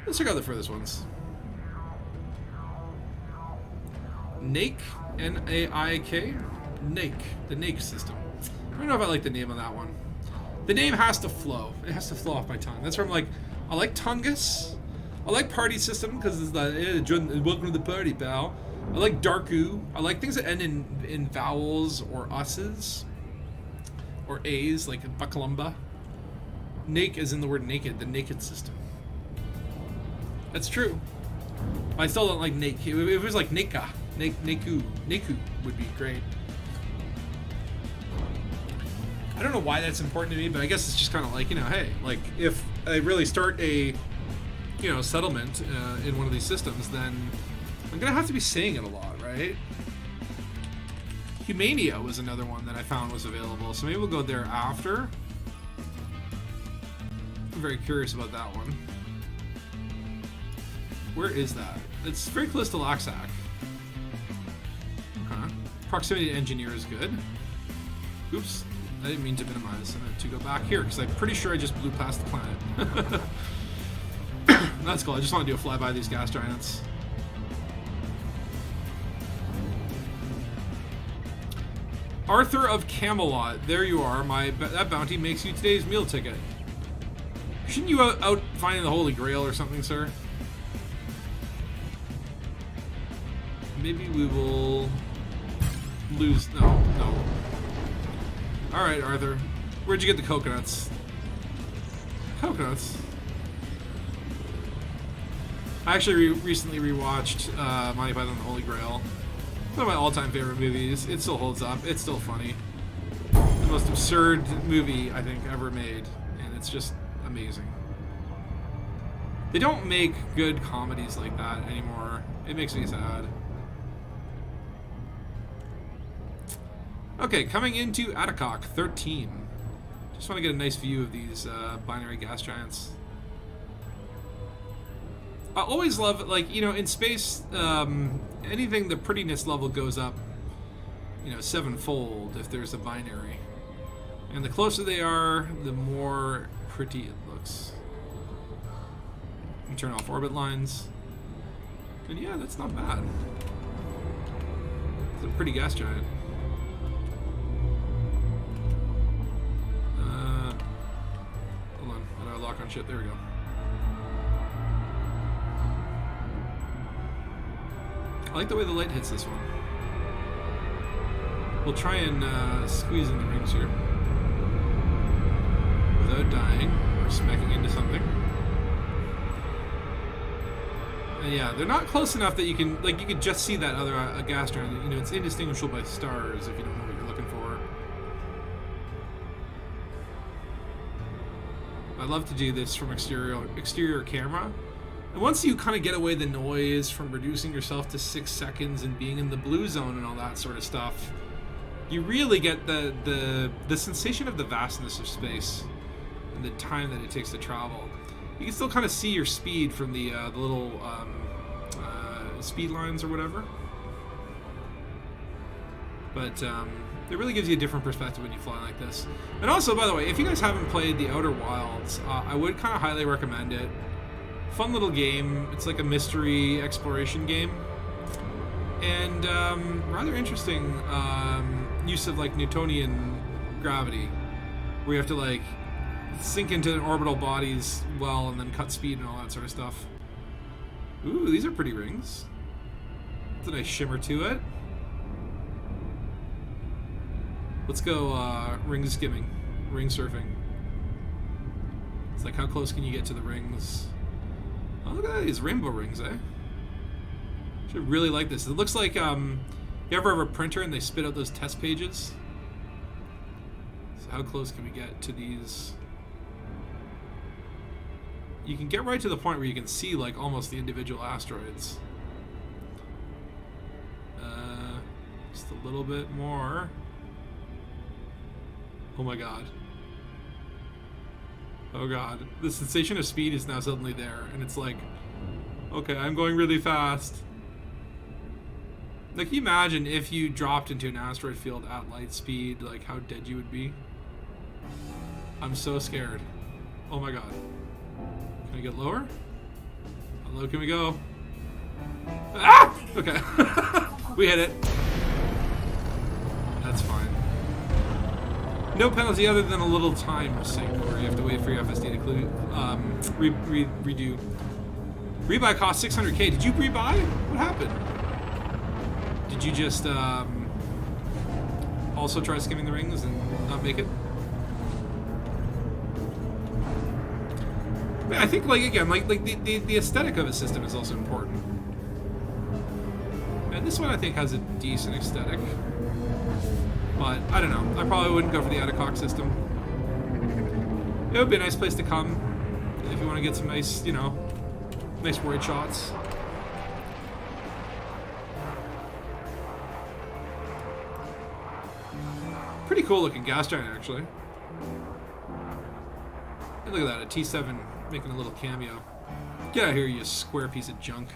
Let's check out the furthest ones. Nake, N-A-I-K, Nake, the Nake system. I don't know if I like the name of that one. The name has to flow. It has to flow off my tongue. That's where I'm like, I like Dangus. I like Party System because it's like, welcome to the party, pal. I like Darku. I like things that end in vowels or us's or a's, like Bakalumba. Nake is in the word naked, the naked system. That's true. I still don't like Nake. If it was like Neka, Neku would be great. I don't know why that's important to me, but I guess it's just kind of like, hey, like if I really start a, settlement in one of these systems, then I'm gonna have to be saying it a lot, right? Humania was another one that I found was available, so maybe we'll go there after. I'm very curious about that one. Where is that? It's very close to Laxac. Okay. Proximity to engineer is good. Oops. I didn't mean to minimize. I meant to go back here because I'm pretty sure I just blew past the planet. That's cool. I just want to do a flyby of these gas giants. Arthur of Camelot. There you are. That bounty makes you today's meal ticket. Shouldn't you out finding the Holy Grail or something, sir? Maybe we will lose. No. Alright, Arthur. Where'd you get the coconuts? Coconuts? I actually recently rewatched Monty Python and the Holy Grail. One of my all-time favorite movies. It still holds up. It's still funny. The most absurd movie, I think, ever made. And it's just amazing. They don't make good comedies like that anymore. It makes me sad. Okay, coming into Atacok, 13. Just want to get a nice view of these binary gas giants. I always love, like, in space, anything, the prettiness level goes up, 7-fold if there's a binary. And the closer they are, the more pretty it looks. You turn off orbit lines. And yeah, that's not bad. It's a pretty gas giant. Hold on, how do I lock on shit? There we go. I like the way the light hits this one. We'll try and squeeze in the rings here without dying or smacking into something. And yeah, they're not close enough that you can, like, you could just see that other gas giant. You know, it's indistinguishable by stars if you don't know what you're looking for. I love to do this from exterior camera. And once you kind of get away the noise from reducing yourself to 6 seconds and being in the blue zone and all that sort of stuff, you really get the sensation of the vastness of space and the time that it takes to travel. You can still kind of see your speed from the little speed lines or whatever. But it really gives you a different perspective when you fly like this. And also, by the way, if you guys haven't played The Outer Wilds, I would kind of highly recommend it. Fun little game. It's like a mystery exploration game. And rather interesting use of like Newtonian gravity, where you have to like sink into an orbital bodies well and then cut speed and all that sort of stuff. Ooh, these are pretty rings. It's a nice shimmer to it. Let's go ring skimming, ring surfing. It's like, how close can you get to the rings? Oh, look at these rainbow rings, eh? Should really like this. It looks like, you ever have a printer and they spit out those test pages? So how close can we get to these? You can get right to the point where you can see like almost the individual asteroids. Just a little bit more. Oh my god. Oh god. The sensation of speed is now suddenly there, and it's like, okay, I'm going really fast. Like, can you imagine if you dropped into an asteroid field at light speed, like how dead you would be? I'm so scared. Oh my god. Can I get lower? How low can we go? Ah! Okay. We hit it. That's fine. No penalty other than a little time sink where you have to wait for your FSD to redo. Rebuy cost 600k. Did you rebuy? What happened? Did you just also try skimming the rings and not make it? I think, like, again, like the aesthetic of a system is also important. And this one I think has a decent aesthetic. But, I don't know. I probably wouldn't go for the Atacock system. It would be a nice place to come if you want to get some nice, you know, nice wide shots. Pretty cool looking gas giant, actually. And look at that, a T7 making a little cameo. Get out of here, you square piece of junk.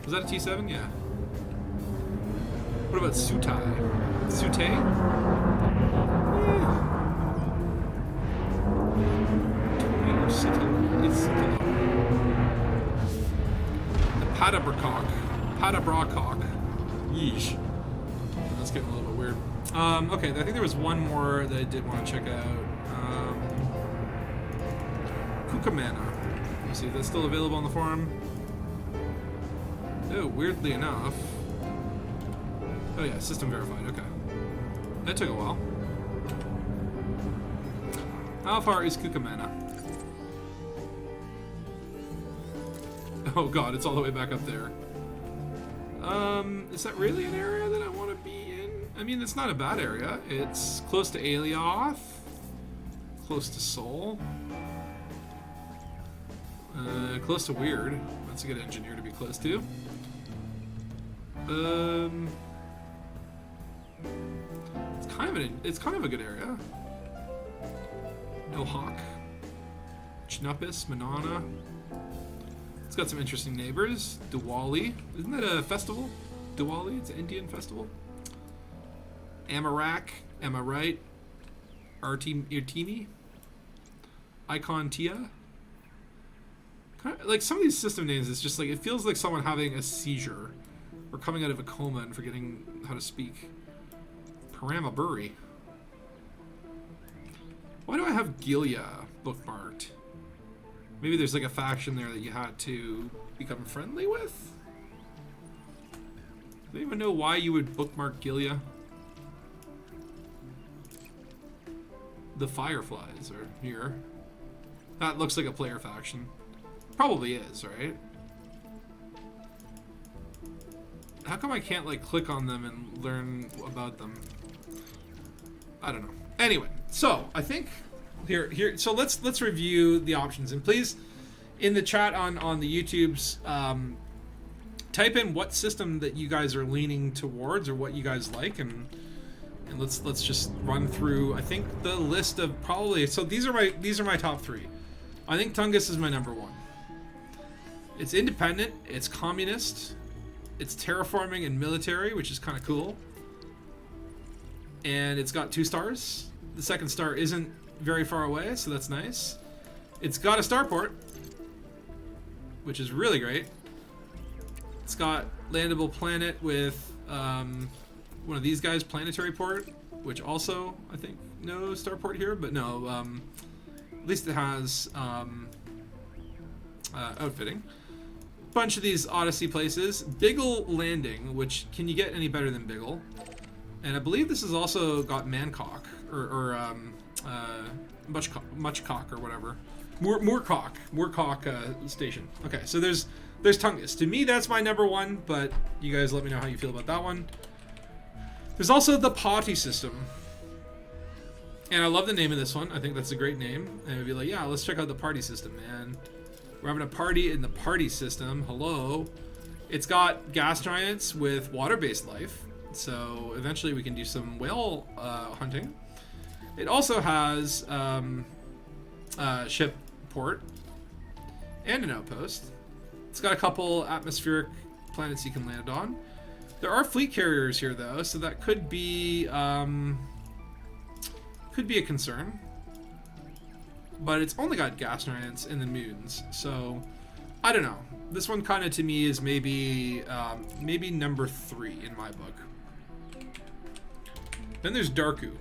Was that a T7? Yeah. What about Sutai? Sute? The Patabracock. Yeesh. That's getting a little bit weird. Okay, I think there was one more that I did want to check out. Kukamana. Let's see if that's still available on the forum. Oh, weirdly enough. Oh yeah, system verified, okay. That took a while. How far is Kukamana? Oh god, it's all the way back up there. Is that really an area that I want to be in? I mean, it's not a bad area. It's close to Alioth, close to Sol, close to Weird. That's a good engineer to be close to. It's kind of a good area. Nohawk, Chnupus, Manana. It's got some interesting neighbors. Diwali. Isn't that a festival? Diwali? It's an Indian festival. Amarak. Am I right? Irtimi. Icon Tia. Kind of, like, some of these system names, it's just like, it feels like someone having a seizure or coming out of a coma and forgetting how to speak. Paramaburi. Why do I have Gilia bookmarked? Maybe there's like a faction there that you had to become friendly with? Does anyone know why you would bookmark Gilia? the Fireflies are here. That looks like a player faction. Probably is, right? How come I can't like click on them and learn about them? I don't know. Anyway, so I think here. So let's review the options, and please, in the chat on the YouTubes, type in what system that you guys are leaning towards or what you guys like, and let's just run through. I think the list of probably. So these are my top 3. I think Dangus is my number 1. It's independent. It's communist. It's terraforming and military, which is kind of cool. And it's got 2 stars. The second star isn't very far away, so that's nice. It's got a starport, which is really great. It's got landable planet with one of these guys, planetary port, which also, I think, no starport here, but no, at least it has outfitting. Bunch of these Odyssey places. Biggle Landing, which, can you get any better than Biggle? And I believe this has also got Mancock, or Muchcock, or whatever. Moorcock station. Okay, so there's Dangus. To me, that's my number 1, but you guys let me know how you feel about that one. There's also the Party system. And I love the name of this one. I think that's a great name. And I'd be like, yeah, let's check out the Party system, man. We're having a party in the Party system. Hello. It's got gas giants with water-based life. So eventually we can do some whale hunting. It also has ship port and an outpost. It's got a couple atmospheric planets you can land on. There are fleet carriers here though, so that could be a concern. But it's only got gas giants and the moons, so I don't know. This one kind of to me is maybe number 3 in my book. Then there's Dangu.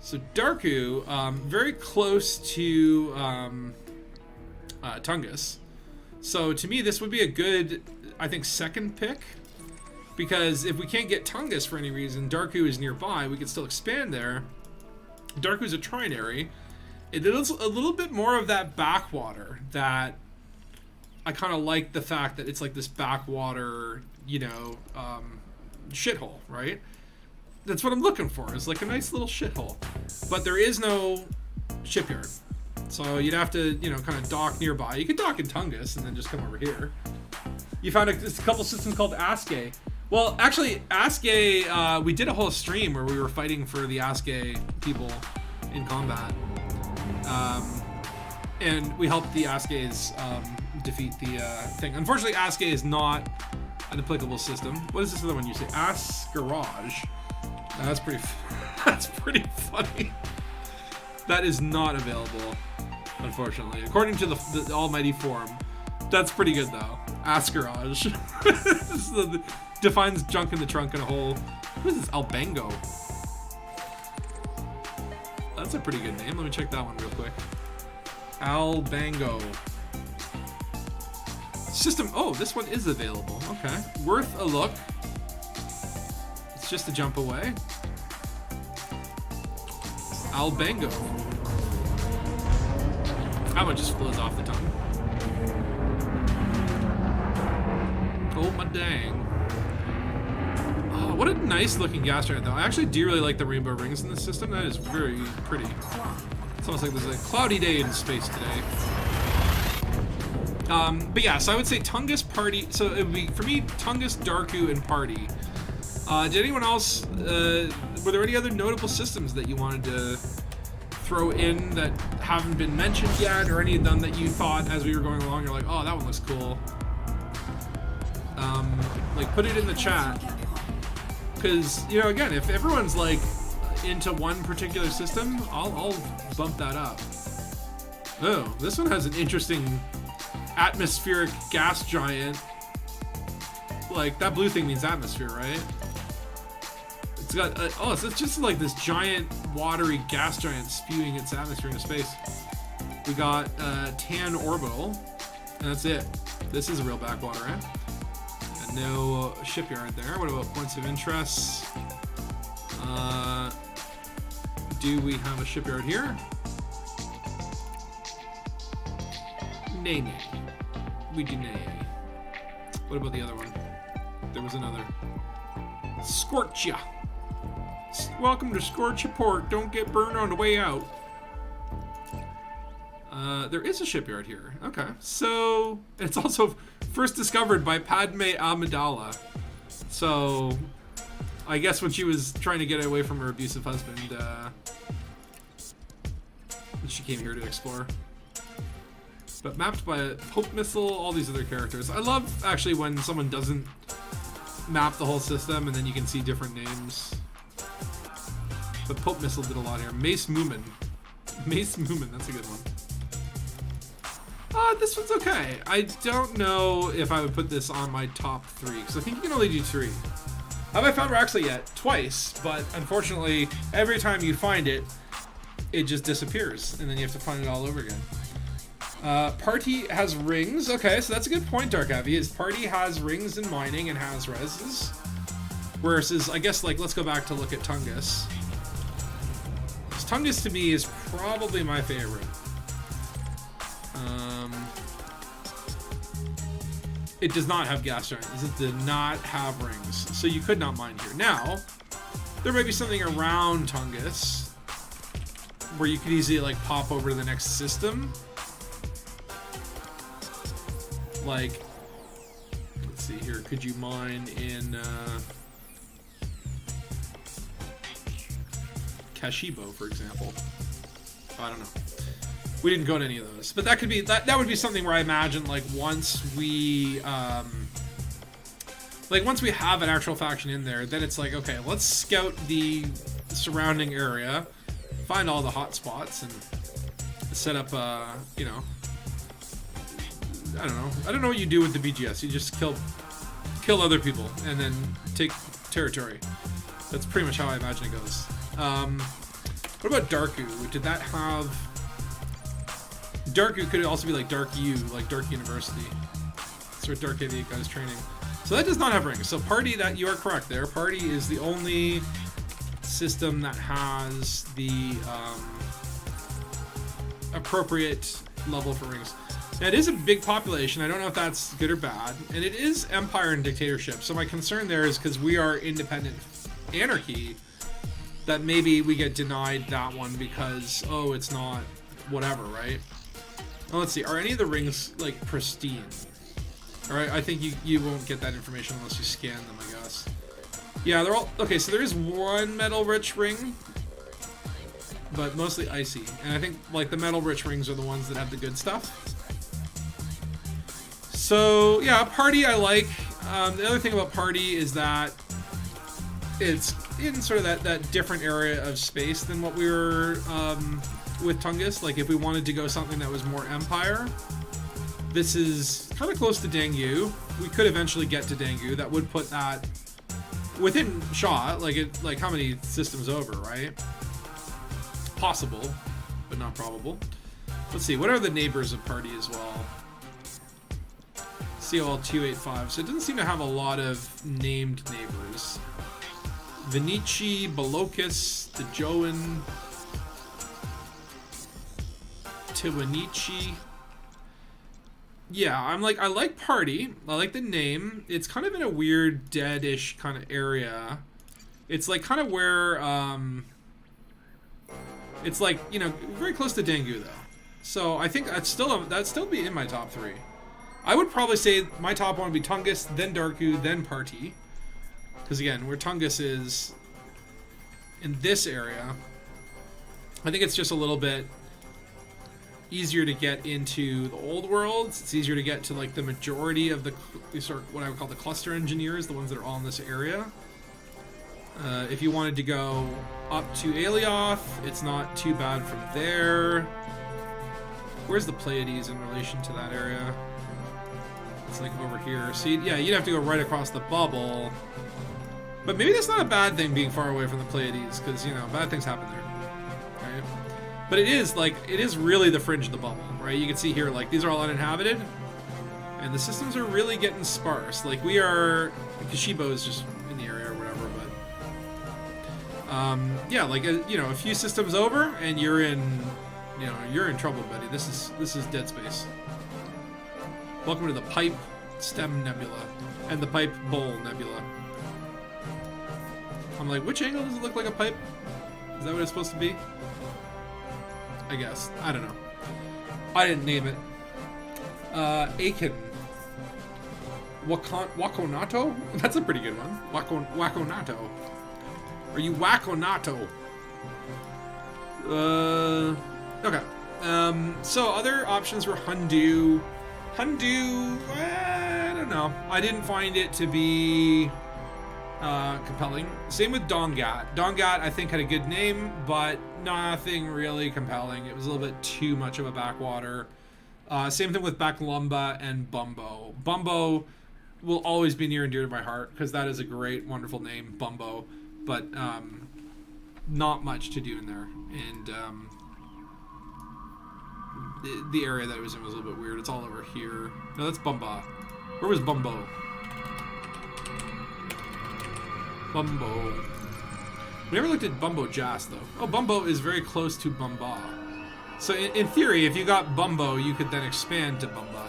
So Dangu, very close to Dangus. So to me, this would be a good, I think, second pick. Because if we can't get Dangus for any reason, Dangu is nearby, we can still expand there. Dangu is a trinary. It is a little bit more of that backwater that I kind of like the fact that it's like this backwater, you know, shithole, right? That's what I'm looking for, is like a nice little shithole. But there is no shipyard. So you'd have to, you know, kind of dock nearby. You could dock in Dangus and then just come over here. You found a couple systems called Aske. Well, actually, Aske, we did a whole stream where we were fighting for the Aske people in combat. And we helped the Askes defeat the thing. Unfortunately, Aske is not an applicable system. What is this other one you say? Askerage. That's pretty funny. That is not available, unfortunately. According to the almighty forum. That's pretty good, though. Askerage. Defines junk in the trunk in a whole... What is this? Albango. That's a pretty good name. Let me check that one real quick. Albango. System... Oh, this one is available. Okay. Worth a look. It's just a jump away. Albango. That one just flows off the tongue. Oh my dang. Oh, what a nice looking gas giant though. I actually do really like the rainbow rings in this system. That is very pretty. It's almost like there's a cloudy day in space today. But yeah, so I would say Dangus, Party. So it would be, for me, Dangus, Dangu, and Party. Did anyone else, were there any other notable systems that you wanted to throw in that haven't been mentioned yet, or any of them that you thought as we were going along, you're like, oh, that one looks cool? Like, put it in the chat. Because, you know, again, if everyone's like into one particular system, I'll bump that up. Oh, this one has an interesting atmospheric gas giant. Like, that blue thing means atmosphere, right? It's got, oh, so it's just like this giant watery gas giant spewing its atmosphere into space. We got tan orbital, and that's it. This is a real backwater, eh? And no shipyard there. What about points of interest? Do we have a shipyard here? Nay, nay. We do nay. What about the other one? There was another. Scorcha. Welcome to Scorcha Port. Don't get burned on the way out. There is a shipyard here. Okay. So, it's also first discovered by Padme Amidala. So, I guess when she was trying to get away from her abusive husband, she came here to explore. But mapped by a Pope Missile, all these other characters. I love, actually, when someone doesn't map the whole system and then you can see different names. But Pope Missile did a lot here. Mace Moomin. Mace Moomin, that's a good one. This one's okay. I don't know if I would put this on my top 3, because I think you can only do 3. Have I found Raxley yet? Twice, but unfortunately, every time you find it, it just disappears, and then you have to find it all over again. Party has rings. Okay, so that's a good point, Dark Avi. His party has rings in mining and has reses. Whereas, I guess, like, let's go back to look at Tungus. Tungus, to me, is probably my favorite. It does not have gas giants. It did not have rings, so you could not mine here. Now, there might be something around Tungus where you could easily like pop over to the next system. Like, let's see here. Could you mine in Kashibo, for example? I don't know. We didn't go to any of those, but that could be that would be something where I imagine like once we have an actual faction in there, then it's like, okay, let's scout the surrounding area, find all the hot spots, and set up you know, I don't know what you do with the BGS. You just kill other people and then take territory. That's pretty much how I imagine it goes. What about Darku? Did that have... Darku could also be like Dark U, like Dark University. Sort of Dark Aviate guys training. So that does not have rings. So Party, that you are correct there. Party is the only system that has the appropriate level for rings. Now, it is a big population. I don't know if that's good or bad. And it is empire and dictatorship. So my concern there is because we are independent anarchy, that maybe we get denied that one because, oh, it's not whatever, right? Well, let's see. Are any of the rings, like, pristine? Alright, I think you won't get that information unless you scan them, I guess. Yeah, they're all... Okay, so there is one metal-rich ring, but mostly icy. And I think, like, the metal-rich rings are the ones that have the good stuff. So, yeah, Party I like. The other thing about Party is that it's in sort of that different area of space than what we were with Tungus. Like, if we wanted to go something that was more Empire, this is kind of close to Dangu. We could eventually get to Dangu. That would put that within shot. Like how many systems over, right? Possible, but not probable. Let's see. What are the neighbors of Party as well? COL 285. So it doesn't seem to have a lot of named neighbors. Vinici, Balocus, Dejoan, Tiwanichi. Yeah, I like Party. I like the name. It's kind of in a weird dead-ish kind of area. It's like kind of where, it's like, you know, very close to Dangu though. So I think that'd still be in my top 3. I would probably say my top 1 would be Tungus, then Darku, then Party. Because again, where Tungus is in this area, I think it's just a little bit easier to get into the old worlds. It's easier to get to like the majority of the sort of what I would call the cluster engineers, the ones that are all in this area. If you wanted to go up to Alioth, it's not too bad from there. Where's the Pleiades in relation to that area? It's like over here. So yeah, you'd have to go right across the bubble. But maybe that's not a bad thing, being far away from the Pleiades, because, you know, bad things happen there. Right? But it is really the fringe of the bubble, right? You can see here, like, these are all uninhabited, and the systems are really getting sparse. Like, we are... Kashibo is just in the area or whatever, Yeah, like you know, a few systems over, and you're in, you know, you're in trouble, buddy. This is Dead Space. Welcome to the Pipe Stem Nebula and the Pipe Bowl Nebula. I'm like, which angle does it look like a pipe? Is that what it's supposed to be? I guess. I don't know. I didn't name it. Aiken. Wakonato? That's a pretty good one. Wakonato. Are you Wakonato? Okay. So other options were Hundu. Hundu, I don't know. I didn't find it to be compelling. Same with Dongat. Dongat, I think, had a good name, but nothing really compelling. It was a little bit too much of a backwater. Same thing with Baklumba and Bumbo. Bumbo will always be near and dear to my heart because that is a great, wonderful name, Bumbo. But not much to do in there. And the area that it was in was a little bit weird. It's all over here. No, that's Bumba. Where was Bumbo? Bumbo. We never looked at Bumbo Jas, though. Oh, Bumbo is very close to Bumba. So in theory, if you got Bumbo, you could then expand to Bumba.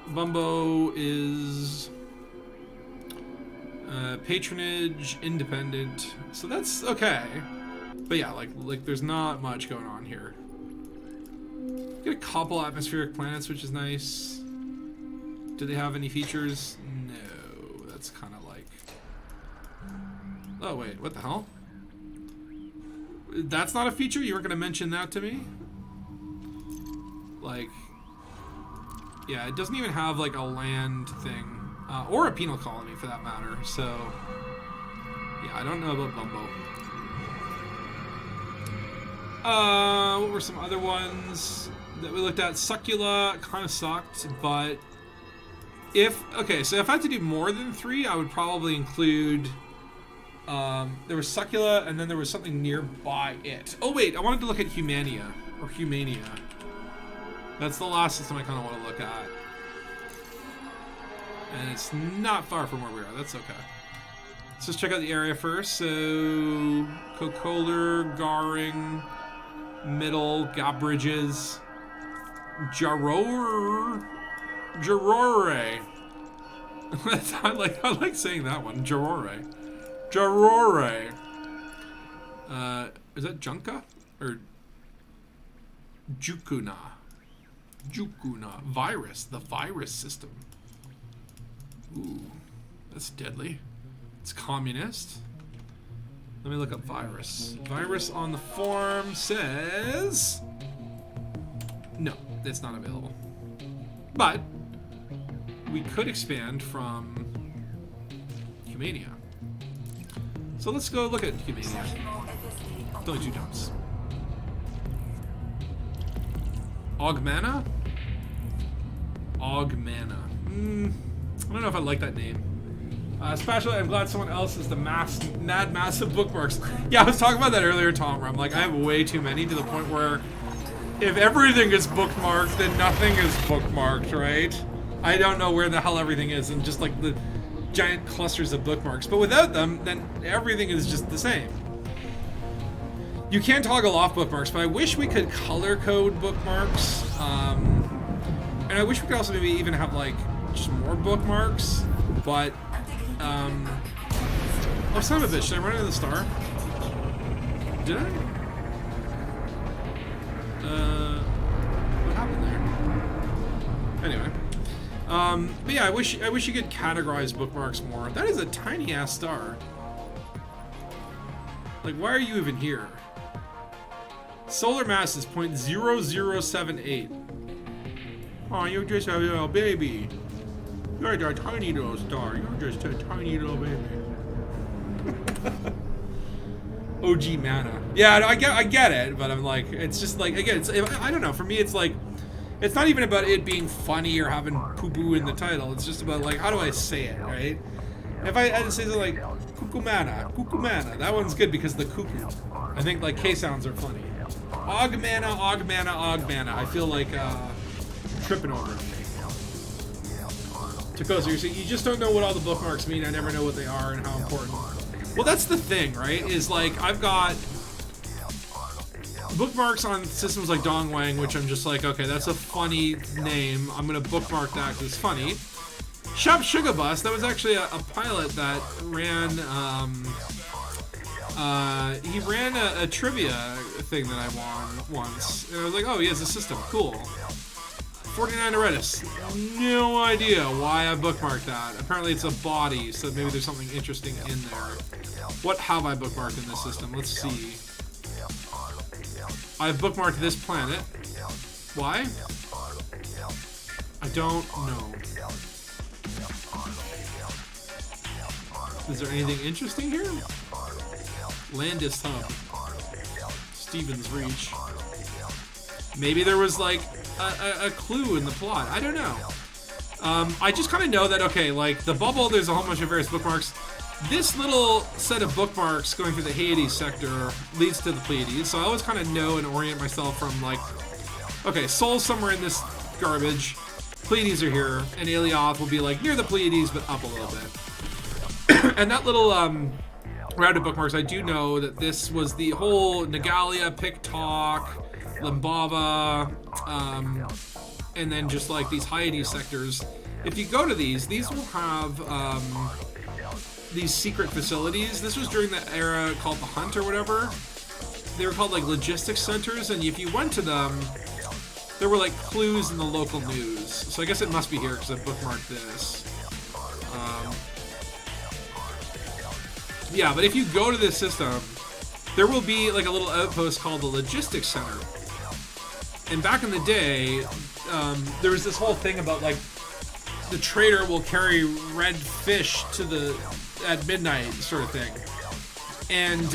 Bumbo is patronage, independent. So that's okay. But yeah, like there's not much going on here. Get a couple atmospheric planets, which is nice. Do they have any features? No. That's kind of like... Oh, wait. What the hell? That's not a feature? You weren't going to mention that to me? Like... Yeah, it doesn't even have, like, a land thing. Or a penal colony, for that matter. So... Yeah, I don't know about Bumbo. What were some other ones that we looked at? Succula kind of sucked, but... Okay, so if I had to do more than 3, I would probably include... there was Succula, and then there was something nearby it. Oh wait, I wanted to look at Humania, or Humania. That's the last system I kind of want to look at. And it's not far from where we are, that's okay. Let's just check out the area first. So, Kokoler, Garing, Middle, Gabridges, Jarore. I like saying that one. Jarore. Is that Junka? Or Jukuna? Virus. The virus system. Ooh. That's deadly. It's communist. Let me look up virus. Virus on the form says... No, it's not available. But we could expand from Humania. So let's go look at Humania. It's only 2 jumps. Augmana? Augmana. I don't know if I like that name. Spatula, I'm glad someone else is the mad mass of bookmarks. Yeah, I was talking about that earlier, Tom, where I'm like, I have way too many to the point where if everything is bookmarked, then nothing is bookmarked, right? I don't know where the hell everything is, and just like the giant clusters of bookmarks. But without them, then everything is just the same. You can toggle off bookmarks, but I wish we could color code bookmarks. And I wish we could also maybe even have like just more bookmarks. But, oh son of a bitch, did I run into the star? Did I? What happened there? Anyway. But yeah, I wish you could categorize bookmarks more. That is a tiny ass star. Like, why are you even here? Solar mass is 0.0078. Oh, you're just a little baby. You're a tiny little star. You're just a tiny little baby. OG mana. Yeah, I get it, but I'm like, it's just like, again, I don't know. For me, it's like, it's not even about it being funny or having poo-poo in the title. It's just about like, how do I say it, right? If I had to say something like cuckoo-mana, that one's good because of the cuckoo. I think like K sounds are funny. Augmana. I feel like tripping over it. Takosa, you're saying you just don't know what all the bookmarks mean. I never know what they are and how important. Well, that's the thing, right? Is like I've got bookmarks on systems like Dongwang, which I'm just like, okay, that's a funny name. I'm gonna bookmark that because it's funny. Shop Sugar Bus, that was actually a pilot that ran. He ran a trivia thing that I won once, and I was like, oh, he has a system, cool. 49 Redis, no idea why I bookmarked that. Apparently it's a body, so maybe there's something interesting in there. What have I bookmarked in this system? Let's see. I've bookmarked this planet. Why? I don't know. Is there anything interesting here? Landis Hub. Stevens Reach. Maybe there was like a clue in the plot. I don't know. I just kind of know that, okay, like the bubble, there's a whole bunch of various bookmarks. This little set of bookmarks going through the Hyades sector leads to the Pleiades, so I always kind of know and orient myself from like, okay, Sol's somewhere in this garbage, Pleiades are here, and Alioth will be like near the Pleiades but up a little bit. And that little round of bookmarks, I do know that this was the whole Nagalia, Piktok, Limbava, and then just like these Hyades sectors. If you go to these will have these secret facilities. This was during the era called the Hunt or whatever. They were called like logistics centers, and if you went to them, there were like clues in the local news. So I guess it must be here because I bookmarked this. Yeah, but if you go to this system, there will be like a little outpost called the Logistics Center. And back in the day, there was this whole thing about like the trader will carry red fish at midnight sort of thing. And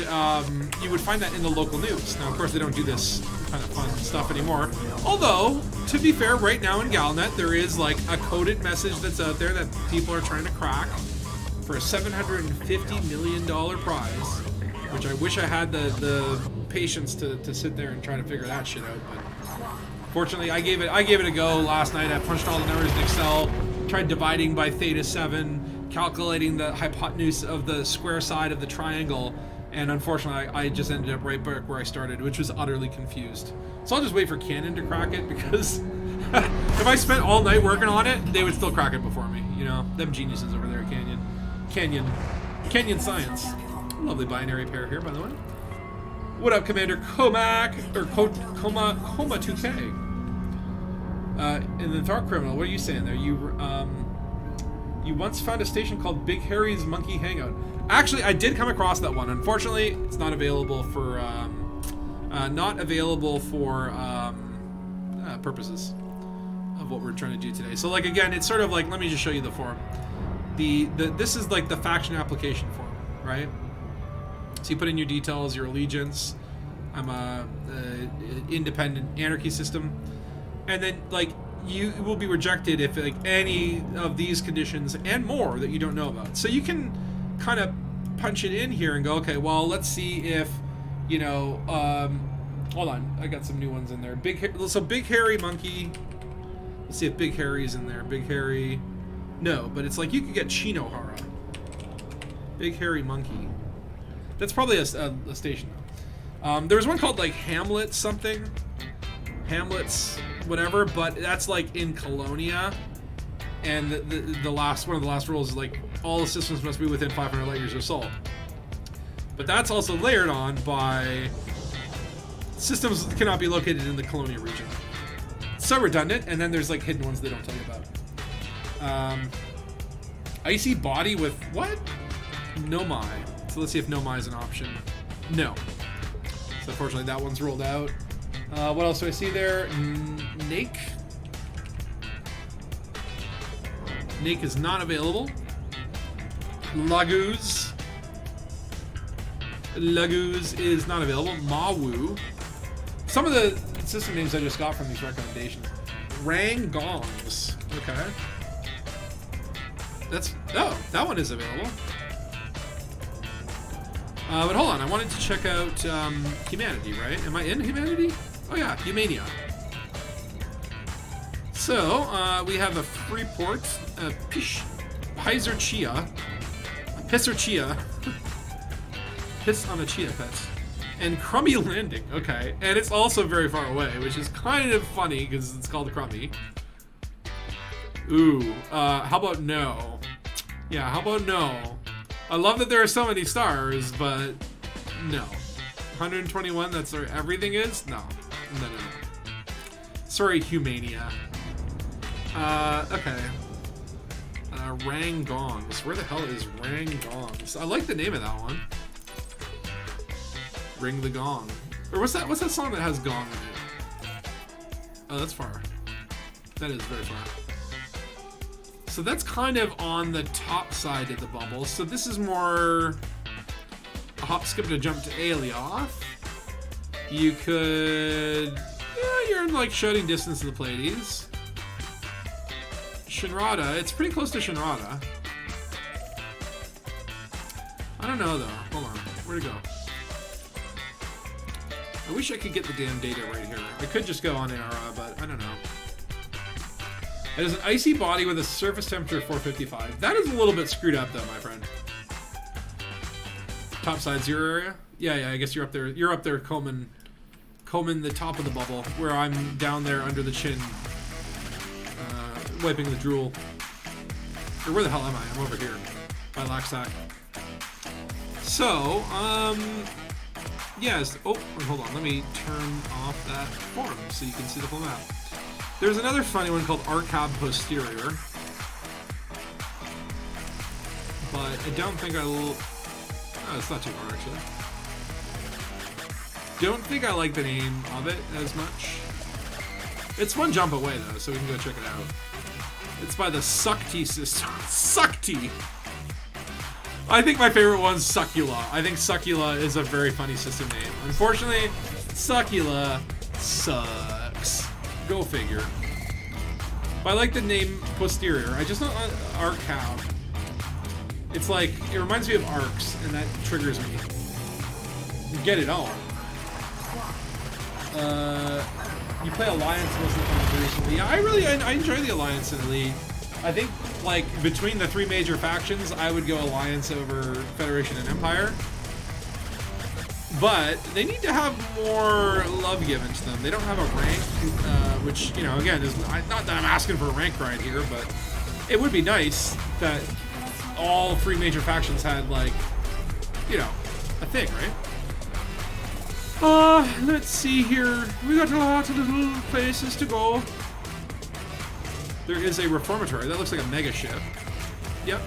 you would find that in the local news. Now, of course, they don't do this kind of fun stuff anymore. Although, to be fair, right now in Galnet, there is like a coded message that's out there that people are trying to crack for a $750 million prize, which I wish I had the patience to sit there and try to figure that shit out. But fortunately, I gave it a go last night. I punched all the numbers in Excel, tried dividing by theta 7, calculating the hypotenuse of the square side of the triangle, and unfortunately, I just ended up right back where I started, which was utterly confused. So I'll just wait for Canon to crack it, because if I spent all night working on it, they would still crack it before me. You know, them geniuses over there at Canyon Science. Lovely binary pair here, by the way. What up, Commander Comac, or Coma 2K? In the Dark Criminal, what are you saying there? You once found a station called Big Harry's Monkey Hangout. Actually, I did come across that one. Unfortunately, it's not available for purposes of what we're trying to do today. So, like, again, it's sort of like, let me just show you the form. This is like the faction application form, right? So you put in your details, your allegiance. I'm a independent anarchy system, and then like you will be rejected if like any of these conditions and more that you don't know about. So you can kind of punch it in here and go, okay, well, let's see if, you know, hold on, I got some new ones in there. Big Hairy Monkey. Let's see if Big Harry's in there. Big Harry. No, but it's like you could get Shinohara. Big Hairy Monkey. That's probably a station though. There was one called like Hamlet something. Hamlet's whatever, but that's like in Colonia. And the last one of the last rules is like all the systems must be within 500 light years of Sol. But that's also layered on by systems that cannot be located in the Colonia region. So redundant, and then there's like hidden ones they don't tell you about. Icy body with what? Nomai. So let's see if Nomai is an option. No. So unfortunately that one's ruled out. What else do I see there? Nake. Nake is not available. Laguz is not available. Mawu. Some of the system names I just got from these recommendations. Rangongs. Okay. That one is available. But hold on, I wanted to check out Humanity, right? Am I in Humanity? Oh yeah, Humania. So, we have a Freeport, Pisser Chia, Piss on a cheetah pet. And Crummy Landing, okay. And it's also very far away, which is kind of funny because it's called Crummy. Ooh, how about no? Yeah, how about no? I love that there are so many stars, but no. 121, that's where everything is? No. No. Sorry, Humania. Okay. Rangongs. Where the hell is Rangongs? I like the name of that one. Ring the Gong. Or what's that song that has gong in it? Oh, that's far. That is very far. So that's kind of on the top side of the bubble. So this is more a hop, skip, and a jump to Aelioth. You could... Yeah, you're in like shouting distance of the Pleiades. Shinrada, it's pretty close to Shinrada. I don't know though. Hold on. Where'd it go? I wish I could get the damn data right here. I could just go on ARA, but I don't know. It has an icy body with a surface temperature of 455. That is a little bit screwed up though, my friend. Top side, your area? Yeah, I guess you're up there. You're up there combing the top of the bubble, where I'm down there under the chin, wiping the drool. Or where the hell am I? I'm over here, by Laxac. So, yes. Oh, hold on. Let me turn off that form so you can see the full map. There's another funny one called Arcab Posterior, but I don't think I will. Oh, it's not too far actually. Don't think I like the name of it as much. It's one jump away though, so we can go check it out. It's by the Suckti system. Suckti! I think my favorite one's Succula. I think Succula is a very funny system name. Unfortunately, Succula sucks. Go figure. But I like the name Posterior. I just don't like Arcab. It's like, it reminds me of Arcs, and that triggers me. Get it all. You play Alliance most of the time recently. Yeah, I enjoy the Alliance in Elite. I think, like, between the three major factions, I would go Alliance over Federation and Empire. But they need to have more love given to them. They don't have a rank, which, you know, again, is not that I'm asking for a rank right here, but it would be nice that all three major factions had, like, you know, a thing, right? Let's see here. We got a lot of little places to go. There is a reformatory. That looks like a mega ship. Yep.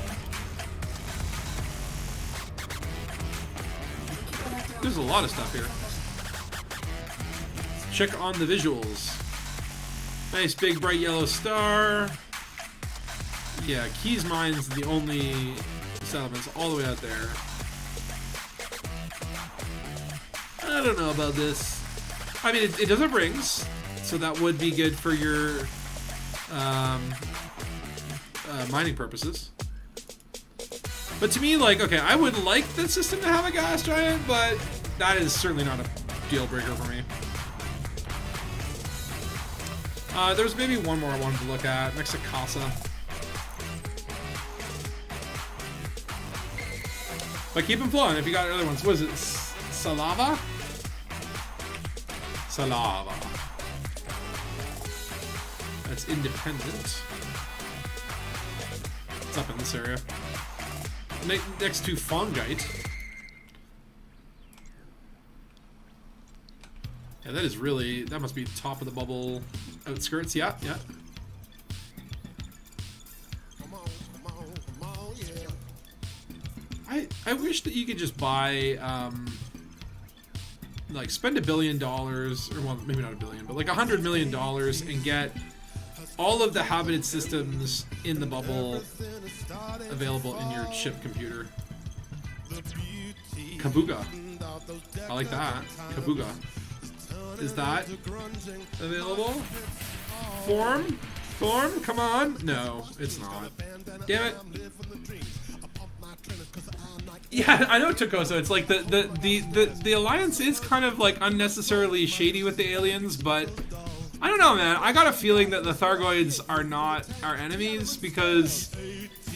There's a lot of stuff here. Check on the visuals. Nice big bright yellow star. Yeah, Keys Mine's the only settlements all the way out there. I don't know about this. I mean, it does have rings, so that would be good for your mining purposes. But to me, like, okay, I would like the system to have a gas giant, but that is certainly not a deal breaker for me. There's maybe one more I wanted to look at, next to Casa. But keep them flowing if you got other ones. What is it? Salava? Salava. That's independent. It's up in this area. Next to Fongite. Yeah, that is really... That must be top of the bubble outskirts. Yeah. I wish that you could just buy, like, spend $1 billion, or, well, maybe not $1 billion, but like $100 million and get all of the habited systems in the bubble available in your chip computer. Kabuga. I like that. Kabuga. Is that available? Form? Come on. No, it's not. Damn it. Yeah, I know, Tokoso. It's like the Alliance is kind of like unnecessarily shady with the aliens, but I don't know, man. I got a feeling that the Thargoids are not our enemies because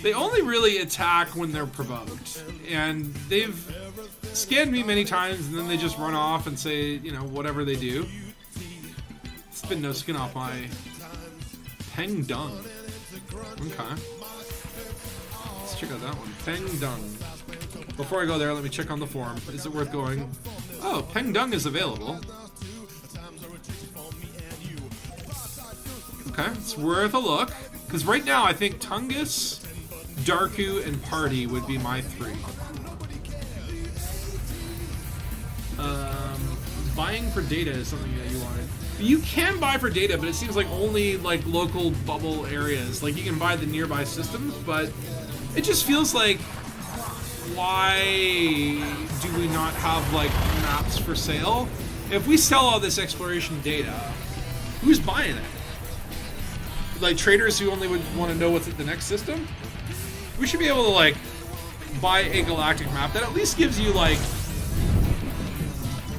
they only really attack when they're provoked, and they've scanned me many times, and then they just run off and say, you know, whatever they do. Spin no skin off my Peng Dung. Okay. Let's check out that one. Peng Dung. Before I go there, let me check on the forum. Is it worth going? Oh, Peng Dung is available. Okay, it's worth a look. Because right now, I think Dangus, Darku, and Party would be my 3. Buying for data is something that you wanted. You can buy for data, but it seems like only like local bubble areas. Like you can buy the nearby systems, but it just feels like, why do we not have like maps for sale? If we sell all this exploration data, who's buying it? Like traders who only would want to know what's at the next system? We should be able to like buy a galactic map that at least gives you like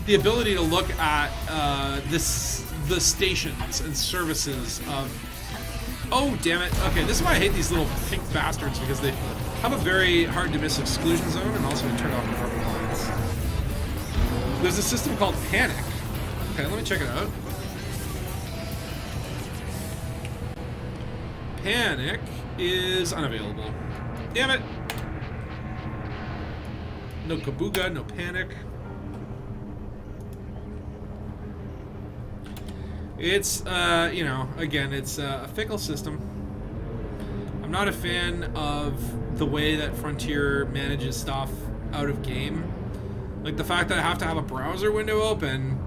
the ability to look at the stations and services of... Oh, damn it. Okay, this is why I hate these little pink bastards, because they have a very hard to miss exclusion zone and also turn off carbon lines. There's a system called Panic. Okay, let me check it out. Panic is unavailable. Damn it. No Kabuga, no Panic. It's, you know, again, it's a fickle system. I'm not a fan of the way that Frontier manages stuff out of game. Like the fact that I have to have a browser window open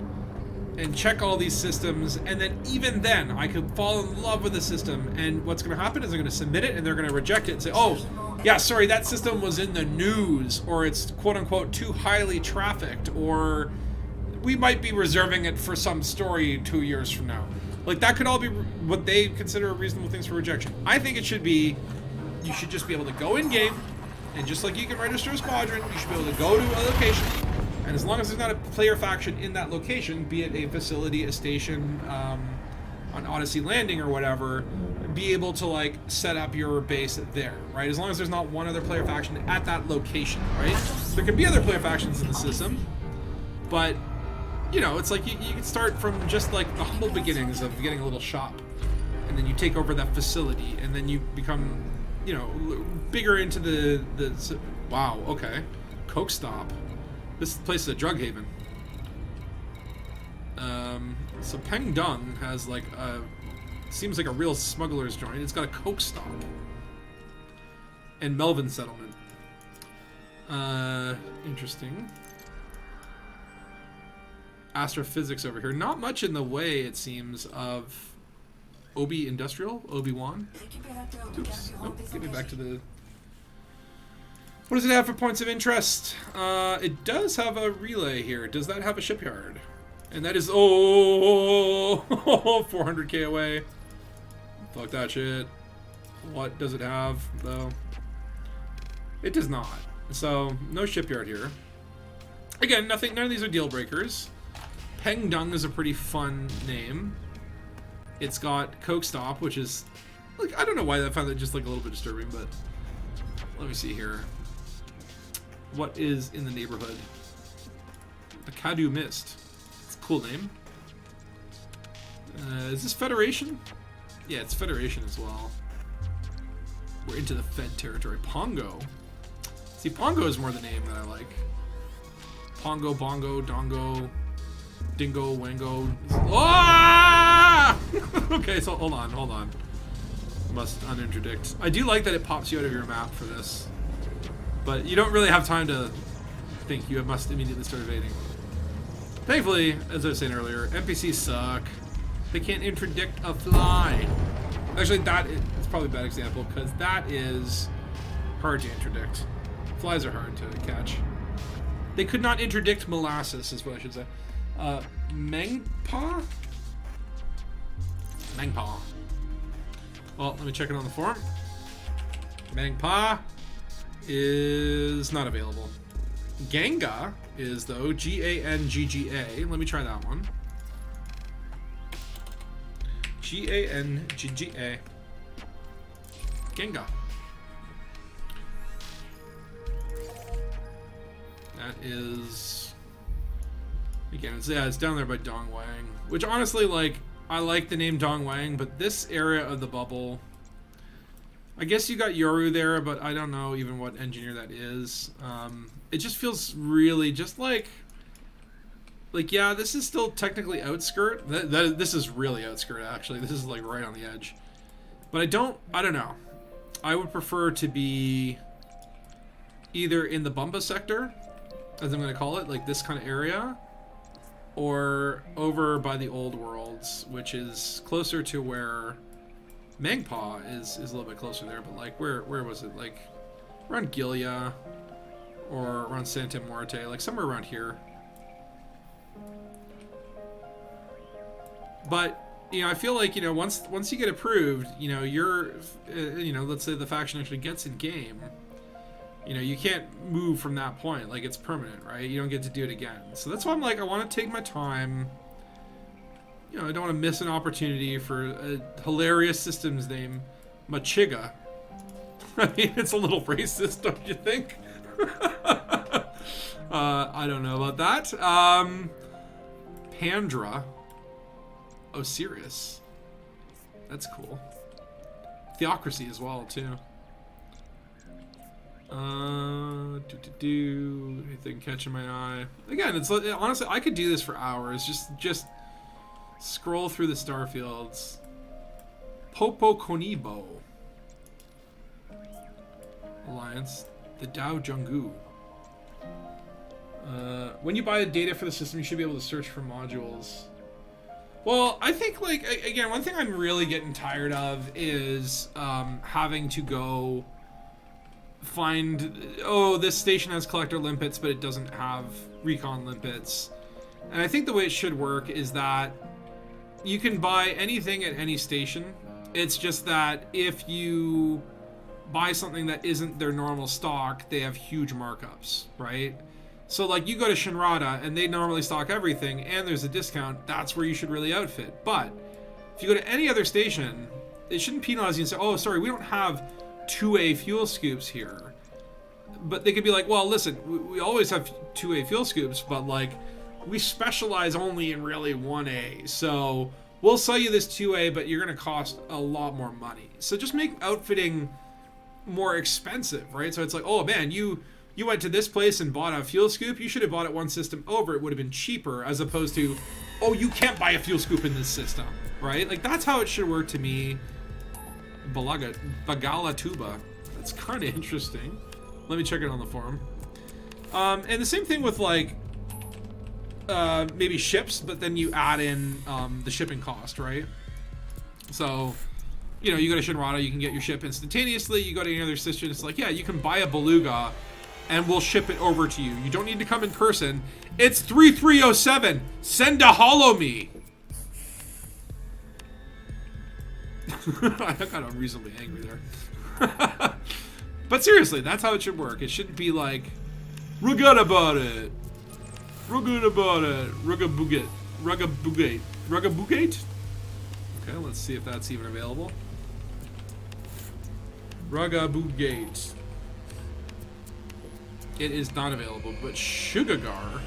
and check all these systems, and then even then I could fall in love with the system, and what's going to happen is they're going to submit it and they're going to reject it and say, oh, yeah, sorry, that system was in the news, or it's quote-unquote too highly trafficked, or we might be reserving it for some story 2 years from now. Like, that could all be what they consider reasonable things for rejection. I think it should be, you should just be able to go in-game, and just like you can register a squadron, you should be able to go to a location, and as long as there's not a player faction in that location, be it a facility, a station, on Odyssey Landing or whatever, be able to, like, set up your base there, right? As long as there's not one other player faction at that location, right? There can be other player factions in the system, but... you know, it's like you can start from just like the humble beginnings of getting a little shop, and then you take over that facility, and then you become, you know, bigger into the wow, okay, Coke Stop. This place is a drug haven. So Peng Dung has like a, seems like a real smuggler's joint. It's got a Coke Stop and Melvin settlement. Interesting. Astrophysics over here. Not much in the way, it seems, of Obi Industrial, Obi-Wan. Oops. Nope. Get me back to the... What does it have for points of interest? It does have a relay here. Does that have a shipyard? And that is... oh, 400k away. Fuck that shit. What does it have, though? It does not. So, no shipyard here. Again, nothing. None of these are deal breakers. Peng Dung is a pretty fun name. It's got Coke Stop, which is, like, I don't know why I found that just like a little bit disturbing, but let me see here. What is in the neighborhood? The Kadu Mist. It's a cool name. Is this Federation? Yeah, it's Federation as well. We're into the Fed territory. Pongo. See, Pongo is more the name that I like. Pongo, Bongo, Dongo, Dingo, Wango. Ah! Okay, so hold on. Must uninterdict. I do like that it pops you out of your map for this, but you don't really have time to think. You must immediately start evading. Thankfully, as I was saying earlier, NPCs suck. They can't interdict a fly. Actually, that is probably a bad example, because that is hard to interdict. Flies are hard to catch. They could not interdict molasses, is what I should say. Mangpa? Mangpa. Well, let me check it on the forum. Mangpa is not available. Ganga is, though, G-A-N-G-G-A. Let me try that one. G-A-N-G-G-A. Ganga. That is... Again, it's down there by Dongwang. Which, honestly, like, I like the name Dongwang, but this area of the bubble... I guess you got Yoru there, but I don't know even what engineer that is. It just feels really just like... Like, yeah, this is still technically outskirt. This is really outskirt, actually. This is, like, right on the edge. But I don't know. I would prefer to be either in the Bumba sector, as I'm going to call it, like this kind of area, or over by the Old Worlds, which is closer to where Mangpa is a little bit closer there. But, like, where was it? Like, around Gilia, or around Santa Muerte, like, somewhere around here. But, you know, I feel like, you know, once you get approved, you know, you're, you know, let's say the faction actually gets in game, you know, you can't move from that point. Like, it's permanent, right? You don't get to do it again. So that's why I'm like, I want to take my time. You know, I don't want to miss an opportunity for a hilarious systems name, Machiga. I mean, it's a little racist, don't you think? I don't know about that. Pandra. Osiris. That's cool. Theocracy as well, too. Anything catching my eye? Again, it's honestly, I could do this for hours. Just scroll through the starfields. Popo Konibo Alliance. The Dao Jungu. When you buy data for the system, you should be able to search for modules. Well, I think, like, again, one thing I'm really getting tired of is having to go find, oh, this station has collector limpets, but it doesn't have recon limpets. And I think the way it should work is that you can buy anything at any station. It's just that if you buy something that isn't their normal stock, they have huge markups, right? So, like, you go to Shinrada, and they normally stock everything, and there's a discount. That's where you should really outfit. But if you go to any other station, it shouldn't penalize you and say, oh, sorry, we don't have 2A fuel scoops here. But they could be like, well, listen, we always have 2A fuel scoops, but, like, we specialize only in really 1A. So we'll sell you this 2A, but you're going to cost a lot more money. So just make outfitting more expensive, right? So it's like, oh, man, you went to this place and bought a fuel scoop, you should have bought it one system over. It would have been cheaper, as opposed to, oh, you can't buy a fuel scoop in this system, right? Like, that's how it should work to me. Bagala Tuba. That's kind of interesting. Let me check it on the forum. And the same thing with, like, maybe ships, but then you add in the shipping cost, right? So, you know, you go to Shinrada, you can get your ship instantaneously. You go to any other station, it's like, yeah, you can buy a beluga and we'll ship it over to you. You don't need to come in person. It's 3307. Send a hollow me. I got unreasonably angry there. But seriously, that's how it should work. It shouldn't be like, we're good about it. We're good about it. Rugabugate. Rugabugate. Rugabugate? Okay, let's see if that's even available. Rugabugate. It is not available, but Sugagar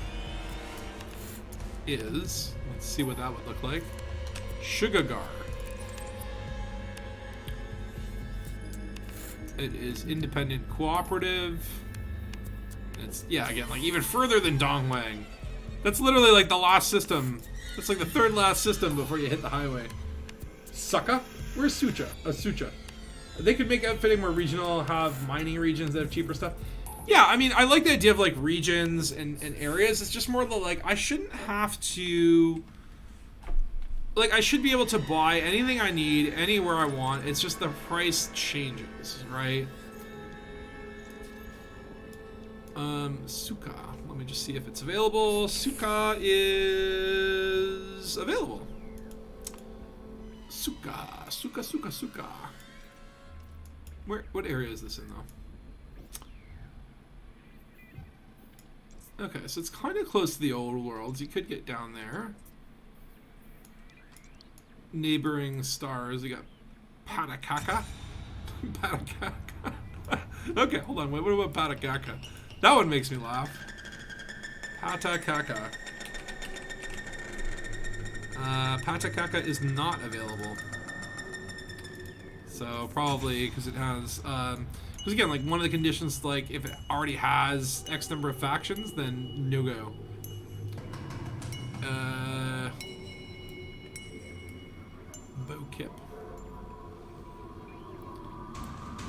is. Let's see what that would look like. Sugagar. It is independent cooperative. It's, yeah, again, like even further than Dongwang. That's literally like the last system. That's like the third last system before you hit the highway. Succa? Where's Sucha? Sucha. They could make outfitting more regional, have mining regions that have cheaper stuff. Yeah, I mean, I like the idea of, like, regions and areas. It's just more the, like, I shouldn't have to... Like, I should be able to buy anything I need, anywhere I want. It's just the price changes, right? Suka. Let me just see if it's available. Suka is available. Suka. Suka, Suka, Suka. What area is this in, though? Okay, so it's kind of close to the old worlds. You could get down there. Neighboring stars. You got Patakaka. Patakaka. Okay, hold on. Wait, what about Patakaka? That one makes me laugh. Patakaka. Patakaka is not available. So probably because it has, because again, like one of the conditions, like if it already has X number of factions, then no go. Bokip.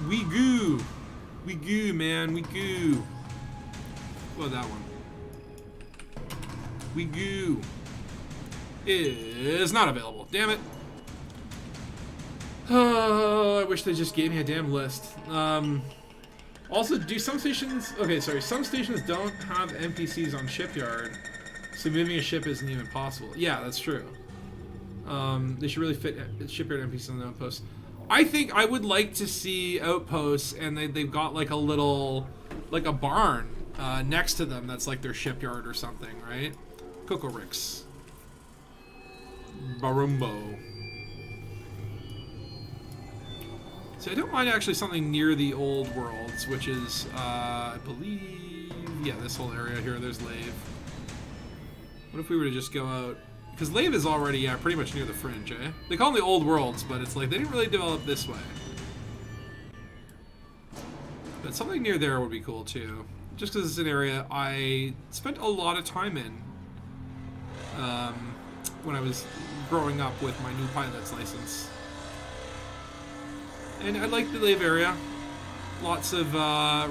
We goo, man, we goo. What that one? We goo is not available. Damn it. Oh, I wish they just gave me a damn list. Also, do some stations... Okay, sorry. Some stations don't have NPCs on shipyard, so moving a ship isn't even possible. Yeah, that's true. They should really fit shipyard NPCs on the outposts. I think I would like to see outposts, and they've got like a little... like a barn next to them that's like their shipyard or something, right? Kokorix. Barumbo. So I don't mind actually something near the old worlds, which is, I believe, yeah, this whole area here. There's Lave. What if we were to just go out? Because Lave is already, yeah, pretty much near the fringe, eh? They call them the old worlds, but it's like they didn't really develop this way. But something near there would be cool too. Just because it's an area I spent a lot of time in when I was growing up with my new pilot's license. And I like the Lave area. Lots of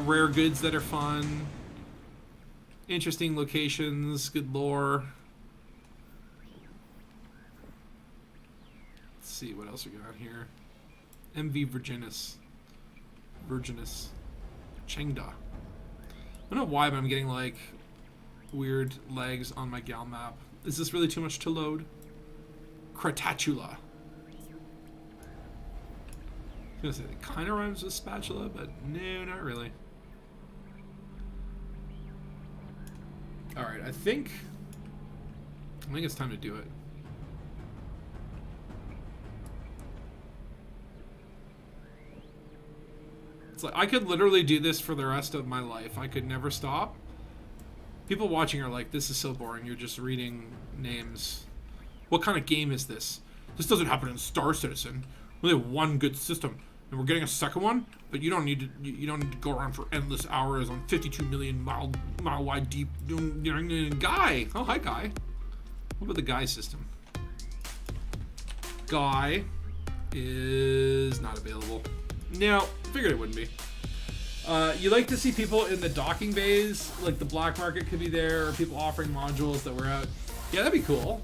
rare goods that are fun. Interesting locations, good lore. Let's see what else we got here. MV Virginis. Chengda. I don't know why, but I'm getting like weird lags on my gal map. Is this really too much to load? Kratachula. I was gonna say it kind of rhymes with spatula, but no, not really. All right, I think it's time to do it. It's like I could literally do this for the rest of my life. I could never stop. People watching are like, "This is so boring. You're just reading names. What kind of game is this? This doesn't happen in Star Citizen. We have one good system, and we're getting a second one. But you don't need to go around for endless hours on 52 million mile wide deep. Guy. Oh, hi, Guy. What about the Guy system? Guy is not available. Now, figured it wouldn't be. You like to see people in the docking bays, like the black market could be there, or people offering modules that were out. Yeah, that'd be cool.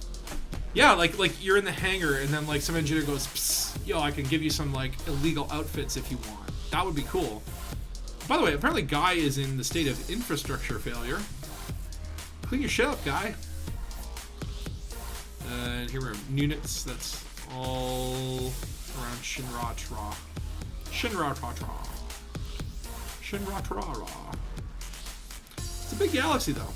Yeah, like you're in the hangar, and then like some engineer goes, "Psst, yo, I can give you some like illegal outfits if you want." That would be cool. By the way, apparently Guy is in the state of infrastructure failure. Clean your shit up, Guy. And here we are, units. That's all around Shinra-Tra. It's a big galaxy, though.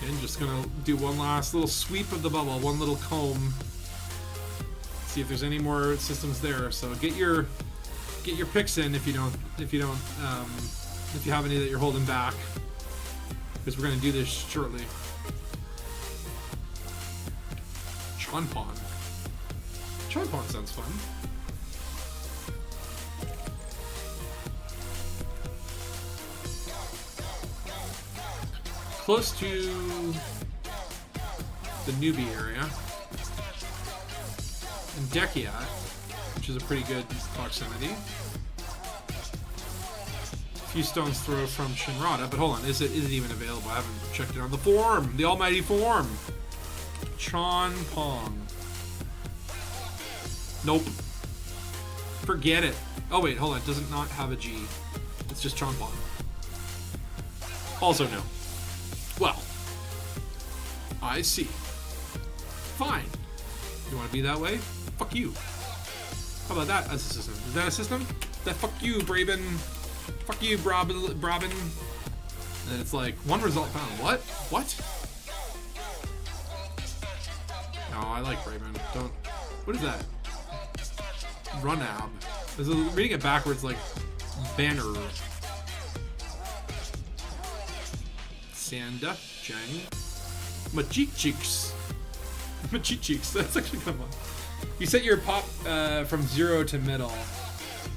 And just gonna do one last little sweep of the bubble, one little comb. See if there's any more systems there. So get your picks in if you have any that you're holding back, because we're gonna do this shortly. Chonpon. Chonpon sounds fun. Close to the newbie area. And Dekiat, which is a pretty good proximity. A few stone's throw from Shinrata, but hold on, is it even available? I haven't checked it on the form, the almighty form. Chonpon. Nope. Forget it. Oh wait, hold on, it does not have a G. It's just Chonpon. Also no. Well, I see. Fine. You want to be that way? Fuck you. How about that as a system? Is that a system? That fuck you, Braben. Fuck you, Brabin. And it's like, one result found. What? What? No, I like Braben. Don't. What is that? Runab. Reading it backwards like banner. Sanda, Jang, Machichix. Machichix, that's actually kind of fun. You set your pop from 0 to middle.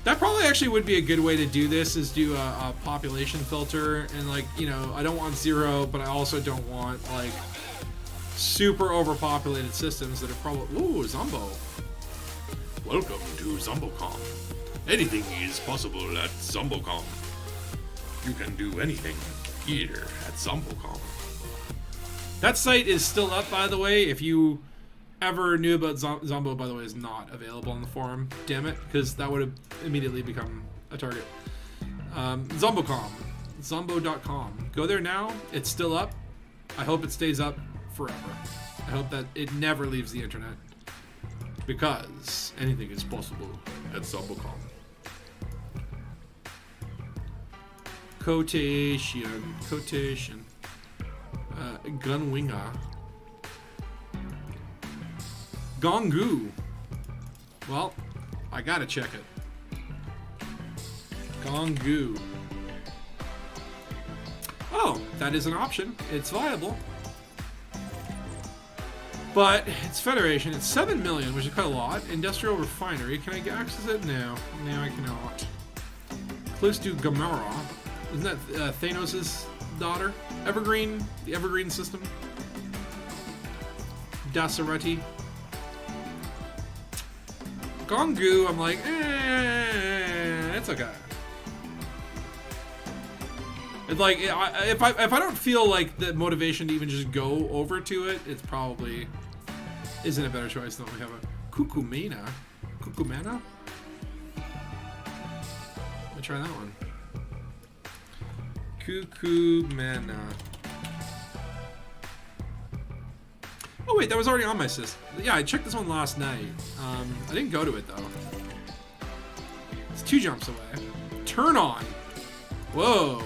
That probably actually would be a good way to do this, is do a population filter, and like, you know, I don't want 0, but I also don't want like super overpopulated systems that are probably, ooh, Zombo. Welcome to ZomboCom. Anything is possible at ZomboCom. You can do anything here at ZomboCom. That site is still up, by the way. If you ever knew about Zombo, by the way, is not available on the forum. Damn it, because that would have immediately become a target. ZomboCom. Zombo.com. Go there now. It's still up. I hope it stays up forever. I hope that it never leaves the internet. Because anything is possible at ZomboCom. Quotation. Gunwinger. Dangu. Well, I gotta check it. Dangu. Oh, that is an option. It's viable. But it's Federation. It's 7 million, which is quite a lot. Industrial refinery. Can I access it? No. No, I cannot. Close to Gamora. Isn't that Thanos' daughter? Evergreen. The Evergreen system. Dasaretti. Dangu, I'm like, it's okay. It's like, if I don't feel like the motivation to even just go over to it, it's probably isn't a better choice than we have a Cucumana. Cucumana? Let me try that one. Cucumana. Oh wait, that was already on my system. Yeah, I checked this one last night. I didn't go to it though. It's 2 jumps away. Turn on. Whoa,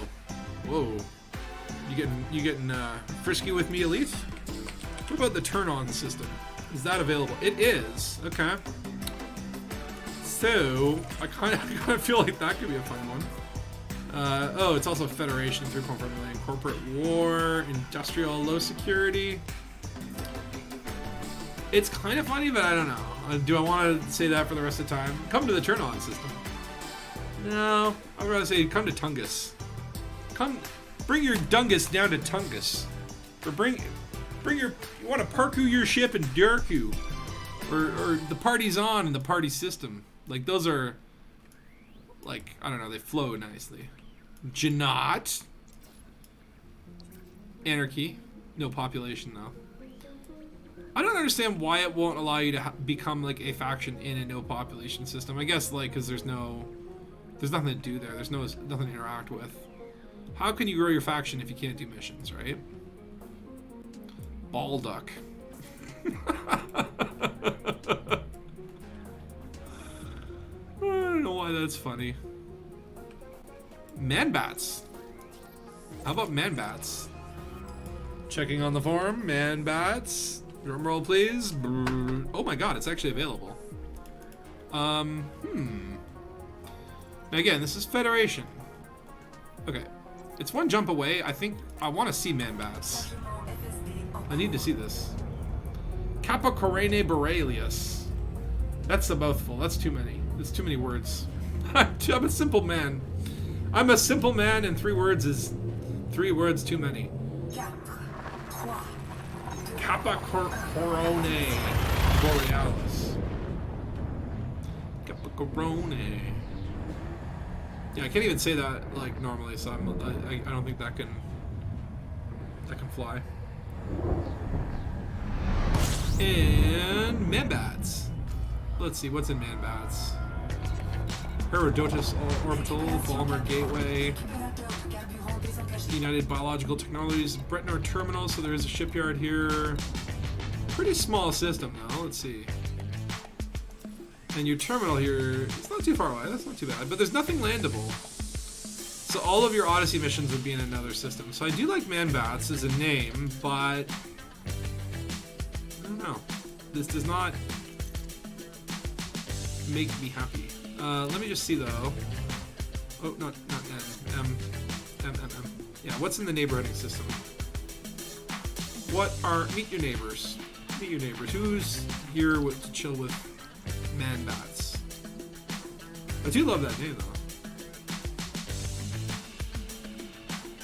whoa. You getting frisky with me, Elite? What about the turn on system? Is that available? It is. Okay. So I kind of feel like that could be a fun one. Oh, it's also Federation 3.4 million, corporate war, industrial low security. It's kind of funny, but I don't know. Do I want to say that for the rest of the time? Come to the turn-on system. No, I'd rather say come to Tungus. Bring your Dangus down to Tungus. Or bring your, you want to parkour your ship in Durku. Or the party's on in the party system. Like, those are, like, I don't know, they flow nicely. Janat. Anarchy. No population, though. I don't understand why it won't allow you to become like a faction in a no population system. I guess like because there's nothing to do there. There's nothing to interact with. How can you grow your faction if you can't do missions, right? Balduck. I don't know why that's funny. Manbats. How about Manbats? Checking on the forum. Manbats. Drum roll, please. Oh my god, it's actually available. Now again, this is Federation. Okay. It's 1 jump away. I think I want to see Manbats. I need to see this. Kappa Corene Borelius. That's a mouthful. That's too many. That's too many words. I'm a simple man. I'm a simple man, and 3 words is 3 words too many. Kappa Corone Borealis. Kappa Corone. Yeah, I can't even say that like normally, so I don't think that can fly. And Manbats. Let's see what's in Manbats. Herodotus Orbital, Balmer Gateway, United Biological Technologies, Bretnor Terminal, so there is a shipyard here. Pretty small system though, let's see. And your terminal here, it's not too far away, that's not too bad, but there's nothing landable. So all of your Odyssey missions would be in another system. So I do like Manbats as a name, but I don't know. This does not make me happy. Let me just see though. Oh, not N. M. Yeah, what's in the neighborhooding system? Meet your neighbors. Meet your neighbors. Who's here to chill with man bats? I do love that name though.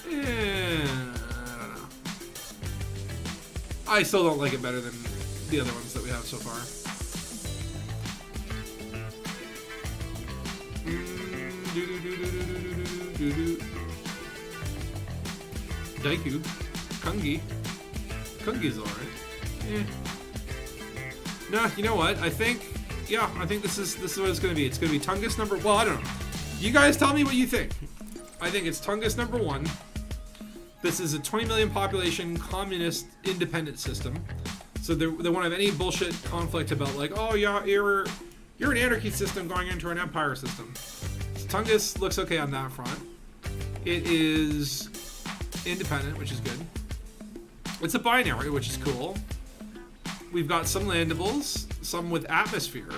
I don't know. I still don't like it better than the other ones that we have so far. Daiku. Kungi's alright. No, you know what? I think this is what it's gonna be. It's gonna be Tungus number. Well, I don't know. You guys tell me what you think. I think it's Tungus number 1. This is a 20 million population communist independent system. So they won't have any bullshit conflict about like, oh yeah, you're an anarchy system going into an empire system. So Tungus looks okay on that front. It is independent, which is good. It's a binary, which is cool. We've got some landables, some with atmosphere.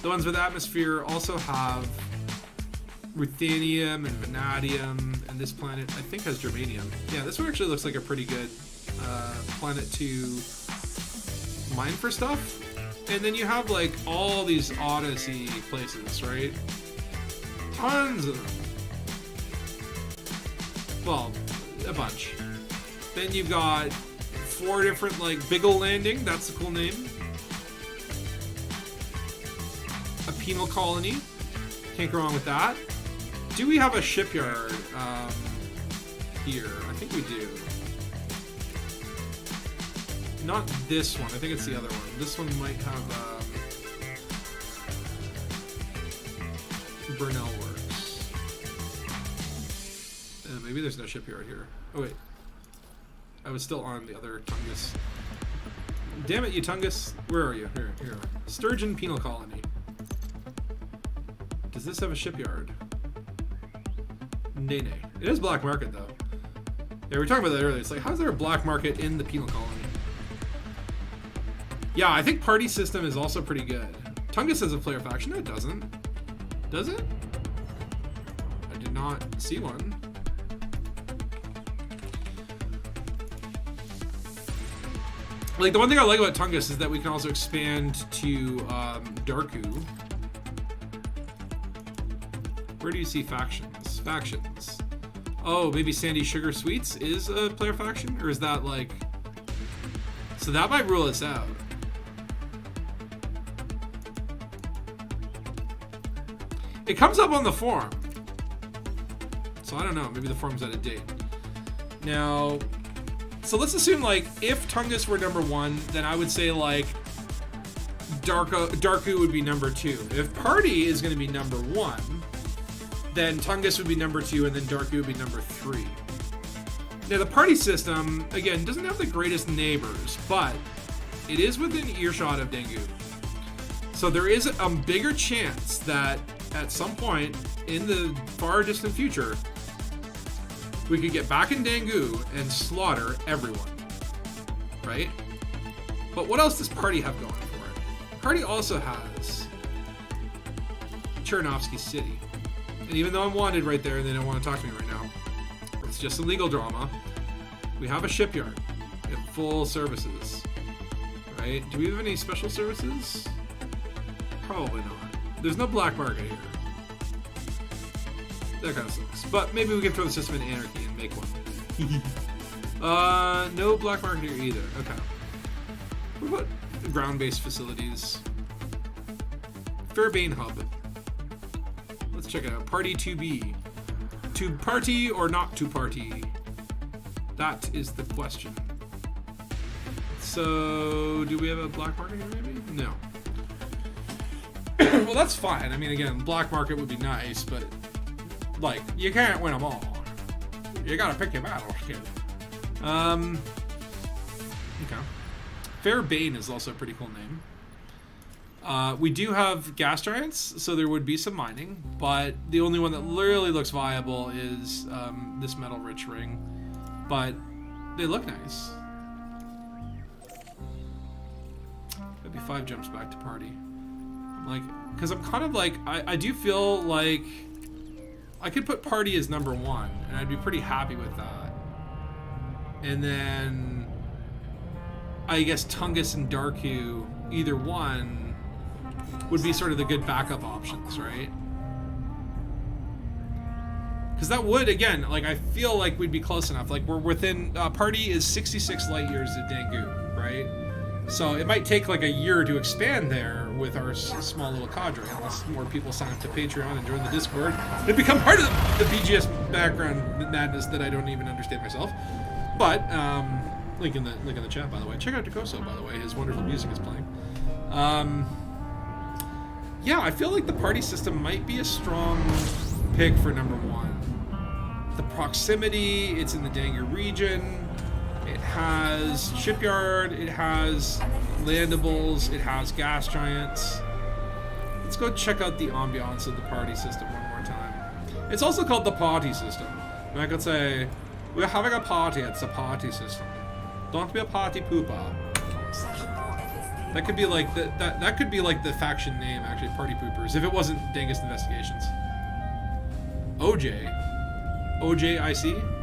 The ones with atmosphere also have ruthenium and vanadium, and this planet I think has germanium. Yeah, this one actually looks like a pretty good planet to mine for stuff. And then you have like all these Odyssey places, right? Tons of them. Well, a bunch. Then you've got 4 different, like, Biggle Landing. That's a cool name. A penal colony. Can't go wrong with that. Do we have a shipyard here? I think we do. Not this one. I think it's the other one. This one might have Burnell Works. Maybe there's no shipyard here. Oh, wait. I was still on the other Tungus. Damn it, you Tungus. Where are you? Here. Sturgeon Penal Colony. Does this have a shipyard? Nay. It is black market, though. Yeah, we were talking about that earlier. It's like, how's there a black market in the penal colony? Yeah, I think party system is also pretty good. Tungus has a player faction. No, it doesn't. Does it? I did not see one. Like, the one thing I like about Tungus is that we can also expand to Darku. Where do you see factions? Factions. Oh, maybe Sandy Sugar Sweets is a player faction? Or is that like... So that might rule us out. It comes up on the forum. So I don't know. Maybe the forum's out of date. Now... So let's assume, like, if Tungus were number 1, then I would say, like, Darku would be number 2. If Party is going to be number 1, then Tungus would be number 2, and then Darku would be number 3. Now, the Party system, again, doesn't have the greatest neighbors, but it is within earshot of Dangu. So there is a bigger chance that at some point in the far distant future, we could get back in Dangu and slaughter everyone, right? But what else does Party have going for it? Party also has Chernovsky City. And even though I'm wanted right there and they don't want to talk to me right now, it's just a legal drama. We have a shipyard. We have full services, right? Do we have any special services? Probably not. There's no black market here. That kind of sucks. But maybe we can throw the system in anarchy and make one. No black market here either. Okay. What about ground-based facilities? Fairbane Hub. Let's check it out. Party 2B. To party or not to party? That is the question. So, do we have a black market here maybe? No. Well, that's fine. I mean, again, black market would be nice, but... Like, you can't win them all. You gotta pick your battles, kid. Okay. Fairbane is also a pretty cool name. We do have gas giants, so there would be some mining, but the only one that really looks viable is this metal-rich ring. But they look nice. That'd be 5 jumps back to party. Like, because I'm kind of like, I do feel like I could put party as number 1, and I'd be pretty happy with that. And then I guess Tungus and Darku, either one, would be sort of the good backup options, right? Because that would, again, like, I feel like we'd be close enough. Like, we're within, party is 66 light years to Dangu, right? So it might take like a year to expand there with our small little cadre, unless more people sign up to Patreon and join the Discord and become part of the BGS background madness that I don't even understand myself. But, link in the chat, by the way. Check out Dakoso, by the way. His wonderful music is playing. Yeah, I feel like the party system might be a strong pick for number one. The proximity, it's in the Dangu region. It has shipyard, it has landables, it has gas giants. Let's go check out the ambiance of the party system one more time. It's also called the party system. And I could say, we're having a party, it's a party system. Don't be a party pooper. That could be like that could be like the faction name, actually, Party Poopers, if it wasn't Dangus Investigations. OJ. OJIC?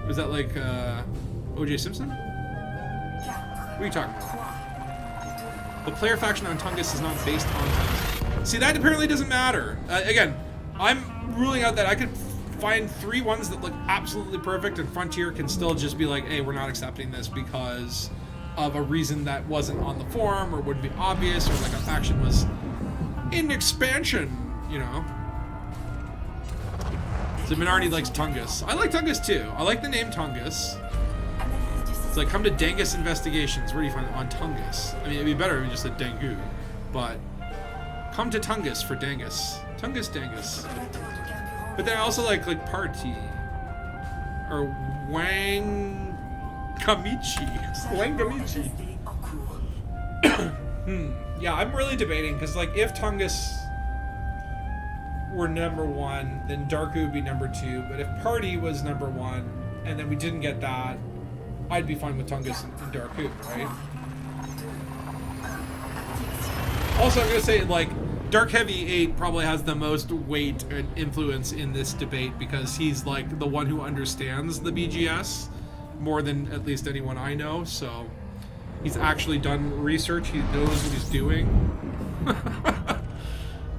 Was that like OJ Simpson? What are you talking about? The player faction on Tungus is not based on Tungus. See, that apparently doesn't matter. Again, I'm ruling out that I could find 3 ones that look absolutely perfect, and Frontier can still just be like, hey, we're not accepting this because of a reason that wasn't on the forum or wouldn't be obvious, or like a faction was in expansion, you know? So Minardi likes Tungus. I like Tungus too. I like the name Tungus. It's like, come to Dangus Investigations. Where do you find it? On Tungus. I mean, it'd be better if we just said Dangu. But come to Tungus for Dangus. Tungus Dangus. But then I also like Party. Or Wang Kamichi. Wang Kamichi. Yeah, I'm really debating, because like if Tungus were number 1, then Darku would be number 2. But if Party was number 1, and then we didn't get that, I'd be fine with Tungus and Darku, right? Also, I'm gonna say, like, Dark Heavy 8 probably has the most weight and influence in this debate, because he's like the one who understands the BGS more than at least anyone I know. So he's actually done research. He knows what he's doing.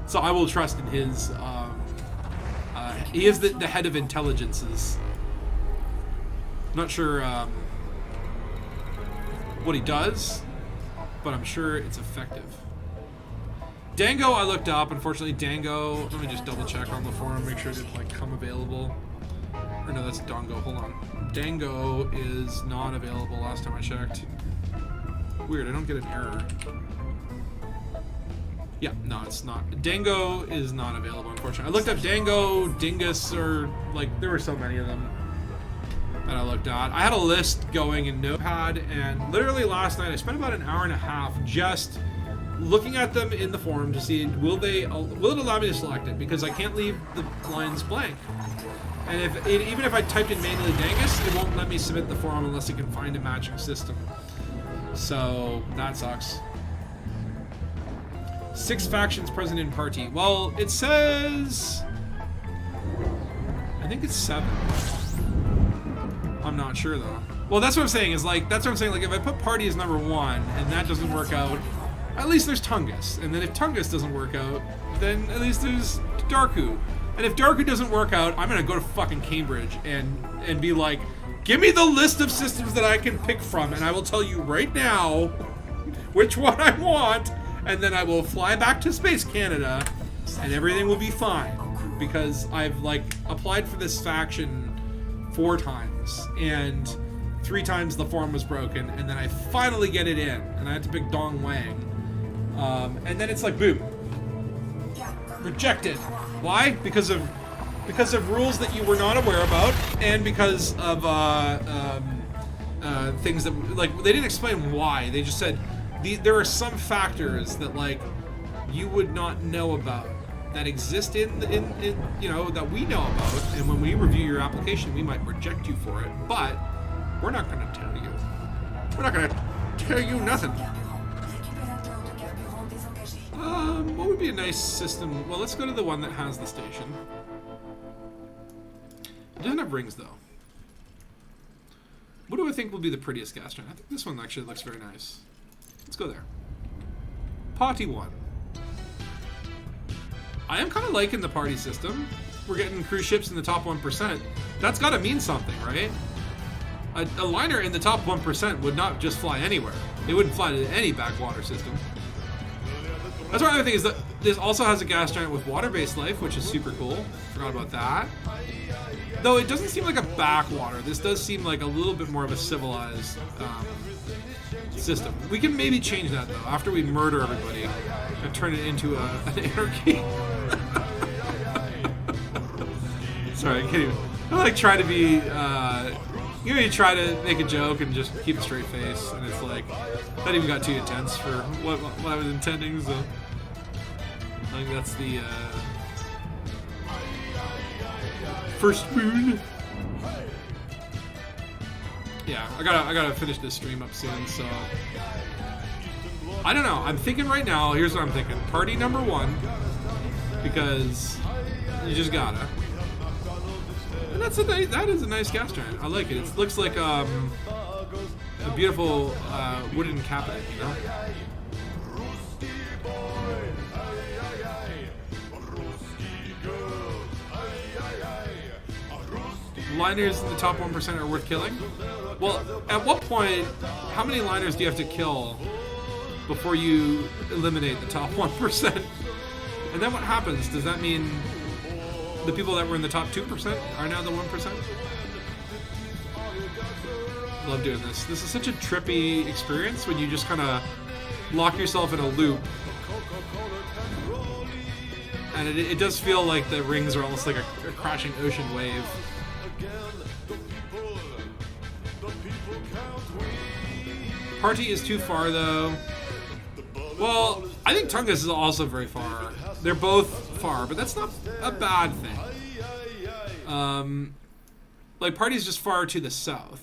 So I will trust in his, he is the head of intelligences. Not sure what he does, but I'm sure it's effective. Dango I looked up. Unfortunately, Dango, let me just double check on the forum, make sure it didn't like come available. Or no, that's Dango, hold on. Dango is not available last time I checked. Weird, I don't get an error. Yeah, no, it's not. Dango is not available, unfortunately. I looked up Dango, Dingus, or like, there were so many of them that I looked at. I had a list going in Notepad, and literally last night I spent about an hour and a half just looking at them in the forum to see will it allow me to select it, because I can't leave the lines blank. And even if I typed in manually Dangus, it won't let me submit the forum unless it can find a matching system. So that sucks. 6 factions present in party. Well, it says, I think it's 7. I'm not sure though. Well, that's what I'm saying, is like, that's what I'm saying, like if I put party as number 1 and that doesn't work out, at least there's Tungus. And then if Tungus doesn't work out, then at least there's Darku. And if Darku doesn't work out, I'm gonna go to fucking Cambridge and be like, give me the list of systems that I can pick from, and I will tell you right now which one I want, and then I will fly back to Space Canada, and everything will be fine. Because I've like applied for this faction 4 times, and 3 times the form was broken, and then I finally get it in, and I had to pick Dong Wang. And then it's like, boom. Rejected. Why? Because of rules that you were not aware about, and because of things that, like, they didn't explain why. They just said there are some factors that, like, you would not know about that exist in you know, that we know about, and when we review your application, we might reject you for it, but we're not going to tell you. We're not going to tell you nothing. What would be a nice system? Well, let's go to the one that has the station. It doesn't have rings, though. What do I think will be the prettiest gas giant? I think this one actually looks very nice. Let's go there. Party 1. I am kind of liking the party system. We're getting cruise ships in the top 1%. That's got to mean something, right? A liner in the top 1% would not just fly anywhere. It wouldn't fly to any backwater system. That's one other thing is that this also has a gas giant with water-based life, which is super cool. Forgot about that. Though it doesn't seem like a backwater. This does seem like a little bit more of a civilized system. We can maybe change that, though, after we murder everybody and turn it into an anarchy. Sorry, I can't even. I like try to be. You know, you try to make a joke and just keep a straight face, and it's like that even got too intense for what I was intending. So I think that's the first spoon. Yeah, I gotta finish this stream up soon. So I don't know. I'm thinking right now. Here's what I'm thinking: party number 1, because you just gotta. And that is a nice gas giant. I like it. It looks like a beautiful wooden cabinet, you know? Liners in the top 1% are worth killing? Well, at what point, how many liners do you have to kill before you eliminate the top 1%? And then what happens? Does that mean the people that were in the top 2% are now the 1%? Love doing this. This is such a trippy experience when you just kind of lock yourself in a loop. And it does feel like the rings are almost like a crashing ocean wave. Party is too far, though. Well, I think Dangus is also very far. They're both far, but that's not a bad thing. Like, Party is just far to the south.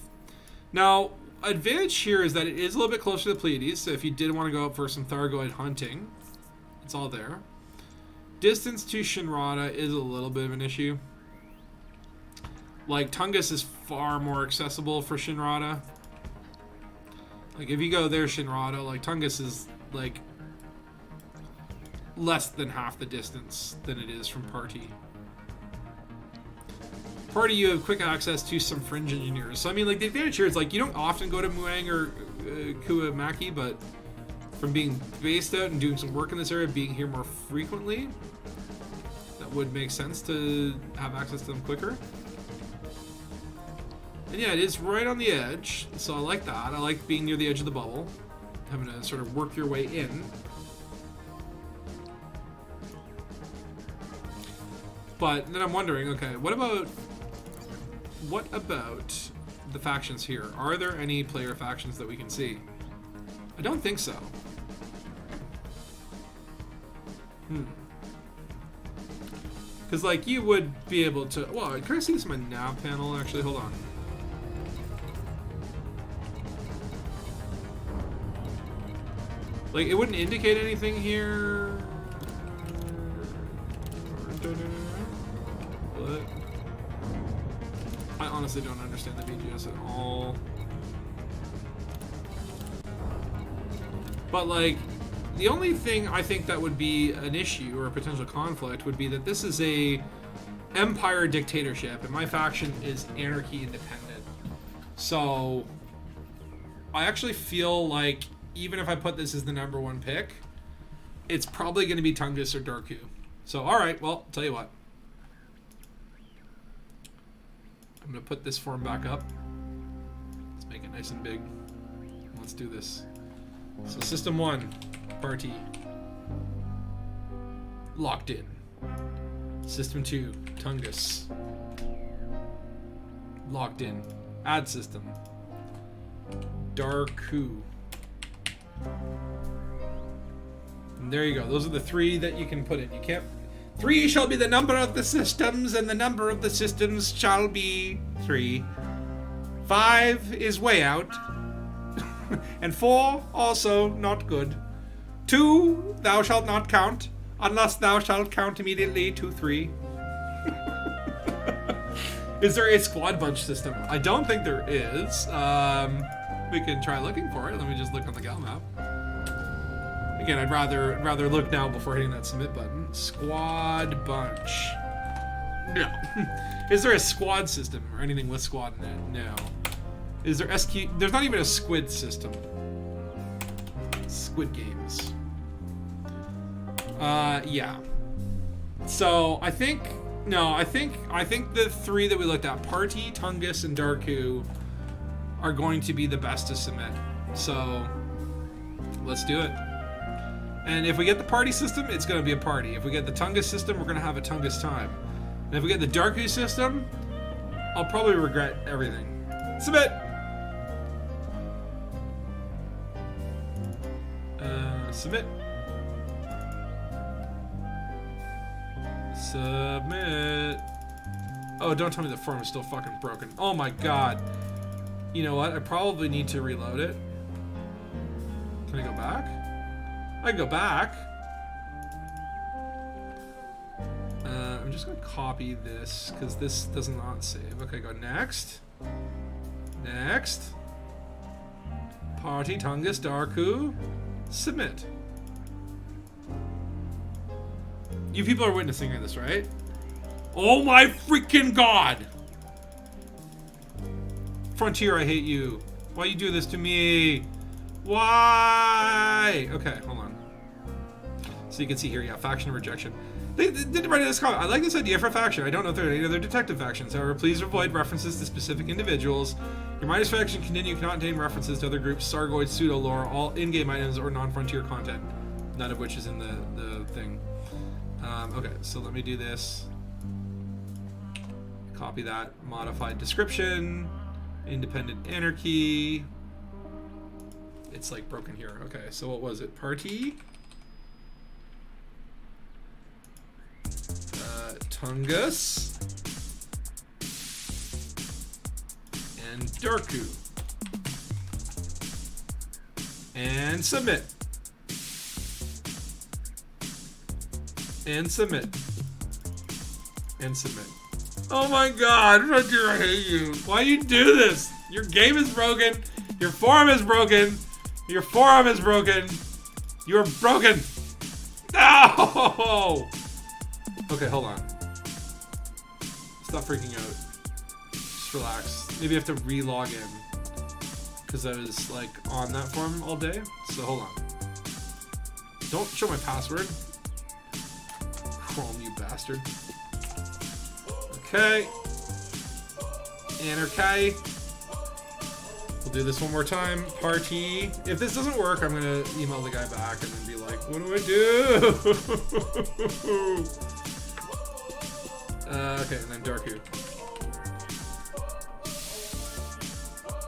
Now, advantage here is that it is a little bit closer to the Pleiades, so if you did want to go up for some Thargoid hunting, it's all there. Distance to Shinrada is a little bit of an issue. Like, Dangus is far more accessible for Shinrada. Like, if you go there, Shinrada, like, Dangus is, like, less than half the distance than it is from Party. Party, you have quick access to some fringe engineers. So, I mean, like, the advantage here is, like, you don't often go to Muang or Kuamaki, but from being based out and doing some work in this area, being here more frequently, that would make sense to have access to them quicker. And yeah, it is right on the edge, so I like that. I like being near the edge of the bubble, having to sort of work your way in. But then I'm wondering, okay, what about the factions here? Are there any player factions that we can see? I don't think so. Because, like, you would be able to... Well, can I see this in my nav panel, actually? Hold on. Like, it wouldn't indicate anything here. What? I honestly don't understand the BGS at all. But, like, the only thing I think that would be an issue or a potential conflict would be that this is a empire dictatorship and my faction is anarchy independent. So I actually feel like even if I put this as the number 1 pick, it's probably going to be Dangus or Dangu. So, alright, well, tell you what. I'm going to put this form back up. Let's make it nice and big. Let's do this. So, System 1, Party. Locked in. System 2, Dangus. Locked in. Add system. Dangu. And there you go. Those are the 3 that you can put in. You can't... 3 shall be the number of the systems, and the number of the systems shall be 3. 5 is way out. And 4 also not good. 2 thou shalt not count, unless thou shalt count immediately 2, 3. Is there a squad bunch system? I don't think there is. We can try looking for it. Let me just look on the gal map. Again, I'd rather look now before hitting that submit button. Squad bunch. No. Is there a squad system or anything with squad in it? No. Is there SQ? There's not even a squid system. Squid Games. Yeah. So I think the three that we looked at, Party, Tungus, and Darku, are going to be the best to submit. So let's do it. And if we get the party system, it's going to be a party. If we get the Tungus system, we're going to have a Tungus time. And if we get the Darku system, I'll probably regret everything. Submit! Submit. Submit. Oh, don't tell me the form is still fucking broken. Oh my god. You know what? I probably need to reload it. Can I go back? I can go back. I'm just gonna copy this because this does not save. Okay, go next. Next. Party, Tungus, Darku. Submit. You people are witnessing this, right? Oh my freaking god! Frontier, I hate you. Why you do this to me? Why? Okay, hold on. So you can see here, yeah, faction rejection. They did write in this comment. I like this idea for a faction. I don't know if there are any other detective factions. However, please avoid references to specific individuals. Your minus faction cannot contain references to other groups, Sargoid, pseudo-lore, all in-game items, or non-frontier content. None of which is in the thing. Okay, so let me do this. Copy that. Modified description. Independent anarchy. It's like broken here. Okay, so what was it? Party. Tungus. And Darku. And submit. And submit. And submit. Oh my god, Frontier, I hate you. Why you do this? Your game is broken. Your forum is broken. Your forum is broken. You are broken. No! Okay, hold on. Stop freaking out. Just relax. Maybe I have to re-log in. Because I was, like, on that forum all day. So, hold on. Don't show my password. Chrome, you bastard. Okay. Anarchy. We'll do this one more time. Party. If this doesn't work, I'm gonna email the guy back and then be like, what do I do? Okay, and then Darku.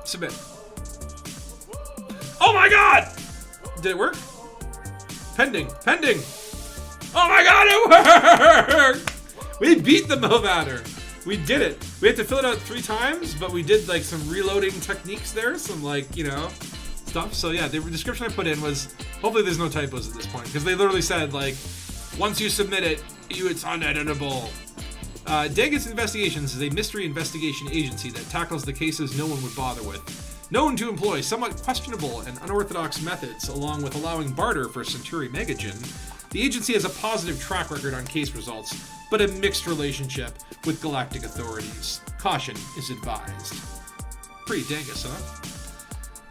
Submit. Oh my god! Did it work? Pending. Pending! Oh my god, it worked! We beat the Movatter. We did it. We had to fill it out 3 times, but we did like some reloading techniques there, some like, you know, stuff. So yeah, the description I put in was, hopefully there's no typos at this point, because they literally said like, once you submit it, it's uneditable. Dangus Investigations is a mystery investigation agency that tackles the cases no one would bother with. Known to employ somewhat questionable and unorthodox methods, along with allowing barter for Centauri Megagen, the agency has a positive track record on case results, but a mixed relationship with galactic authorities. Caution is advised. Pretty Dangus, huh?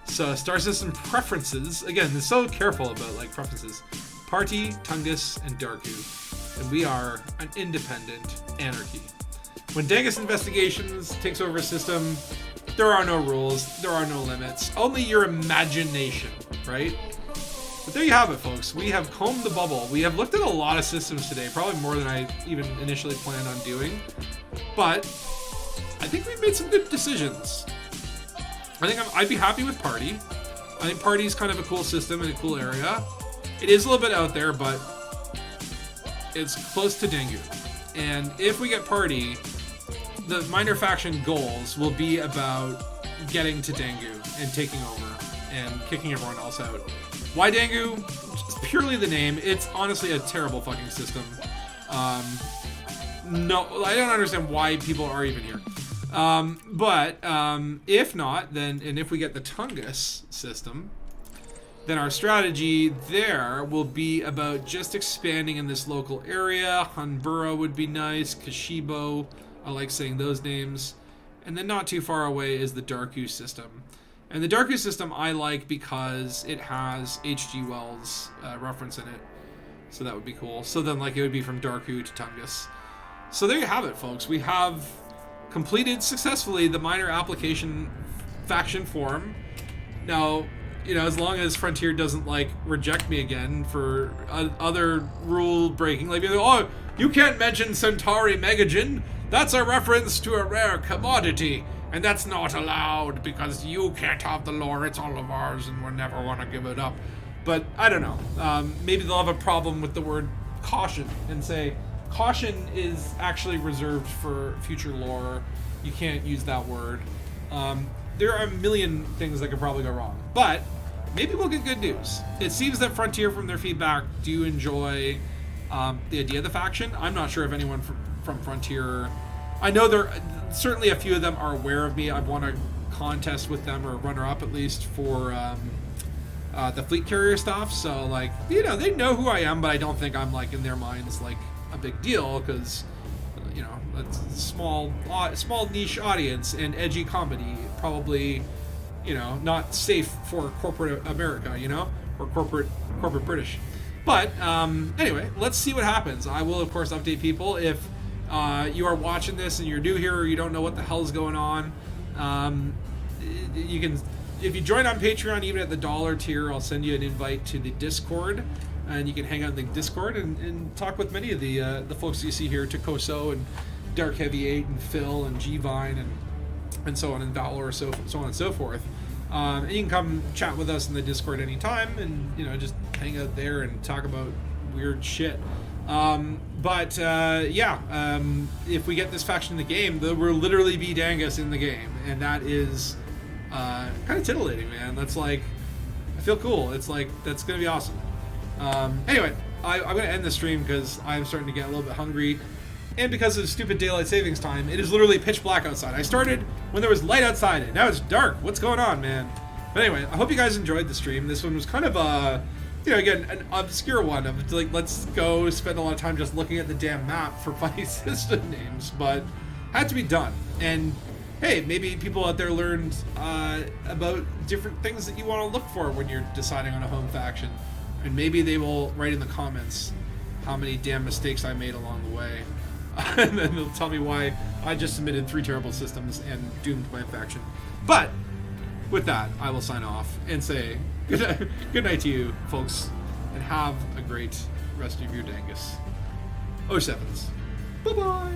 So, star system preferences. Again, they're so careful about like preferences. Party, Tungus, and Darku. And we are an independent anarchy. When Dangus Investigations takes over a system, there are no rules, there are no limits, only your imagination, right? But there you have it, folks. We have combed the bubble. We have looked at a lot of systems today, probably more than I even initially planned on doing. But I think we've made some good decisions. I think I'd be happy with Party. I think Party is kind of a cool system in a cool area. It is a little bit out there, but it's close to Dangu. And if we get Party, the minor faction goals will be about getting to Dangu and taking over and kicking everyone else out. Why Dangu? Just purely the name. It's honestly a terrible fucking system. No, I don't understand why people are even here. But if not, then, and if we get the Tungus system, then our strategy there will be about just expanding in this local area. Hanbura would be nice. Kashibo, I like saying those names. And then not too far away is the Dangu system. And the Dangu system I like because it has H.G. Wells reference in it. So that would be cool. So then like it would be from Dangu to Tungus. So there you have it, folks. We have completed successfully the minor application faction form. Now, you know, as long as Frontier doesn't like reject me again for other rule breaking, like, oh, you can't mention Centauri Megagen. That's a reference to a rare commodity, and that's not allowed because you can't have the lore. It's all of ours, and we're never going to give it up. But I don't know. Maybe they'll have a problem with the word caution and say caution is actually reserved for future lore. You can't use that word. There are a million things that could probably go wrong, but maybe we'll get good news. It seems that Frontier, from their feedback, do enjoy the idea of the faction. I'm not sure if anyone from Frontier... I know there certainly a few of them are aware of me. I've won a contest with them, or runner-up at least, for the fleet carrier stuff. So, like, you know, they know who I am, but I don't think I'm, like, in their minds, like, a big deal, because, you know, it's a small niche audience, and edgy comedy, probably, you know, not safe for corporate America, you know, or corporate British. But anyway, let's see what happens. I will, of course, update people if you are watching this and you're new here or you don't know what the hell is going on. You can, if you join on Patreon, even at the $1 tier, I'll send you an invite to the Discord, and you can hang out in the Discord and talk with many of the folks you see here, Takoso and Dark Heavy 8 and Phil and G-Vine and so on, and Valor, so on and so forth. And you can come chat with us in the Discord anytime, and, you know, just hang out there and talk about weird shit. If we get this faction in the game, there will literally be Dangus in the game, and that is kind of titillating, man. That's like, I feel cool. It's like, that's gonna be awesome. Anyway, I'm gonna end the stream because I'm starting to get a little bit hungry. And because of stupid daylight savings time, it is literally pitch black outside. I started when there was light outside, and now it's dark. What's going on, man? But anyway, I hope you guys enjoyed the stream. This one was kind of you know, again, an obscure one of, like, let's go spend a lot of time just looking at the damn map for funny system names, but had to be done. And hey, maybe people out there learned about different things that you want to look for when you're deciding on a home faction. And maybe they will write in the comments how many damn mistakes I made along the way. And then they'll tell me why I just submitted 3 terrible systems and doomed my faction. But with that, I will sign off and say good night to you, folks, and have a great rest of your Dangus. 07s. Bye-bye.